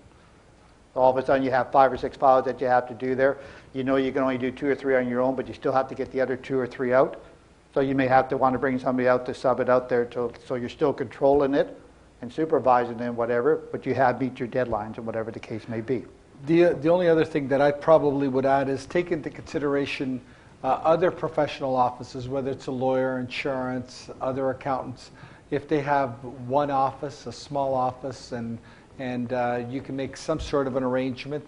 All of a sudden, you have 5 or 6 files that you have to do there. You know you can only do 2 or 3 on your own, but you still have to get the other 2 or 3 out. So you may have to want to bring somebody out to sub it out there, so you're still controlling it and supervising it and whatever, but you have meet your deadlines and whatever the case may be. The only other thing that I probably would add is take into consideration other professional offices, whether it's a lawyer, insurance, other accountants. If they have one office, a small office, and you can make some sort of an arrangement,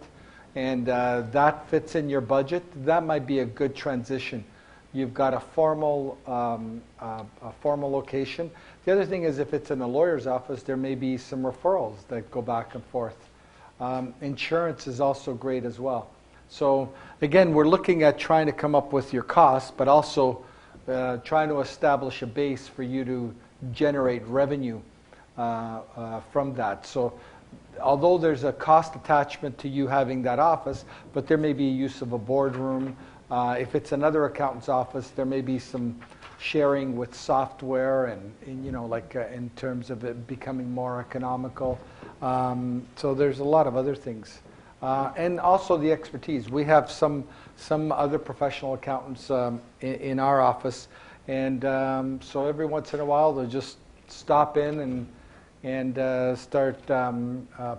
and that fits in your budget, that might be a good transition. You've got a formal location. The other thing is if it's in a lawyer's office, there may be some referrals that go back and forth. Insurance is also great as well. So again, we're looking at trying to come up with your costs, but also trying to establish a base for you to generate revenue from that. So although there's a cost attachment to you having that office, but there may be use of a boardroom. If it's another accountant's office, there may be some sharing with software and you know, like in terms of it becoming more economical. So there's a lot of other things. And also the expertise. We have some other professional accountants in our office, and so every once in a while they'll just stop in and start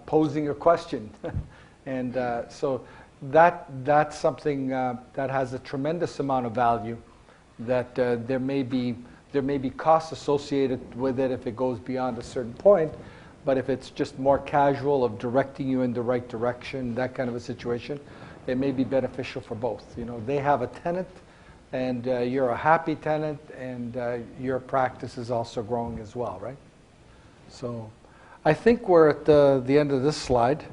posing a question. And so that's something that has a tremendous amount of value, that there may be costs associated with it if it goes beyond a certain point, but if it's just more casual of directing you in the right direction, that kind of a situation, it may be beneficial for both. You know, they have a tenant, and you're a happy tenant, and your practice is also growing as well, right? So I think we're at the end of this slide.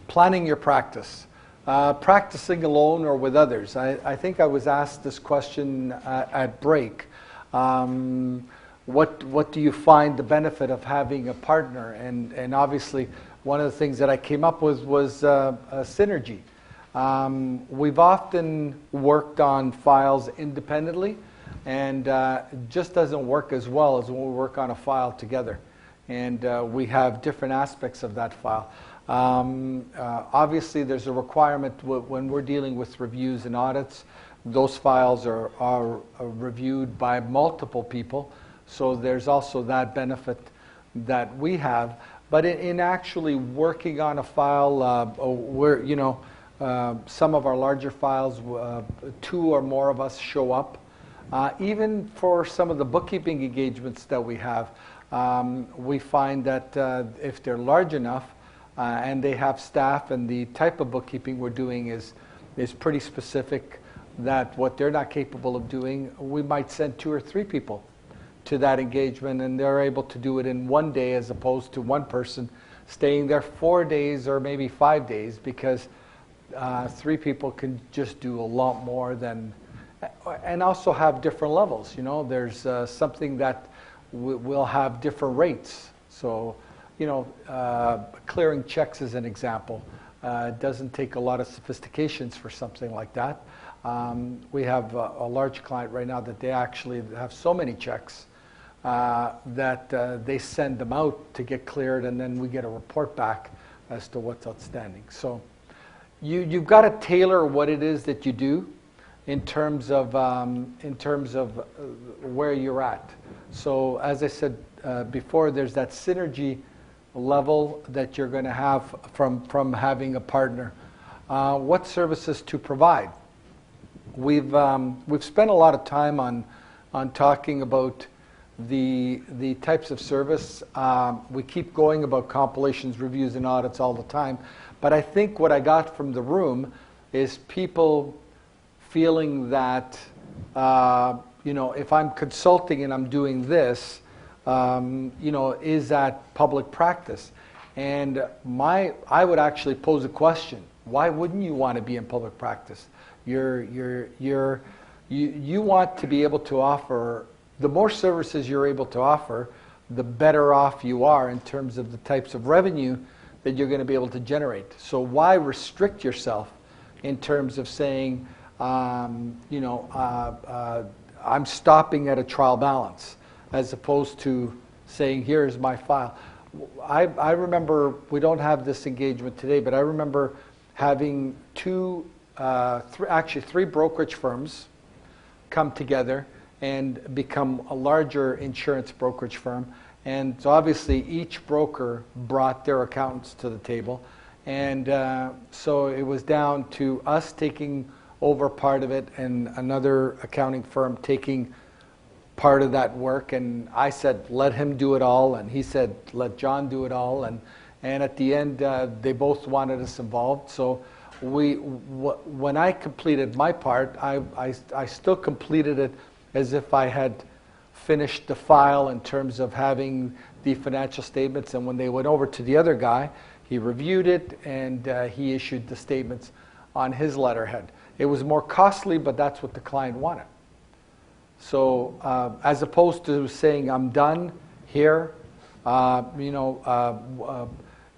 Planning your practice. Practicing alone or with others. I think I was asked this question at break. What do you find the benefit of having a partner? And obviously, one of the things that I came up with was a synergy. We've often worked on files independently, and it just doesn't work as well as when we work on a file together. And we have different aspects of that file. Obviously, there's a requirement when we're dealing with reviews and audits. Those files are reviewed by multiple people, so there's also that benefit that we have. But in actually working on a file, some of our larger files, 2 or more of us show up. Even for some of the bookkeeping engagements that we have, we find that if they're large enough and they have staff and the type of bookkeeping we're doing is pretty specific, that what they're not capable of doing, we might send 2 or 3 people to that engagement, and they're able to do it in one day as opposed to one person staying there 4 days or maybe 5 days, because 3 people can just do a lot more than, and also have different levels. You know, there's something that will have different rates. So, you know, clearing checks as an example doesn't take a lot of sophistications for something like that. We have a large client right now that they actually have so many checks that they send them out to get cleared, and then we get a report back as to what's outstanding. So you've got to tailor what it is that you do in terms of where you're at. So as I said before, there's that synergy level that you're going to have from having a partner. What services to provide? We've spent a lot of time on talking about the types of service. We keep going about compilations, reviews, and audits all the time. But I think what I got from the room is people feeling that, you know, if I'm consulting and I'm doing this, you know, is that public practice? And I would actually pose a question. Why wouldn't you want to be in public practice? You want to be able to offer, the more services you're able to offer, the better off you are in terms of the types of revenue that you're going to be able to generate. So why restrict yourself in terms of saying, you know, I'm stopping at a trial balance, as opposed to saying, here's my file. I remember, we don't have this engagement today, but I remember having actually three brokerage firms come together and become a larger insurance brokerage firm. And so obviously each broker brought their accountants to the table. And so it was down to us taking over part of it and another accounting firm taking part of that work. And I said, let him do it all. And he said, let John do it all. And at the end, they both wanted us involved. So when I completed my part, I still completed it as if I had finished the file in terms of having the financial statements. And when they went over to the other guy, he reviewed it and he issued the statements on his letterhead. It was more costly, but that's what the client wanted. So as opposed to saying, I'm done here,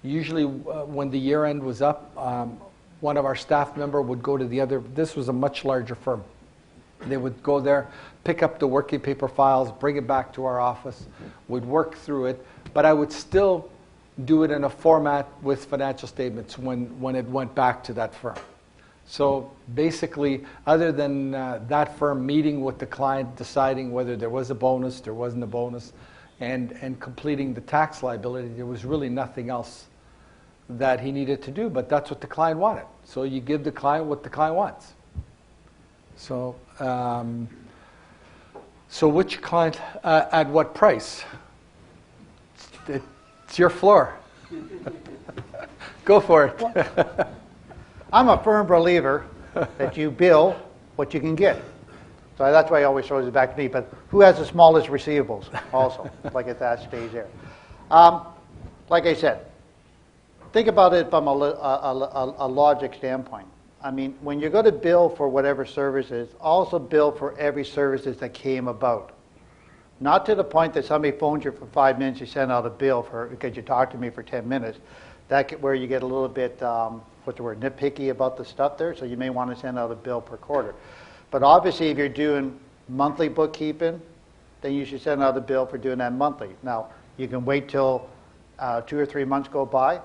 usually when the year end was up, one of our staff member would go to the other. This was a much larger firm. They would go there, pick up the working paper files, bring it back to our office, would work through it, but I would still do it in a format with financial statements when it went back to that firm. So basically, other than that firm meeting with the client, deciding whether there was a bonus, there wasn't a bonus, and completing the tax liability, there was really nothing else that he needed to do, but that's what the client wanted. So you give the client what the client wants. So, so which client, at what price? It's your floor. Go for it. I'm a firm believer that you bill what you can get. So that's why he always throws it back to me. But who has the smallest receivables also? Like at that stage there. Like I said, think about it from a logic standpoint. I mean, when you're going to bill for whatever services, also bill for every services that came about. Not to the point that somebody phones you for 5 minutes, you send out a bill because you talked to me for 10 minutes. That's where you get a little bit, nitpicky about the stuff there, so you may want to send out a bill per quarter. But obviously, if you're doing monthly bookkeeping, then you should send out a bill for doing that monthly. Now, you can wait till 2 or 3 months go by.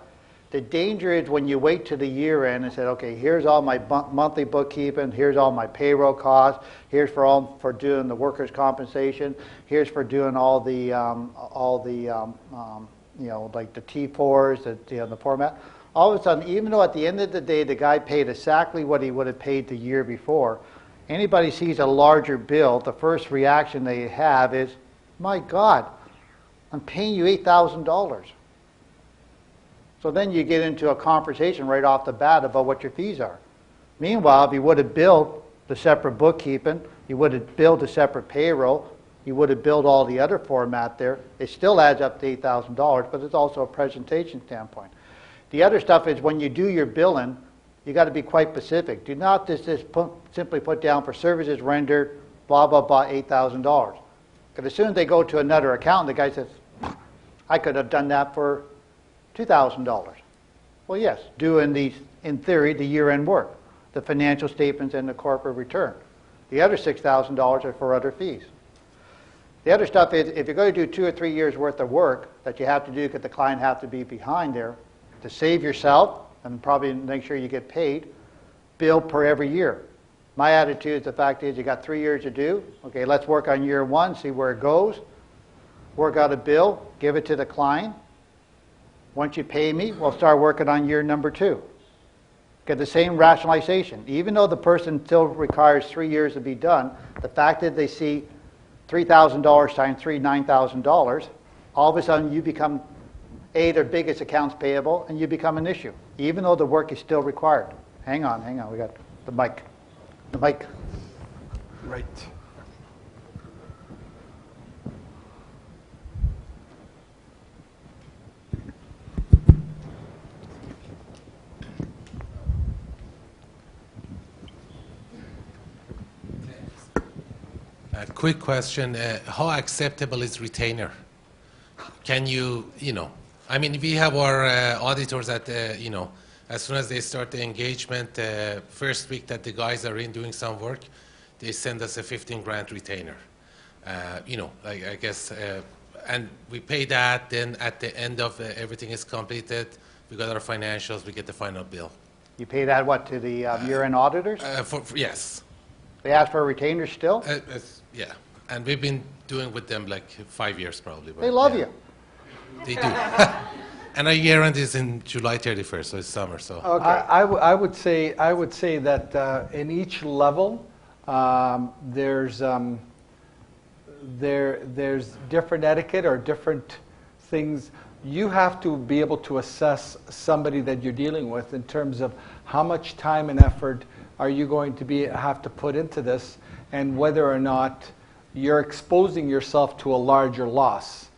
The danger is when you wait to the year end and say, okay, here's all my monthly bookkeeping, here's all my payroll costs, here's for doing the workers' compensation, here's for doing all the like the T4s, the format. All of a sudden, even though at the end of the day the guy paid exactly what he would have paid the year before, anybody sees a larger bill, the first reaction they have is, my God, I'm paying you $8,000. So then you get into a conversation right off the bat about what your fees are. Meanwhile, if you would have billed the separate bookkeeping, you would have billed the separate payroll, you would have billed all the other format there, it still adds up to $8,000, but it's also a presentation standpoint. The other stuff is when you do your billing, you got to be quite specific. Do not just simply put down for services rendered, blah, blah, blah, $8,000. Because as soon as they go to another account, the guy says, I could have done that for $2,000. Well, yes, doing in theory, the year-end work, the financial statements and the corporate return. The other $6,000 are for other fees. The other stuff is, if you're going to do 2 or 3 years worth of work that you have to do because the client has to be behind there, to save yourself and probably make sure you get paid, bill per every year. My attitude is the fact is you got 3 years to do. Okay, let's work on year 1, see where it goes. Work out a bill, give it to the client. Once you pay me, we'll start working on year number 2. Get the same rationalization. Even though the person still requires 3 years to be done, the fact that they see $3,000 times 3, $9,000, all of a sudden you become their biggest accounts payable, and you become an issue, even though the work is still required. Hang on, we got the mic. The mic. Right. A quick question, how acceptable is retainer? Can you, I mean, we have our auditors that, as soon as they start the engagement, first week that the guys are in doing some work, they send us a 15 grand retainer. I guess and we pay that, then at the end of everything is completed, we got our financials, we get the final bill. You pay that, what, to the year-end auditors? Yes. They ask for a retainer still? Yeah, and we've been doing with them like 5 years probably. They love you. They do. And our year end is in July 31st, so it's summer. So Okay. I would say that in each level, there's different etiquette or different things. You have to be able to assess somebody that you're dealing with in terms of how much time and effort are you going to have to put into this, and whether or not you're exposing yourself to a larger loss.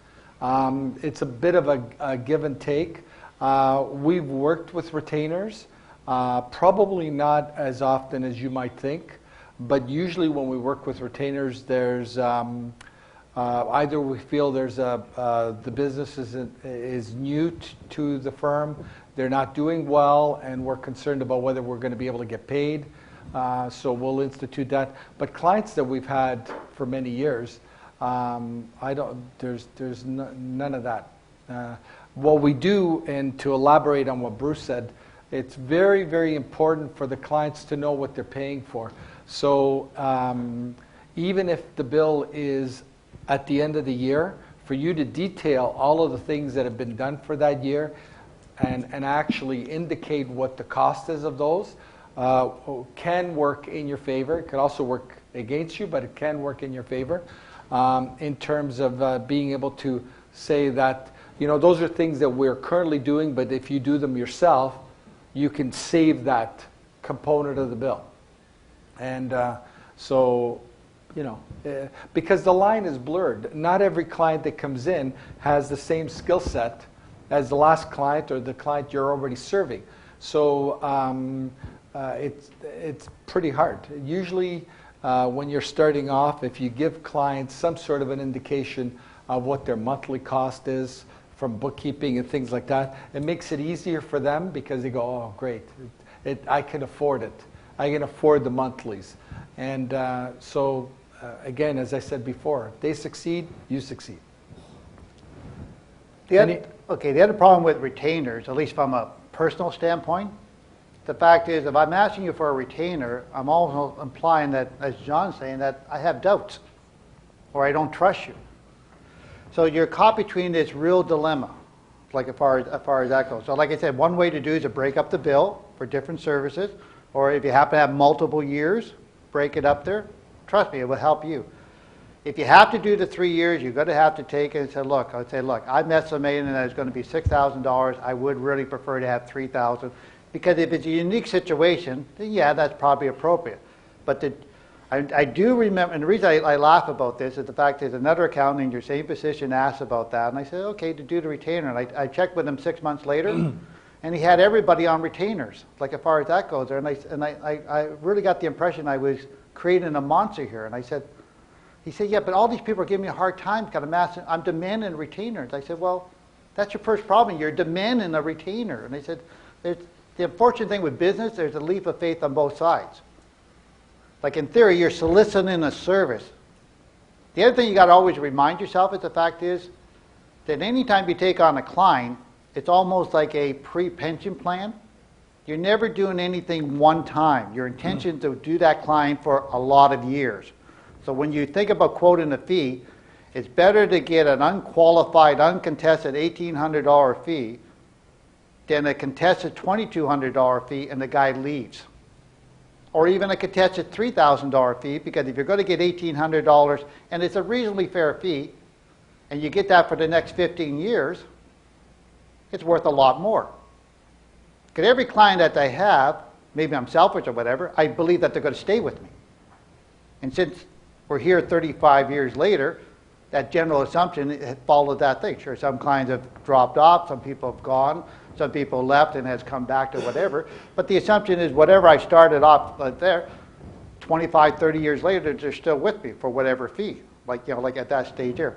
It's a bit of a give and take. We've worked with retainers, probably not as often as you might think, but usually when we work with retainers, there's either we feel the business is new to the firm, they're not doing well, and we're concerned about whether we're going to be able to get paid. So we'll institute that. But clients that we've had for many years, there's none of that. What we do, and to elaborate on what Bruce said, it's very, very important for the clients to know what they're paying for. So even if the bill is at the end of the year, for you to detail all of the things that have been done for that year and actually indicate what the cost is of those can work in your favor. It could also work against you, but it can work in your favor in terms of being able to say that, those are things that we're currently doing, but if you do them yourself, you can save that component of the bill. And because the line is blurred. Not every client that comes in has the same skill set as the last client or the client you're already serving. So it's pretty hard. Usually when you're starting off, if you give clients some sort of an indication of what their monthly cost is from bookkeeping and things like that, it makes it easier for them because they go, oh, great, I can afford it. I can afford the monthlies. And again, as I said before, if they succeed, you succeed. The other problem with retainers, at least from a personal standpoint, the fact is, if I'm asking you for a retainer, I'm also implying that, as John's saying, that I have doubts or I don't trust you. So you're caught between this real dilemma, like as far as that goes. So like I said, one way to do is to break up the bill for different services, or if you happen to have multiple years, break it up there. Trust me, it will help you. If you have to do the 3 years, you're going to have to take it and say, look, I'm estimating that it's going to be $6,000. I would really prefer to have $3,000. Because if it's a unique situation, then yeah, that's probably appropriate. But I do remember, and the reason I laugh about this is the fact that another accountant in your same position asked about that, and I said, okay, to do the retainer. And I checked with him 6 months later, and he had everybody on retainers, like as far as that goes there. And I really got the impression I was creating a monster here. And he said, yeah, but all these people are giving me a hard time because I'm demanding retainers. I said, well, that's your first problem. You're demanding a retainer. And they said, the unfortunate thing with business, there's a leap of faith on both sides. Like in theory, you're soliciting a service. The other thing you got to always remind yourself is the fact is that anytime you take on a client, it's almost like a pre-pension plan. You're never doing anything one time. Your intention is to do that client for a lot of years. So when you think about quoting a fee, it's better to get an unqualified, uncontested $1,800 fee than a contested $2,200 fee and the guy leaves. Or even a contested $3,000 fee, because if you're going to get $1,800 and it's a reasonably fair fee, and you get that for the next 15 years, it's worth a lot more. Because every client that I have, maybe I'm selfish or whatever, I believe that they're going to stay with me. And since we're here 35 years later, that general assumption followed that thing. Sure, some clients have dropped off, some people have gone, some people left and has come back to whatever. But the assumption is whatever I started off there, 25, 30 years later, they're still with me for whatever fee, like at that stage here.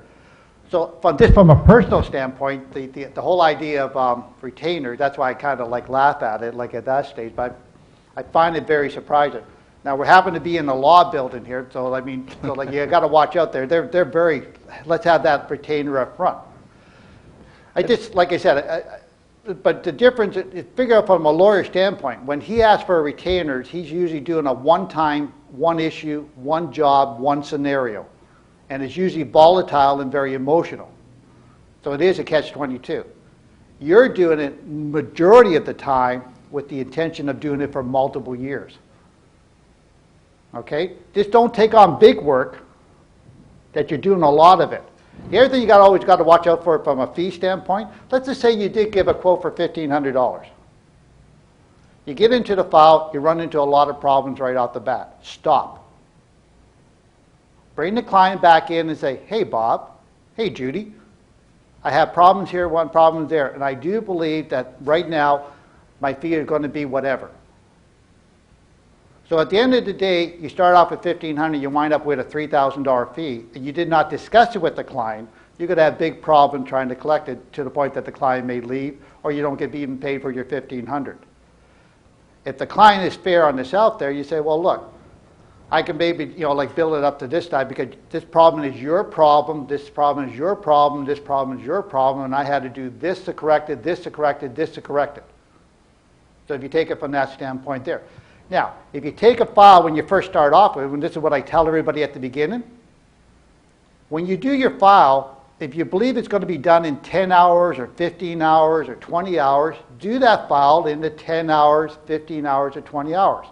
So from a personal standpoint, the whole idea of retainers, that's why I kind of laugh at it, like at that stage. But I find it very surprising. Now, we happen to be in the law building here, so I mean, so like you got to watch out there. They're very, let's have that retainer up front. I just, like I said, but the difference, figure out from a lawyer standpoint, when he asks for a retainer, he's usually doing a one-time, one issue, one job, one scenario. And it's usually volatile and very emotional. So it is a catch-22. You're doing it majority of the time with the intention of doing it for multiple years. Okay? Just don't take on big work that you're doing a lot of it. The other thing you always got to watch out for from a fee standpoint, let's just say you did give a quote for $1,500. You get into the file, you run into a lot of problems right off the bat. Stop. Bring the client back in and say, hey, Bob, hey, Judy, I have problems here, one problem there, and I do believe that right now my fee is going to be whatever. So at the end of the day, you start off with $1,500, you wind up with a $3,000 fee, and you did not discuss it with the client, you're going to have big problem trying to collect it to the point that the client may leave, or you don't get even paid for your $1,500. If the client is fair on this out there, you say, well, look, I can maybe, like build it up to this time because this problem is your problem, this problem is your problem, this problem is your problem, and I had to do this to correct it, this to correct it, this to correct it. So if you take it from that standpoint there. Now, if you take a file when you first start off with, and this is what I tell everybody at the beginning, when you do your file, if you believe it's going to be done in 10 hours or 15 hours or 20 hours, do that file in the 10 hours, 15 hours, or 20 hours.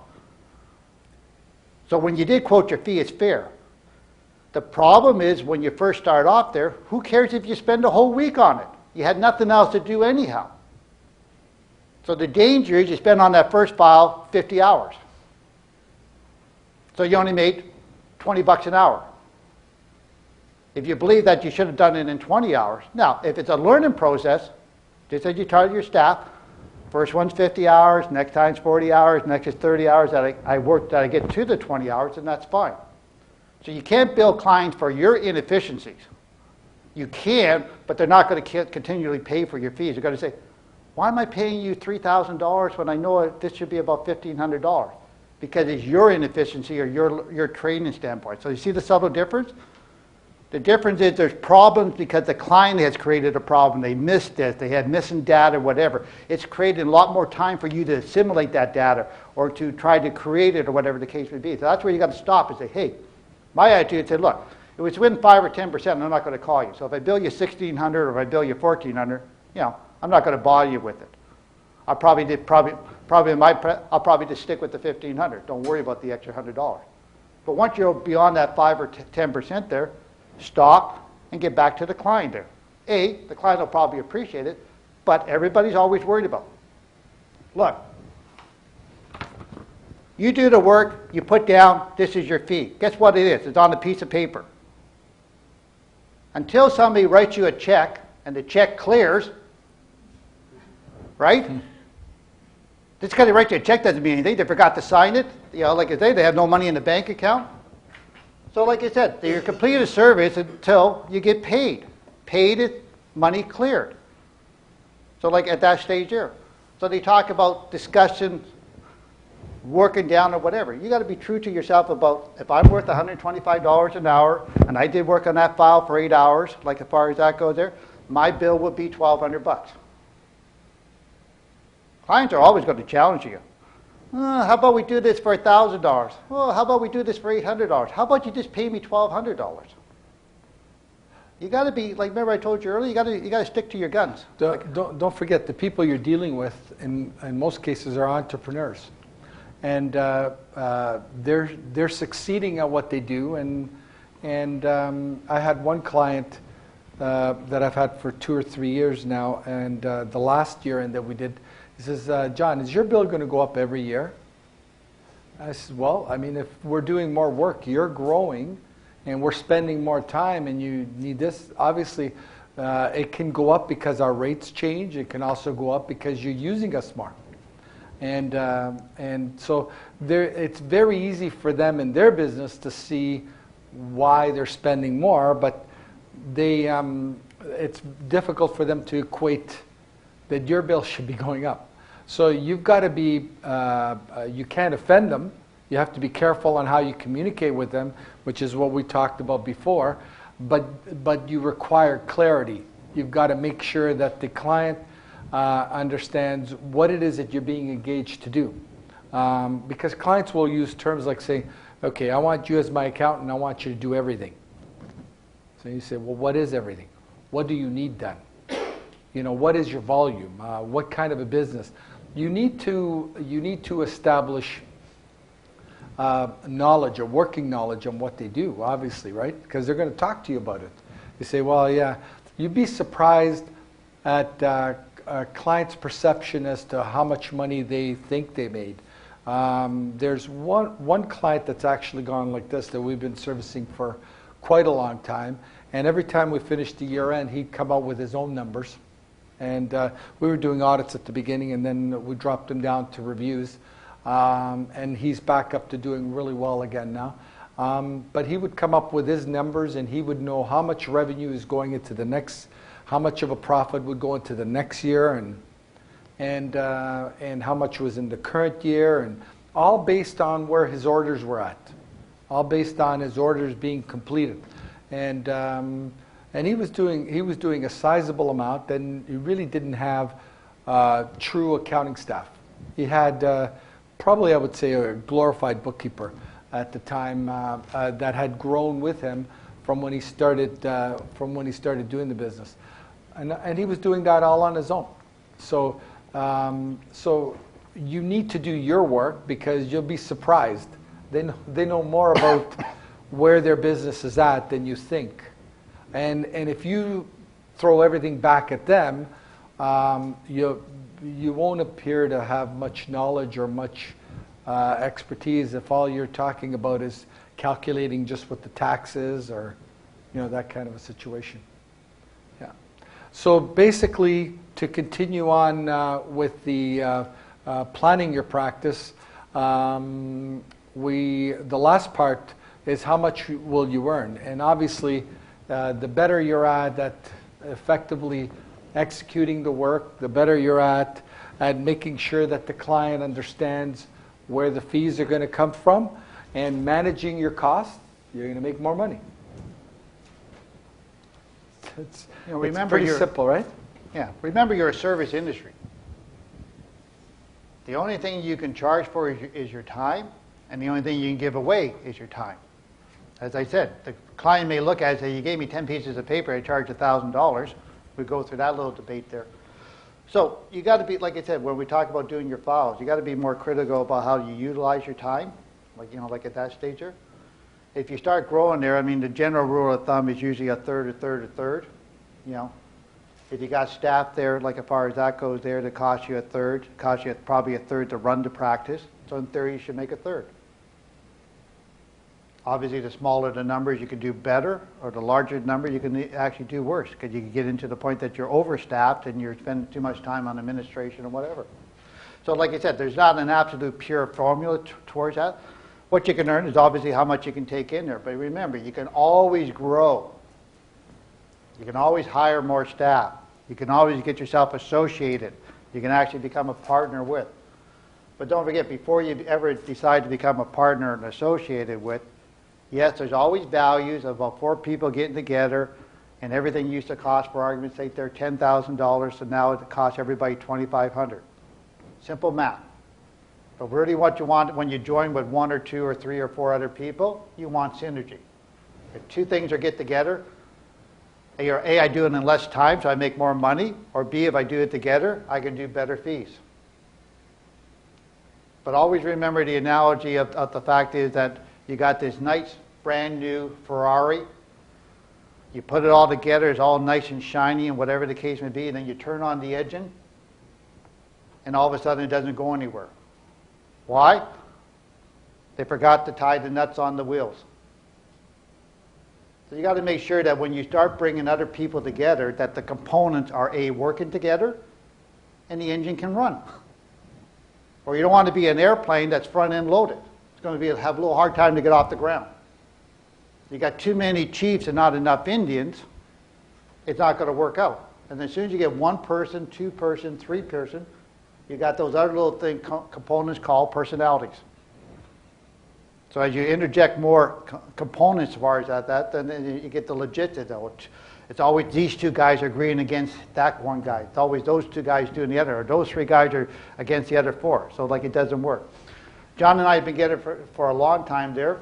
So when you did quote your fee, it's fair. The problem is when you first start off there, who cares if you spend a whole week on it? You had nothing else to do anyhow. So the danger is you spend on that first file 50 hours. So you only made 20 bucks an hour. If you believe that you should have done it in 20 hours. Now, if it's a learning process, just as you tell your staff, first one's 50 hours, next time's 40 hours, next is 30 hours that I work that I get to the 20 hours, and that's fine. So you can't bill clients for your inefficiencies. You can, but they're not going to continually pay for your fees. They're going to say, why am I paying you $3,000 when I know this should be about $1,500? Because it's your inefficiency or your training standpoint. So you see the subtle difference? The difference is there's problems because the client has created a problem. They missed this. They had missing data, whatever. It's created a lot more time for you to assimilate that data or to try to create it or whatever the case may be. So that's where you got to stop and say, hey, my attitude is say, look, if it's within 5 or 10%, I'm not going to call you. So if I bill you $1,600 or if I bill you $1,400, I'm not going to bother you with it. I'll probably just stick with the $1,500. Don't worry about the extra $100. But once you're beyond that 5 or 10% there, stop and get back to the client there. The client will probably appreciate it, but everybody's always worried about it. Look, you do the work, you put down, this is your fee. Guess what it is? It's on a piece of paper. Until somebody writes you a check and the check clears, right? Just because they write you a check doesn't mean anything. They forgot to sign it. Like I say, they have no money in the bank account. So like I said, you're completed a service until you get paid. Paid it, money cleared. So like at that stage there. So they talk about discussion, working down or whatever. You got to be true to yourself about if I'm worth $125 an hour and I did work on that file for 8 hours, like as far as that goes there, my bill would be $1,200. Clients are always going to challenge you. How about we do this for $1,000? Well, how about we do this for $800? How about you just pay me $1,200? You got to be like. Remember, I told you earlier. You got to stick to your guns. Don't forget the people you're dealing with. In most cases, are entrepreneurs, and they're succeeding at what they do. And I had one client that I've had for 2 or 3 years now, and the last year and that we did. He says, John, is your bill going to go up every year? I said, well, I mean, if we're doing more work, you're growing, and we're spending more time, and you need this. Obviously, it can go up because our rates change. It can also go up because you're using us more. And so it's very easy for them in their business to see why they're spending more, but it's difficult for them to equate that your bill should be going up. So you've got to be, you can't offend them. You have to be careful on how you communicate with them, which is what we talked about before, but you require clarity. You've got to make sure that the client understands what it is that you're being engaged to do. Because clients will use terms like saying, okay, I want you as my accountant, I want you to do everything. So you say, well, what is everything? What do you need done? You know, what is your volume? What kind of a business? You need to establish knowledge or working knowledge on what they do, obviously, right? Because they're going to talk to you about it. You say, well, yeah, you'd be surprised at a client's perception as to how much money they think they made. There's one client that's actually gone like this that we've been servicing for quite a long time, and every time we finished the year end, he'd come out with his own numbers. And we were doing audits at the beginning, and then we dropped him down to reviews. And he's back up to doing really well again now. But he would come up with his numbers, and he would know how much revenue is going into the next, how much of a profit would go into the next year, and how much was in the current year, and all based on where his orders were at, all based on his orders being completed. And he was doing a sizable amount, and he really didn't have true accounting staff. He had probably, I would say, a glorified bookkeeper at the time that had grown with him from when he started doing the business, and he was doing that all on his own. So you need to do your work, because you'll be surprised. They know more about where their business is at than you think. And if you throw everything back at them, you won't appear to have much knowledge or much expertise if all you're talking about is calculating just what the tax is, or that kind of a situation. Yeah. So basically, to continue on with the planning your practice, the last part is how much will you earn, and obviously. The better you're at effectively executing the work, the better you're at making sure that the client understands where the fees are going to come from, and managing your costs, you're going to make more money. It's pretty simple, right? Yeah. Remember, you're a service industry. The only thing you can charge for is your time, and the only thing you can give away is your time. As I said, the client may look at it and say, you gave me 10 pieces of paper, I charged $1,000. We go through that little debate there. So you got to be, like I said, when we talk about doing your files, you got to be more critical about how you utilize your time, like at that stage there. If you start growing there, I mean, the general rule of thumb is usually a third, a third, a third. If you got staff there, like as far as that goes there, that costs you a third, costs you probably a third to run the practice. So in theory, you should make a third. Obviously, the smaller the numbers, you can do better, or the larger the number, you can actually do worse, because you can get into the point that you're overstaffed and you're spending too much time on administration or whatever. So like I said, there's not an absolute pure formula towards that. What you can earn is obviously how much you can take in there. But remember, you can always grow. You can always hire more staff. You can always get yourself associated. You can actually become a partner with. But don't forget, before you ever decide to become a partner and associated with, yes, there's always values of about 4 people getting together, and everything used to cost, for argument's sake, they're $10,000, so now it costs everybody $2,500. Simple math. But really what you want when you join with 1 or 2 or 3 or 4 other people, you want synergy. If 2 things are get together, A, I do it in less time, so I make more money, or B, if I do it together, I can do better fees. But always remember the analogy of the fact is that you got this nice brand new Ferrari, you put it all together, it's all nice and shiny and whatever the case may be, and then you turn on the engine, and all of a sudden it doesn't go anywhere. Why? They forgot to tie the nuts on the wheels. So you got to make sure that when you start bringing other people together, that the components are A, working together, and the engine can run. Or you don't want to be an airplane that's front end loaded. It's going to have a little hard time to get off the ground. You got too many chiefs and not enough Indians, it's not going to work out. And as soon as you get 1 person, 2 person, 3 person, you got those other little components called personalities. So as you interject more components as far as that, then you get the legit. It's always these two guys agreeing against that one guy. It's always those two guys doing the other, or those three guys are against the other four. So like it doesn't work. John and I have been together for a long time there.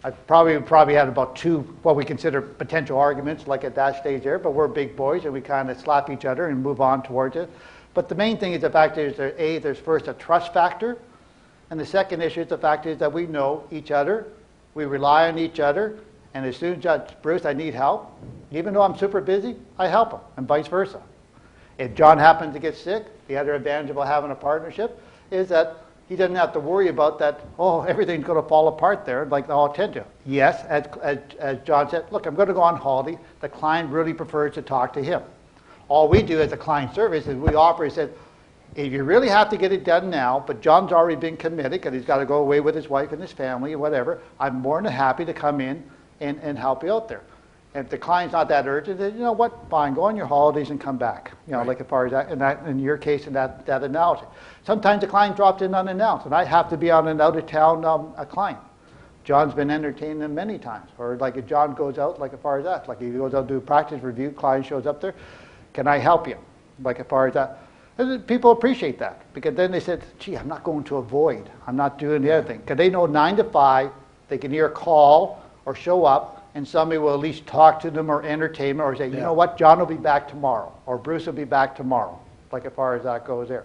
I probably had about two what we consider potential arguments, like at that stage there. But we're big boys and we kind of slap each other and move on towards it. But the main thing is the fact is that there's first a trust factor, and the second issue is the fact is that we know each other, we rely on each other, and as soon as Bruce, I need help, even though I'm super busy, I help him, and vice versa. If John happens to get sick, the other advantage of having a partnership is that he doesn't have to worry about that, oh, everything's going to fall apart there, like they all tend to. Yes, as John said, look, I'm going to go on holiday. The client really prefers to talk to him. All we do as a client service is we offer, he said, if you really have to get it done now, but John's already been committed because he's got to go away with his wife and his family or whatever, I'm more than happy to come in and help you out there. And if the client's not that urgent, then you know what, fine, go on your holidays and come back. You know, like as far as that, in your case, in that analogy. Sometimes the client drops in unannounced, and I have to be on an out-of-town a client. John's been entertaining them many times. Or like if John goes out, like as far as that, like he goes out to do a practice review, client shows up there, can I help you? Like as far as that. And people appreciate that because then they said, gee, I'm not going to avoid. I'm not doing the other thing. Because they know 9 to 5, they can either call or show up, and somebody will at least talk to them or entertain them or say, you know what, John will be back tomorrow, or Bruce will be back tomorrow, like as far as that goes there.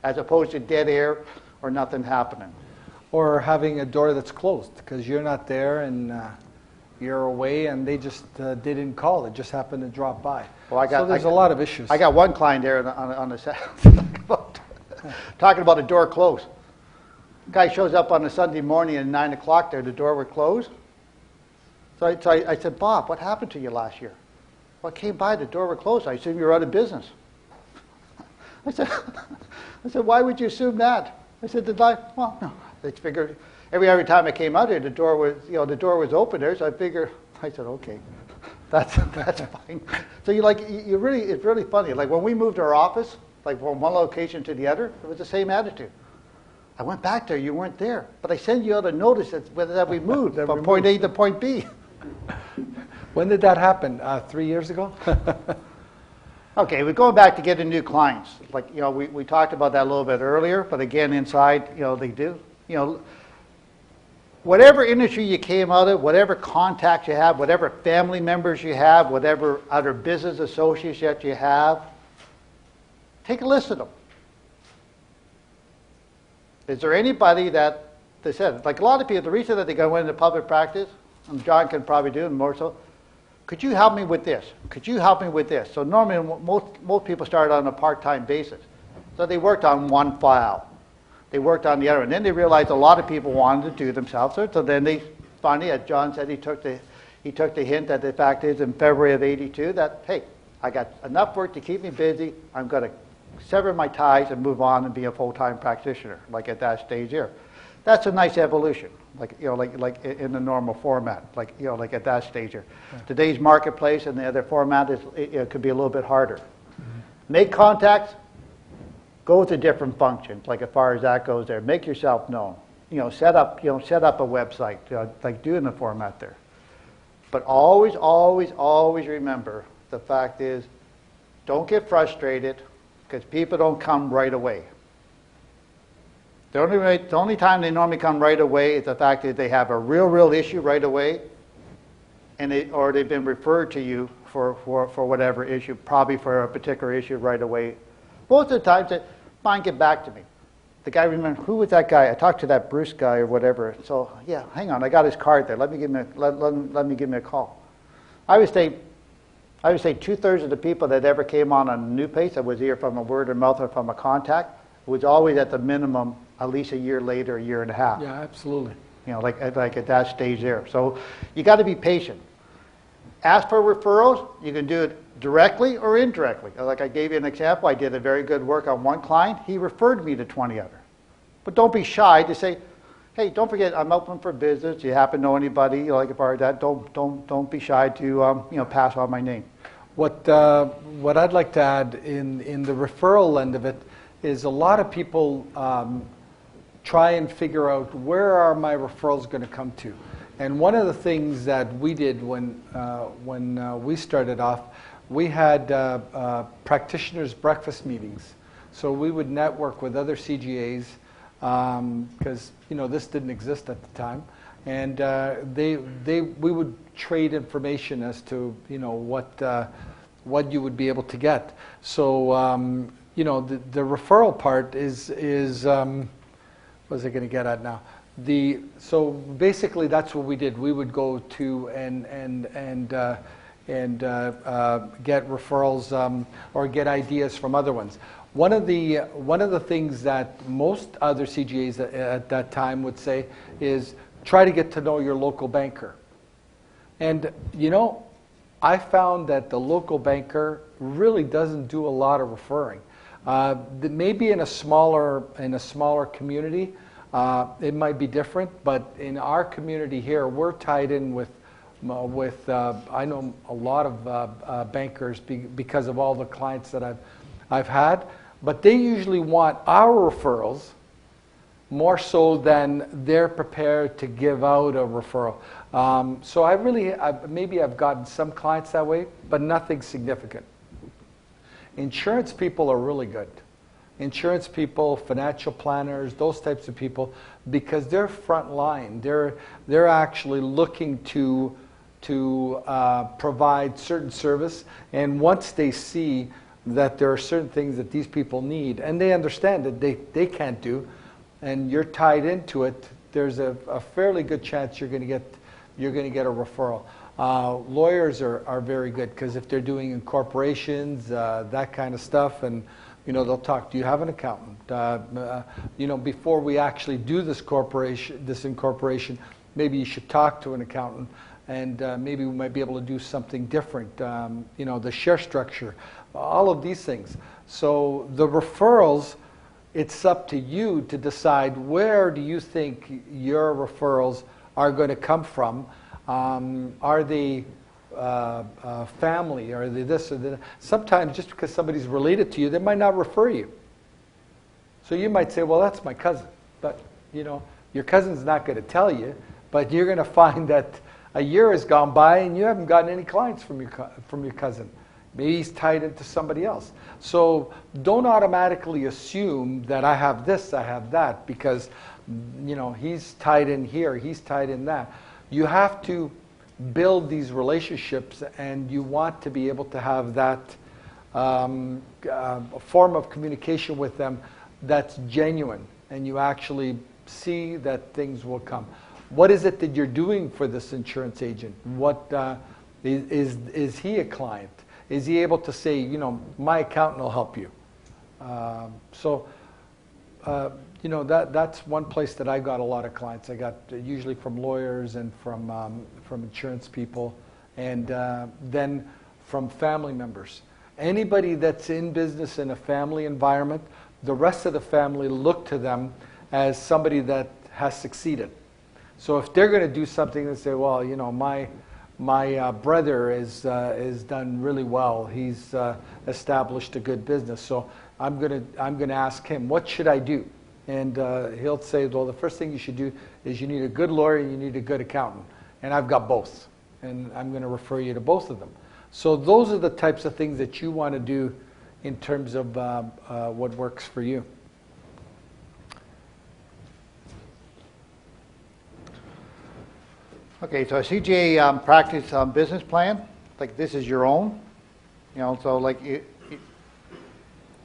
As opposed to dead air or nothing happening. Or having a door that's closed because you're not there and you're away and they just didn't call. It just happened to drop by. Well, so there's a lot of issues. I got one client there on the talking about a door closed. Guy shows up on a Sunday morning at 9 o'clock there, the door was closed. So I said, Bob, what happened to you last year? Well, I came by, the door was closed. I assumed you were out of business. I said, why would you assume that? I said, well, no. They figured every time I came out here, the door was open there. So I said, okay, that's fine. So it's really funny. Like when we moved our office, like from one location to the other, it was the same attitude. I went back there, you weren't there, but I sent you out a notice that we moved from point A to point B. When did that happen? 3 years ago? Okay, we're going back to getting new clients. Like, we talked about that a little bit earlier, but again, inside, they do. Whatever industry you came out of, whatever contacts you have, whatever family members you have, whatever other business associates that you have, take a list of them. Is there anybody that they said, like a lot of people, the reason that they go into public practice, and John can probably do it more so, could you help me with this? Could you help me with this? So normally most people started on a part-time basis. So they worked on one file. They worked on the other. And then they realized a lot of people wanted to do themselves. So then they finally, as John said, he took the hint that the fact is in February of '82 that, hey, I got enough work to keep me busy. I'm going to sever my ties and move on and be a full-time practitioner, like at that stage here. That's a nice evolution, like in the normal format, like at that stage here. Yeah. Today's marketplace and the other format it could be a little bit harder. Mm-hmm. Make contacts, go with a different function, like as far as that goes there. Make yourself known. Set up a website, like doing the format there. But always, always, always remember the fact is, don't get frustrated because people don't come right away. The only time they normally come right away is the fact that they have a real issue right away, or they've been referred to you for whatever issue, probably for a particular issue right away. Most of the time, they fine, get back to me. The guy, remember, who was that guy? I talked to that Bruce guy or whatever. So yeah, hang on, I got his card there. Let me give him a call. I would say 2/3 of the people that ever came on a new pace, that was either from a word of mouth or from a contact, was always at the minimum at least a year later, a year and a half. Yeah, absolutely. Like at that stage there. So you got to be patient. Ask for referrals. You can do it directly or indirectly. Like I gave you an example. I did a very good work on one client. He referred me to 20 others. But don't be shy to say, hey, don't forget, I'm open for business. You happen to know anybody like a part of that? Don't be shy to pass on my name. What I'd like to add in the referral end of it is a lot of people try and figure out where are my referrals going to come to. And one of the things that we did when we started off, we had practitioners' breakfast meetings. So we would network with other CGAs because this didn't exist at the time, and we would trade information as to what you would be able to get. So the referral part is what was I going to get at now? So basically that's what we did. We would go to and get referrals or get ideas from other ones. One of the things that most other CGAs at that time would say is try to get to know your local banker. And I found that the local banker really doesn't do a lot of referring. Maybe in a smaller community, it might be different, but in our community here, we're tied in with I know a lot of bankers because of all the clients that I've had, but they usually want our referrals more so than they're prepared to give out a referral. So maybe I've gotten some clients that way, but nothing significant. Insurance people are really good. Insurance people, financial planners, those types of people, because they're front line. They're actually looking to provide certain service, and once they see that there are certain things that these people need, and they understand that they can't do, and you're tied into it, there's a fairly good chance you're going to get a referral. Lawyers are very good because if they're doing incorporations, that kind of stuff, and they'll talk. Do you have an accountant? Before we actually do this incorporation, maybe you should talk to an accountant, and maybe we might be able to do something different. The share structure, all of these things. So the referrals, it's up to you to decide where do you think your referrals are going to come from. Are they family? Are they this or that? Sometimes just because somebody's related to you, they might not refer you. So you might say, well, that's my cousin. But, your cousin's not going to tell you, but you're going to find that a year has gone by and you haven't gotten any clients from your cousin. Maybe he's tied into somebody else. So don't automatically assume that I have this, I have that, because he's tied in here, he's tied in that. You have to build these relationships, and you want to be able to have that form of communication with them that's genuine, and you actually see that things will come. What is it that you're doing for this insurance agent? What is he a client? Is he able to say, my accountant will help you? That's one place that I got a lot of clients. I got usually from lawyers and from insurance people, and then from family members. Anybody that's in business in a family environment, the rest of the family look to them as somebody that has succeeded. So if they're going to do something and say, well, my brother is done really well. He's established a good business. So I'm going to ask him, what should I do? And he'll say, well, the first thing you should do is you need a good lawyer and you need a good accountant. And I've got both. And I'm going to refer you to both of them. So those are the types of things that you want to do in terms of what works for you. Okay, so a CGA practice business plan, like this is your own, so like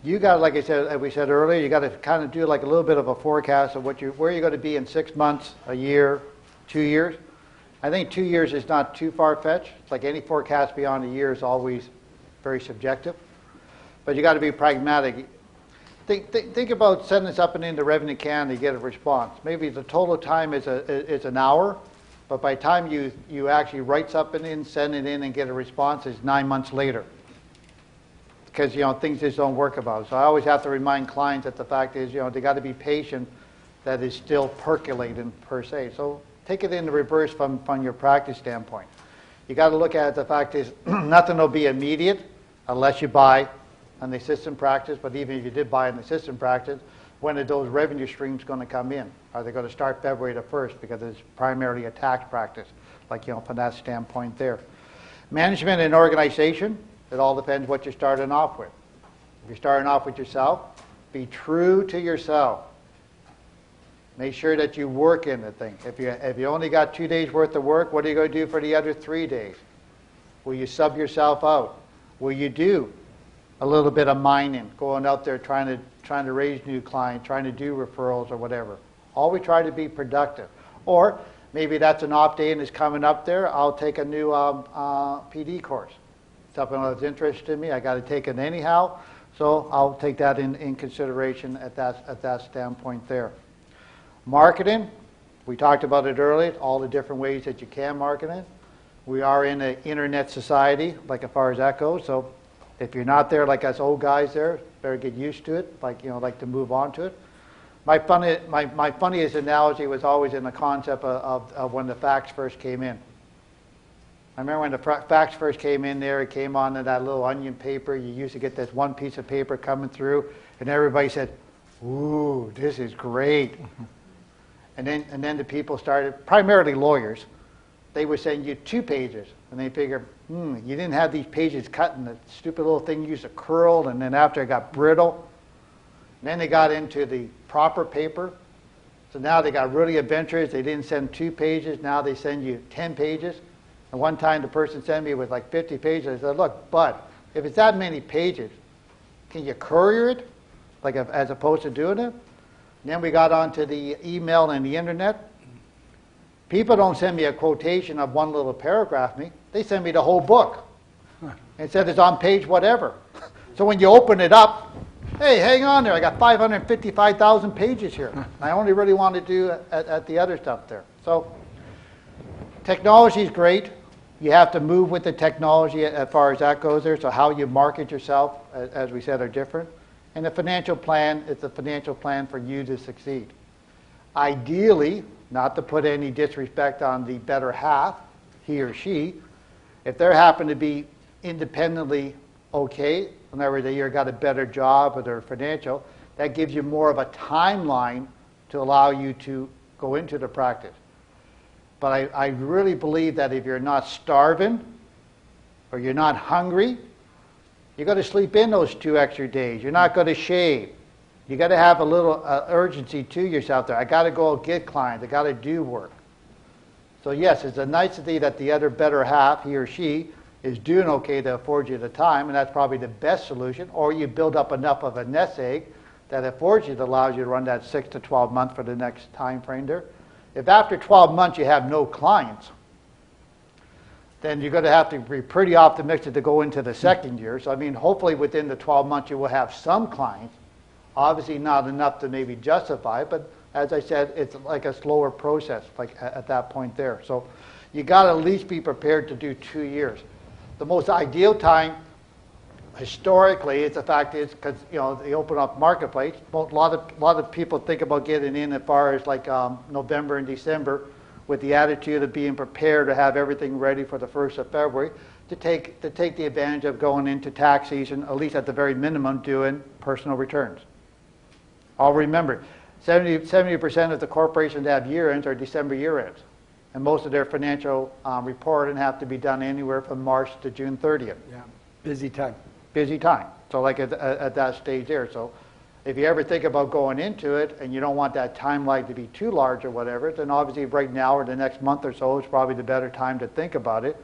you got, like I said, as we said earlier, you got to kind of do like a little bit of a forecast of where you're going to be in 6 months, a year, 2 years. I think 2 years is not too far-fetched. It's like any forecast beyond a year is always very subjective, but you got to be pragmatic. Think about setting this up and into Revenue Canada to get a response. Maybe the total time is an hour. But by the time you actually write something in, send it in, and get a response, it's 9 months later. Because, things just don't work about it. So I always have to remind clients that the fact is, they got to be patient, that is still percolating per se. So take it in the reverse from your practice standpoint. You got to look at it, the fact is, nothing will be immediate unless you buy an assistant practice. But even if you did buy an assistant practice, when are those revenue streams going to come in? Are they going to start February the 1st because it's primarily a tax practice, like, from that standpoint there. Management and organization, it all depends what you're starting off with. If you're starting off with yourself, be true to yourself. Make sure that you work in the thing. If you only got 2 days worth of work, what are you going to do for the other 3 days? Will you sub yourself out? Will you do a little bit of mining, going out there trying to raise new clients, trying to do referrals or whatever? Always try to be productive. Or maybe that's an off day and it's coming up there. I'll take a new PD course. Something that's interested in me. I got to take it anyhow, so I'll take that in consideration at that standpoint there. Marketing, we talked about it earlier, all the different ways that you can market it. We are in an internet society, like as far as that goes, so if you're not there like us old guys there, better get used to it, like to move on to it. My funniest analogy was always in the concept of when the fax first came in. I remember when the fax first came in there, it came on that little onion paper. You used to get this one piece of paper coming through, and everybody said, "Ooh, this is great." And then the people started, primarily lawyers, they would send you 2 pages. And they figured, you didn't have these pages cut, and the stupid little thing used to curl, and then after it got brittle. And then they got into the proper paper. So now they got really adventurous. They didn't send 2 pages. Now they send you 10 pages. And one time the person sent me with like 50 pages. I said, "Look, bud, if it's that many pages, can you courier it, like as opposed to doing it?" And then we got onto the email and the internet. People don't send me a quotation of one little paragraph me. They send me the whole book. And said it's on page whatever. So when you open it up, hey, hang on there. I got 555,000 pages here. I only really want to do at the other stuff there. So technology is great. You have to move with the technology as far as that goes there. So how you market yourself, as we said, are different. And the financial plan is a financial plan for you to succeed. Ideally, not to put any disrespect on the better half, he or she, if they happen to be independently okay, whenever they got a better job or their financial, that gives you more of a timeline to allow you to go into the practice. But I really believe that if you're not starving or you're not hungry, you got to sleep in those 2 extra days. You're not going to shave. You got to have a little urgency to yourself there. I got to go get clients. I got to do work. So yes, it's a nicety that the other better half, he or she, is doing okay to afford you the time, and that's probably the best solution. Or you build up enough of a nest egg that affords you, that allows you to run that 6 to 12 months for the next time frame there. If after 12 months you have no clients, then you're going to have to be pretty optimistic to go into the second year. So I mean, hopefully within the 12 months you will have some clients. Obviously not enough to maybe justify it, but as I said, it's like a slower process, like at that point there. So you got to at least be prepared to do 2 years. The most ideal time, historically, it's the fact is because the open up marketplace. A lot of people think about getting in as far as like November and December, with the attitude of being prepared to have everything ready for the 1st of February to take the advantage of going into tax season, at least at the very minimum, doing personal returns. I'll remember, 70% of the corporations that have year ends are December year ends. And most of their financial reporting have to be done anywhere from March to June 30th. Yeah, busy time. Busy time. So like at that stage there. So if you ever think about going into it and you don't want that timeline to be too large or whatever, then obviously right now or the next month or so is probably the better time to think about it.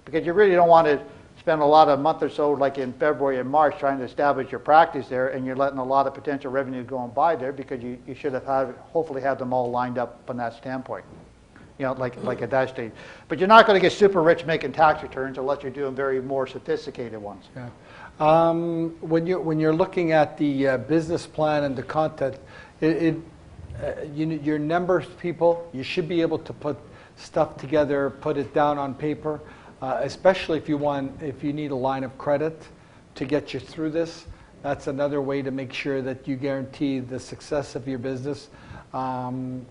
Because you really don't want to spend a lot of month or so like in February and March trying to establish your practice there, and you're letting a lot of potential revenue going by there because you should have hopefully had them all lined up from that standpoint. Like at that stage. But you're not going to get super rich making tax returns unless you're doing very more sophisticated ones. Yeah. When you're looking at the business plan and the content, your numbers people, you should be able to put stuff together, put it down on paper, especially if you need a line of credit to get you through this. That's another way to make sure that you guarantee the success of your business.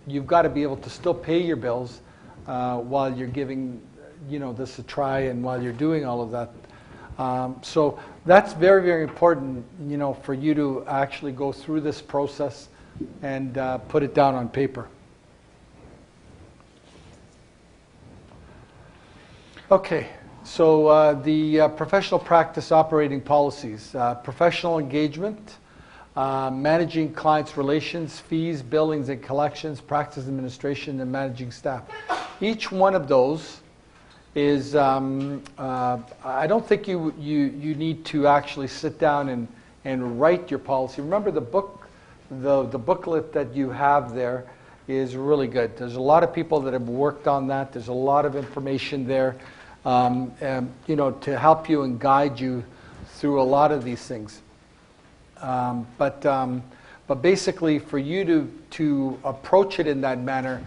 You've got to be able to still pay your bills while you're giving this a try and while you're doing all of that. So that's very, very important, for you to actually go through this process and put it down on paper. Okay, so the professional practice operating policies, professional engagement, managing clients' relations, fees, billings and collections, practice administration, and managing staff. Each one of those is, I don't think you need to actually sit down and write your policy. Remember the book, the booklet that you have there is really good. There's a lot of people that have worked on that. There's a lot of information there, you know, to help you and guide you through a lot of these things. But basically, for you to approach it in that manner,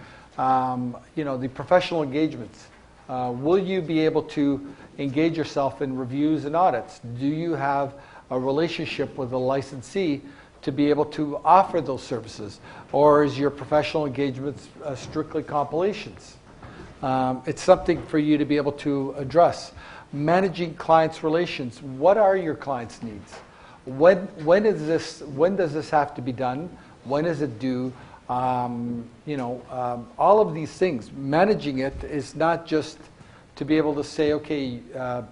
you know, the professional engagements. Will you be able to engage yourself in reviews and audits? Do you have a relationship with a licensee to be able to offer those services? Or is your professional engagements strictly compilations? It's something for you to be able to address. Managing clients' relations. What are your clients' needs? When does this have to be done? When is it due? You know, all of these things. Managing it is not just to be able to say, okay,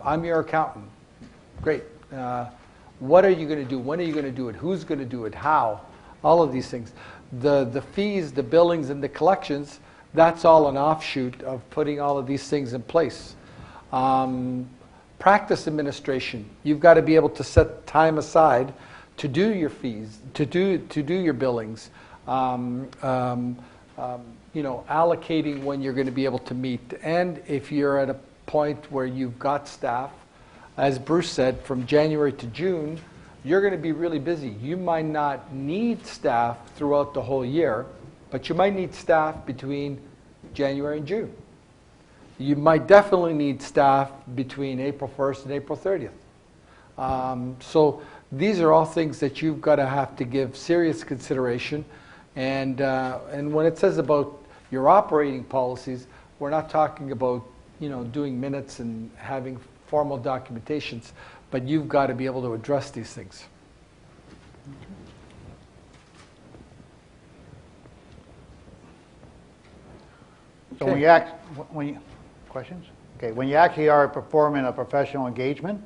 I'm your accountant. Great. What are you going to do? When are you going to do it? Who's going to do it? How? All of these things. The fees, the billings, and the collections, that's all an offshoot of putting all of these things in place. Practice administration. You've got to be able to set time aside to do your fees, to do your billings. You know, allocating when you're going to be able to meet. And if you're at a point where you've got staff, as Bruce said, from January to June, you're going to be really busy. You might not need staff throughout the whole year, but you might need staff between January and June. You might definitely need staff between April 1st and April 30th. So these are all things that you've got to have to give serious consideration. And when it says about your operating policies, we're not talking about, you know, doing minutes and having formal documentations, but you've got to be able to address these things. So questions? Okay, when you actually are performing a professional engagement,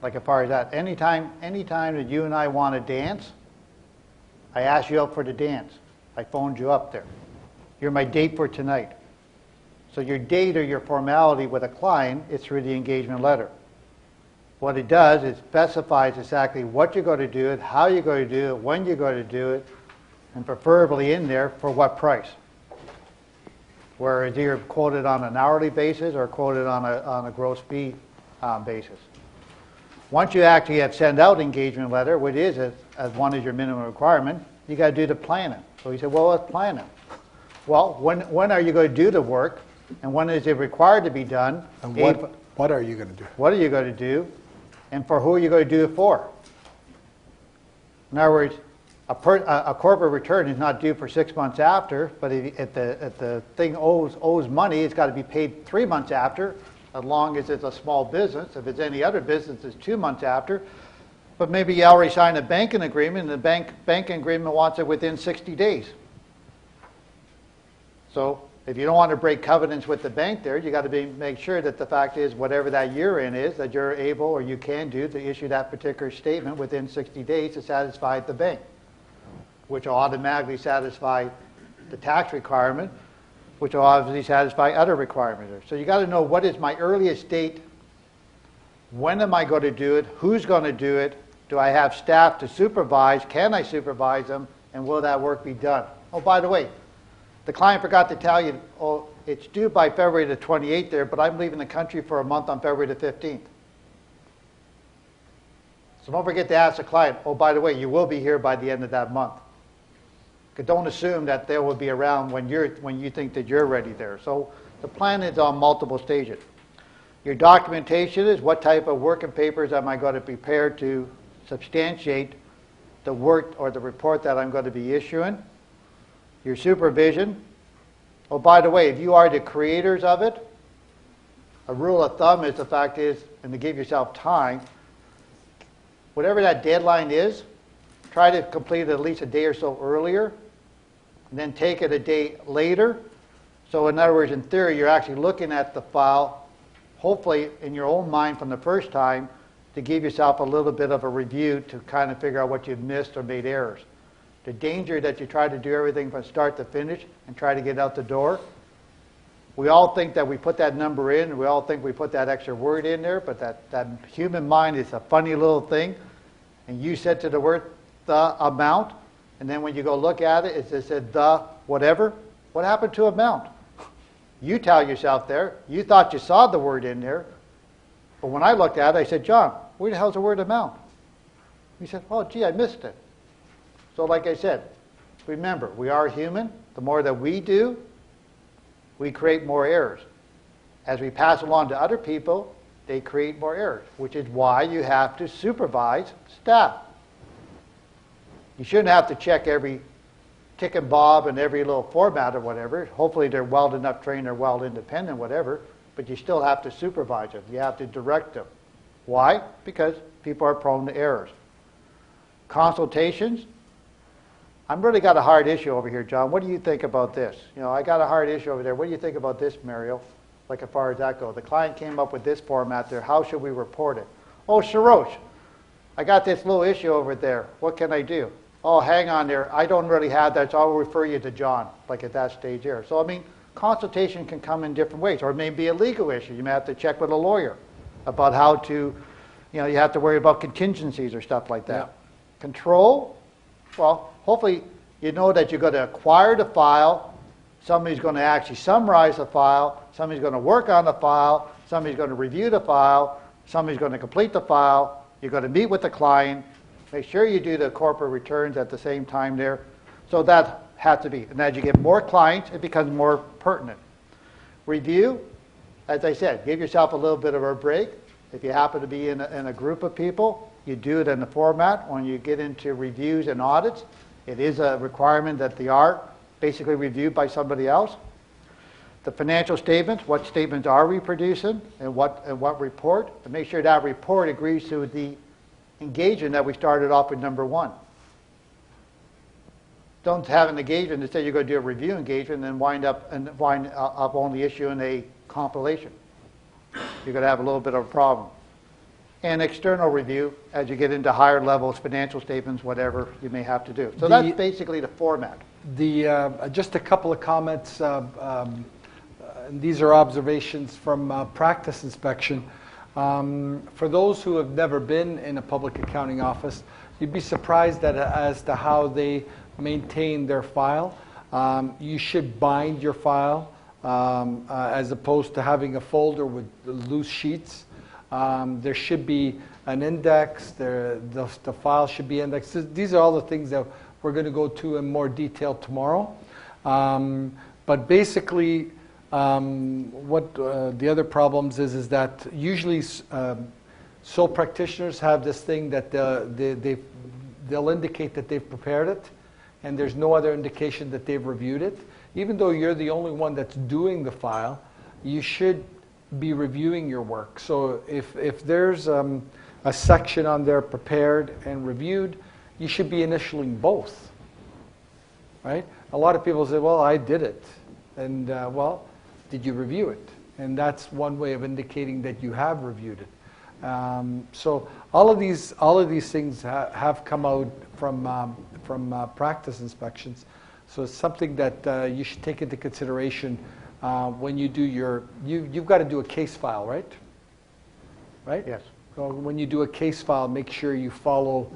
like as far as that, anytime that you and I want to dance, I asked you up for the dance. I phoned you up there. You're my date for tonight. So your date or your formality with a client is through the engagement letter. What it does is specifies exactly what you're going to do it, how you're going to do it, when you're going to do it, and preferably in there for what price. Whereas you're quoted on an hourly basis or quoted on a gross fee basis. Once you actually have sent out engagement letter, which is as one is your minimum requirement, you got to do the planning. So you say, well, let's plan it. Well, when are you going to do the work, and when is it required to be done? And what are you going to do? What are you going to do, and for who are you going to do it for? In other words, a corporate return is not due for 6 months after, but if the thing owes money, it's got to be paid 3 months after, as long as it's a small business. If it's any other business, it's 2 months after. But maybe you already signed a banking agreement, and the banking agreement wants it within 60 days. So if you don't want to break covenants with the bank there, you got to make sure that the fact is whatever that year in is, that you're able or you can do to issue that particular statement within 60 days to satisfy the bank, which will automatically satisfy the tax requirement, which will obviously satisfy other requirements. So you got to know what is my earliest date, when am I going to do it, who's going to do it, do I have staff to supervise, can I supervise them, and will that work be done? Oh, by the way, the client forgot to tell you, oh, it's due by February the 28th there, but I'm leaving the country for a month on February the 15th. So don't forget to ask the client, oh, by the way, you will be here by the end of that month. Because don't assume that they will be around when you think that you're ready there. So the plan is on multiple stages. Your documentation is what type of work and papers am I going to prepare to substantiate the work or the report that I'm going to be issuing. Your supervision. Oh, by the way, if you are the creators of it, a rule of thumb is the fact is, and to give yourself time, whatever that deadline is, try to complete it at least a day or so earlier, and then take it a day later. So in other words, in theory, you're actually looking at the file, hopefully in your own mind from the first time, to give yourself a little bit of a review to kind of figure out what you've missed or made errors. The danger that you try to do everything from start to finish and try to get out the door. We all think that we put that number in, and we all think we put that extra word in there, but that human mind is a funny little thing. And you said to the word, the amount, and then when you go look at it, it said the whatever. What happened to amount? You tell yourself there, you thought you saw the word in there, but when I looked at it, I said, John, where the hell's the word amount? He said, oh, gee, I missed it. So like I said, remember, we are human. The more that we do, we create more errors. As we pass along to other people, they create more errors, which is why you have to supervise staff. You shouldn't have to check every tick and bob and every little format or whatever. Hopefully they're well enough trained or well independent, whatever, but you still have to supervise them. You have to direct them. Why? Because people are prone to errors. Consultations. I've really got a hard issue over here, John. What do you think about this? You know, I got a hard issue over there. What do you think about this, Mario? Like as far as that goes. The client came up with this format there. How should we report it? Oh, Sharosh, I got this little issue over there. What can I do? Oh, hang on there. I don't really have that, so I'll refer you to John, like at that stage there. So, I mean, consultation can come in different ways. Or it may be a legal issue. You may have to check with a lawyer about how to, you know, you have to worry about contingencies or stuff like that. Yeah. Control, well, hopefully you know that you're going to acquire the file, somebody's going to actually summarize the file, somebody's going to work on the file, somebody's going to review the file, somebody's going to complete the file, you're going to meet with the client, make sure you do the corporate returns at the same time there. So that has to be. And as you get more clients, it becomes more pertinent. Review, as I said, give yourself a little bit of a break. If you happen to be in a group of people, you do it in the format. When you get into reviews and audits, it is a requirement that they are basically reviewed by somebody else. The financial statements, what statements are we producing and what report, and make sure that report agrees to the engagement that we started off with number one. Don't have an engagement and say you're going to do a review engagement and then wind up only issuing a compilation. You're going to have a little bit of a problem. And external review as you get into higher levels, financial statements, whatever you may have to do. So that's basically the format. Just a couple of comments. These are observations from practice inspection. For those who have never been in a public accounting office, you'd be surprised as to how they maintain their file. You should bind your file as opposed to having a folder with loose sheets. There should be an index. The file should be indexed. These are all the things that we're going to go to in more detail tomorrow. But basically, what the other problems is that usually sole practitioners have this thing that they'll indicate that they've prepared it, and there's no other indication that they've reviewed it. Even though you're the only one that's doing the file, you should be reviewing your work. So if there's a section on there prepared and reviewed, you should be initialing both, right? A lot of people say, well, I did it. And well, did you review it? And that's one way of indicating that you have reviewed it. So all of these things have come out from practice inspections. So it's something that you should take into consideration when you do you've got to do a case file, right? Right? Yes. So when you do a case file, make sure you follow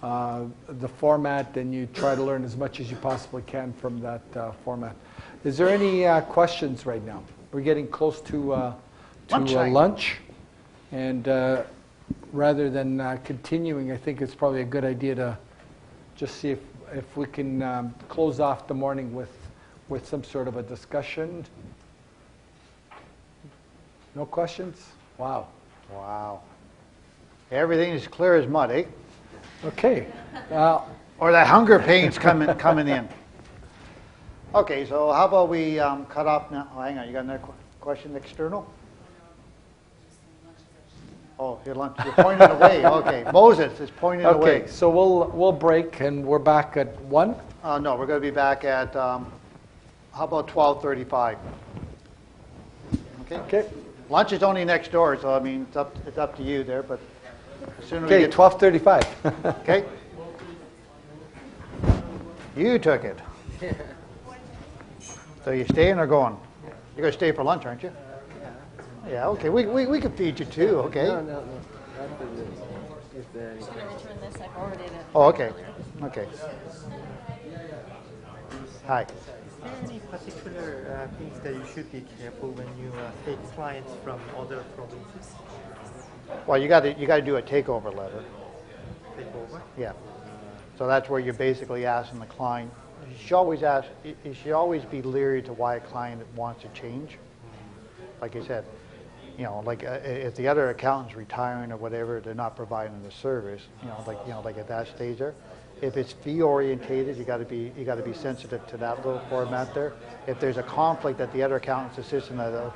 the format and you try to learn as much as you possibly can from that format. Is there any questions right now? We're getting close to lunch. And rather than continuing, I think it's probably a good idea to just see if we can close off the morning with some sort of a discussion. No questions? Wow. Wow. Everything is clear as mud, eh? Okay. Or that hunger pain's coming in. Okay, so how about we cut off now? Oh, hang on, you got another question external? Oh, you're pointing away. Okay, Moses is pointing away. Okay, so we'll break and we're back at 1? No, we're going to be back at, how about 12:35? Okay. Lunch is only next door, so I mean, it's up to you there, but the sooner we Okay, get... 12:35. Okay. You took it. So you staying or going? You're going to stay for lunch, aren't you? Yeah, okay. We can feed you too, okay? No. Oh, okay. Okay. Hi. Is there any particular things that you should be careful when you take clients from other provinces? Well, you got to do a takeover letter. Takeover? Yeah. So that's where you're basically asking the client. You should always be leery to why a client wants to change. Like I said, like if the other accountant's retiring or whatever, they're not providing the service. Like at that stage there. If it's fee orientated, you got to be sensitive to that little format there. If there's a conflict that the other accountant's assistant, if we're